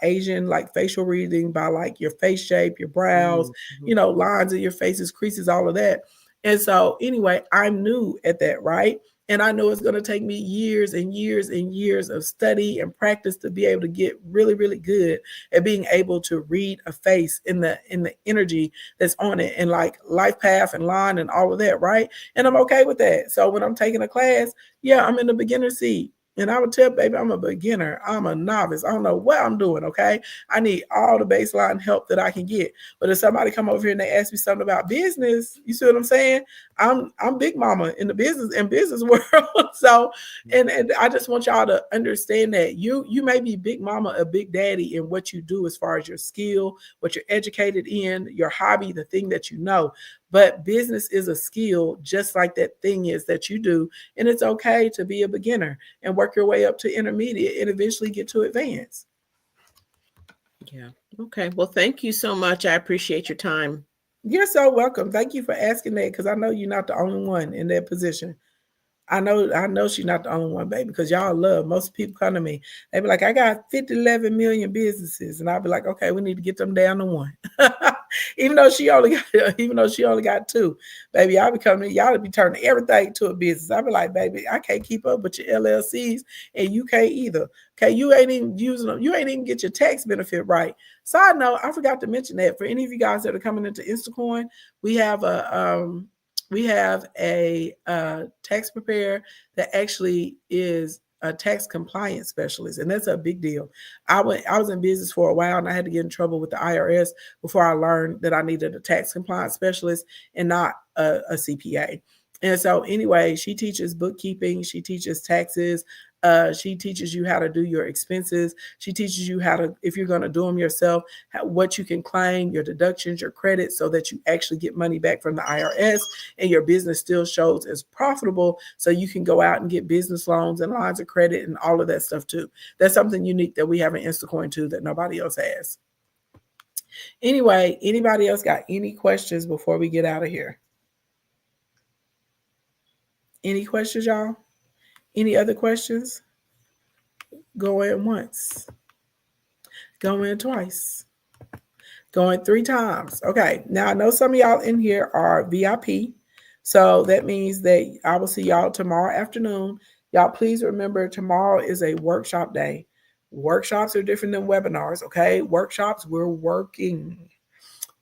Asian, like facial reading by like your face shape, your brows, lines of your faces, creases, all of that. And so anyway, I'm new at that, right? And I know it's going to take me years and years and years of study and practice to be able to get really, really good at being able to read a face in the energy that's on it, and like life path and line and all of that, right? And I'm okay with that. So when I'm taking a class, yeah, I'm in the beginner seat. And I would tell baby, I'm a beginner. I'm a novice. I don't know what I'm doing, okay? I need all the baseline help that I can get. But if somebody come over here and they ask me something about business, you see what I'm saying? I'm big mama in the business world. So, and I just want y'all to understand that you may be big mama or big daddy in what you do as far as your skill, what you're educated in, your hobby, the thing that you know. But business is a skill, just like that thing is that you do. And it's okay to be a beginner and work your way up to intermediate and eventually get to advanced. Yeah. Okay. Well, thank you so much. I appreciate your time. You're so welcome. Thank you for asking that, because I know you're not the only one in that position. I know she's not the only one, baby, because y'all love, most people come to me. They be like, I got 11 million businesses. And I'll be like, okay, we need to get them down to one. even though she only got two, baby, I'll be coming, y'all be turning everything to a business. I'll be like, baby, I can't keep up with your LLCs, and you can't either. Okay, you ain't even using them, you ain't even get your tax benefit right. Side note, I forgot to mention that for any of you guys that are coming into Instacoin, we have a tax preparer that actually is a tax compliance specialist, and that's a big deal. I was in business for a while, and I had to get in trouble with the IRS before I learned that I needed a tax compliance specialist and not a CPA. And so anyway, she teaches bookkeeping, she teaches taxes, she teaches you how to do your expenses. She teaches you how to, if you're going to do them yourself, what you can claim, your deductions, your credits, so that you actually get money back from the IRS and your business still shows as profitable, so you can go out and get business loans and lines of credit and all of that stuff too. That's something unique that we have in Instacoin too that nobody else has. Anyway, anybody else got any questions before we get out of here? Any questions, y'all? Any other questions? Go in once. Go in twice. Go in 3 times. Okay. Now I know some of y'all in here are VIP. So that means that I will see y'all tomorrow afternoon. Y'all, please remember, tomorrow is a workshop day. Workshops are different than webinars. Okay. Workshops, we're working.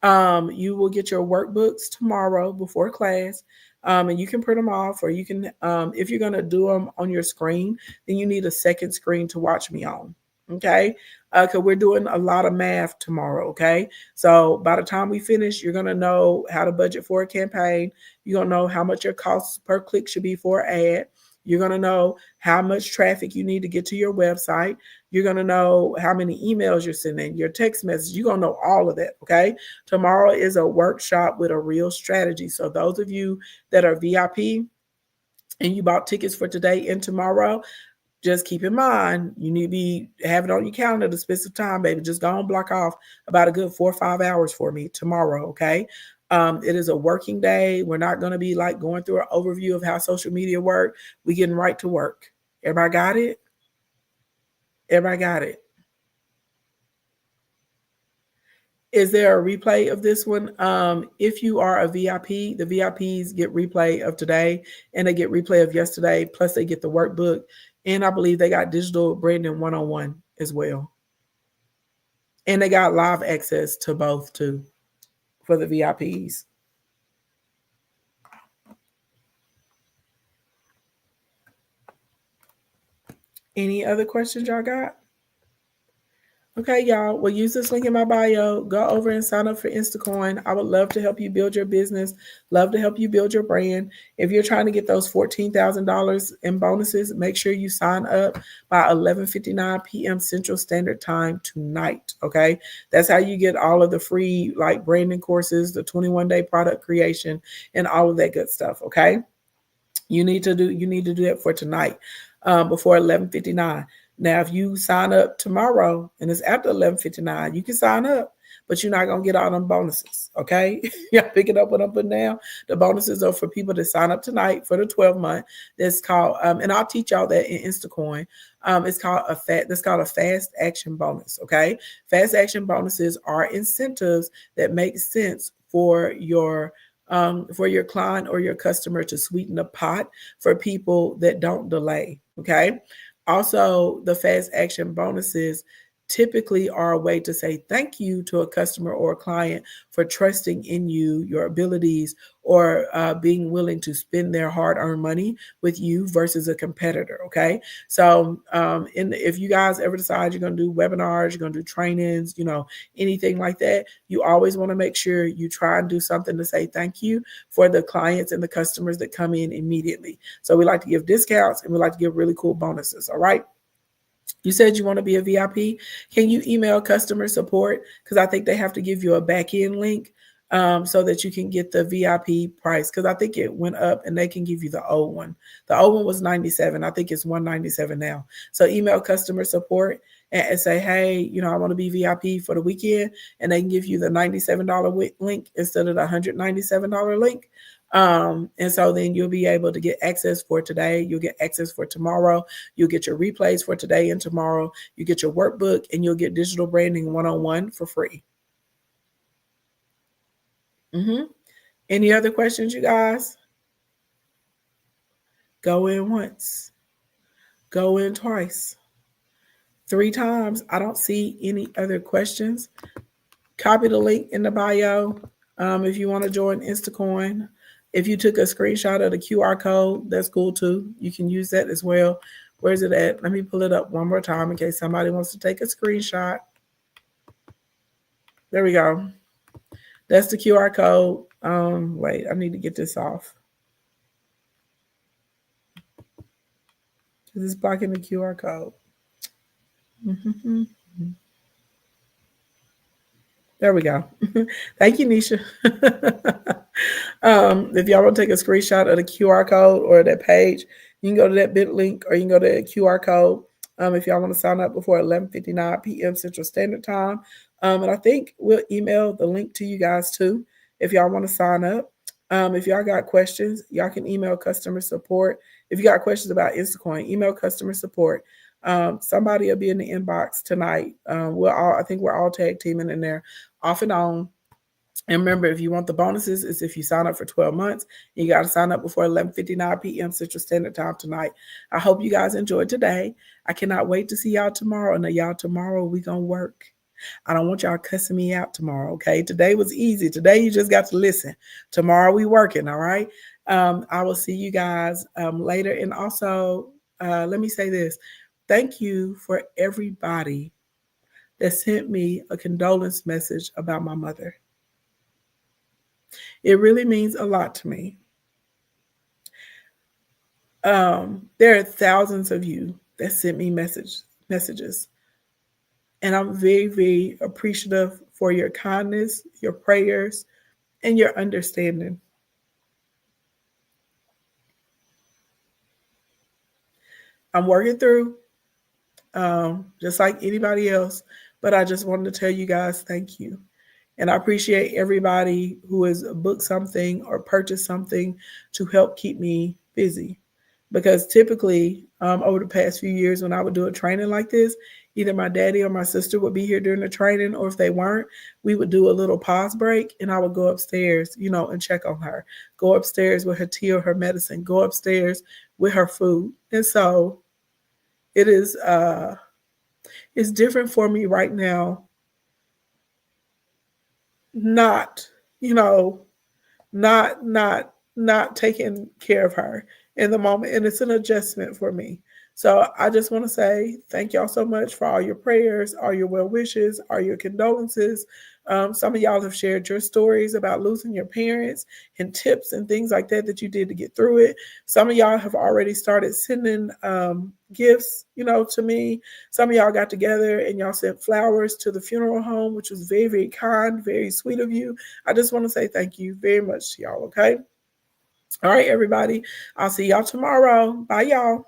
You will get your workbooks tomorrow before class. And you can print them off, or you can, if you're going to do them on your screen, then you need a second screen to watch me on. Okay. Because we're doing a lot of math tomorrow. Okay. So by the time we finish, you're going to know how to budget for a campaign. You're going to know how much your costs per click should be for an ad. You're going to know how much traffic you need to get to your website. You're going to know how many emails you're sending, your text messages. You're going to know all of that, okay? Tomorrow is a workshop with a real strategy. So those of you that are VIP and you bought tickets for today and tomorrow, just keep in mind, you need to be having it on your calendar to spend some time, baby. Just go and block off about a good 4 or 5 hours for me tomorrow, okay? It is a working day. We're not going to be like going through an overview of how social media work. We're getting right to work. Everybody got it? Everybody got it? Is there a replay of this one? If you are a VIP, the VIPs get replay of today, and they get replay of yesterday, plus they get the workbook. And I believe they got digital branding 101 as well. And they got live access to both too for the VIPs. Any other questions y'all got? Okay, y'all. Well, use this link in my bio. Go over and sign up for Instacoin. I would love to help you build your business. Love to help you build your brand. If you're trying to get those $14,000 in bonuses, make sure you sign up by 11:59 p.m. Central Standard Time tonight. Okay, that's how you get all of the free like branding courses, the 21-day product creation, and all of that good stuff. Okay, you need to do that for tonight before 11:59. Now, if you sign up tomorrow and it's after 11:59, you can sign up, but you're not gonna get all them bonuses. Okay, yeah, pick it up what I'm putting down. The bonuses are for people that sign up tonight for the 12-month. That's called, and I'll teach y'all that in Instacoin. It's called that's called a fast action bonus. Okay, fast action bonuses are incentives that make sense for your client or your customer to sweeten the pot for people that don't delay. Okay. Also, the fast action bonuses typically are a way to say thank you to a customer or a client for trusting in you, your abilities, or being willing to spend their hard-earned money with you versus a competitor. Okay, so if you guys ever decide you're going to do webinars, you're going to do trainings, anything like that, you always want to make sure you try and do something to say thank you for the clients and the customers that come in immediately. So we like to give discounts and we like to give really cool bonuses. All right. You said you want to be a VIP. Can you email customer support? Because I think they have to give you a back-end link so that you can get the VIP price. Because I think it went up and they can give you the old one. The old one was $97. I think it's $197 now. So email customer support and say, hey, I want to be VIP for the weekend. And they can give you the $97 link instead of the $197 link. And so then you'll be able to get access for today. You'll get access for tomorrow. You'll get your replays for today and tomorrow. You get your workbook and you'll get digital branding 101 for free. Any other questions, you guys? Go in once. Go in twice. 3 times. I don't see any other questions. Copy the link in the bio if you want to join Instacoin. If you took a screenshot of the QR code, that's cool too. You can use that as well. Where's it at? Let me pull it up one more time in case somebody wants to take a screenshot. There we go. That's the QR code. Wait, I need to get this off. This is blocking the QR code. There we go. Thank you, Nisha. If y'all want to take a screenshot of the QR code or that page, you can go to that bit link or you can go to the QR code if y'all want to sign up before 11:59 p.m. Central Standard Time. And I think we'll email the link to you guys too if y'all want to sign up. If y'all got questions, y'all can email customer support. If you got questions about Instacoin, email customer support. Somebody will be in the inbox tonight. I think we're all tag teaming in there off and on. And remember, if you want the bonuses, it's if you sign up for 12 months. You got to sign up before 11:59 p.m. Central Standard Time tonight. I hope you guys enjoyed today. I cannot wait to see y'all tomorrow. Now, y'all, tomorrow we going to work. I don't want y'all cussing me out tomorrow, okay? Today was easy. Today you just got to listen. Tomorrow we working, all right? I will see you guys later. And also, let me say this. Thank you for everybody that sent me a condolence message about my mother. It really means a lot to me. There are thousands of you that sent me messages. And I'm very, very appreciative for your kindness, your prayers, and your understanding. I'm working through, just like anybody else, but I just wanted to tell you guys thank you. And I appreciate everybody who has booked something or purchased something to help keep me busy. Because typically, over the past few years, when I would do a training like this, either my daddy or my sister would be here during the training, or if they weren't, we would do a little pause break and I would go upstairs, and check on her. Go upstairs with her tea or her medicine. Go upstairs with her food. And so it is, it's different for me right now not, not taking care of her in the moment. And it's an adjustment for me. So I just want to say thank y'all so much for all your prayers, all your well wishes, all your condolences. Some of y'all have shared your stories about losing your parents and tips and things like that you did to get through it. Some of y'all have already started sending gifts, to me. Some of y'all got together and y'all sent flowers to the funeral home, which was very, very kind, very sweet of you. I just want to say thank you very much to y'all, okay? All right, everybody. I'll see y'all tomorrow. Bye, y'all.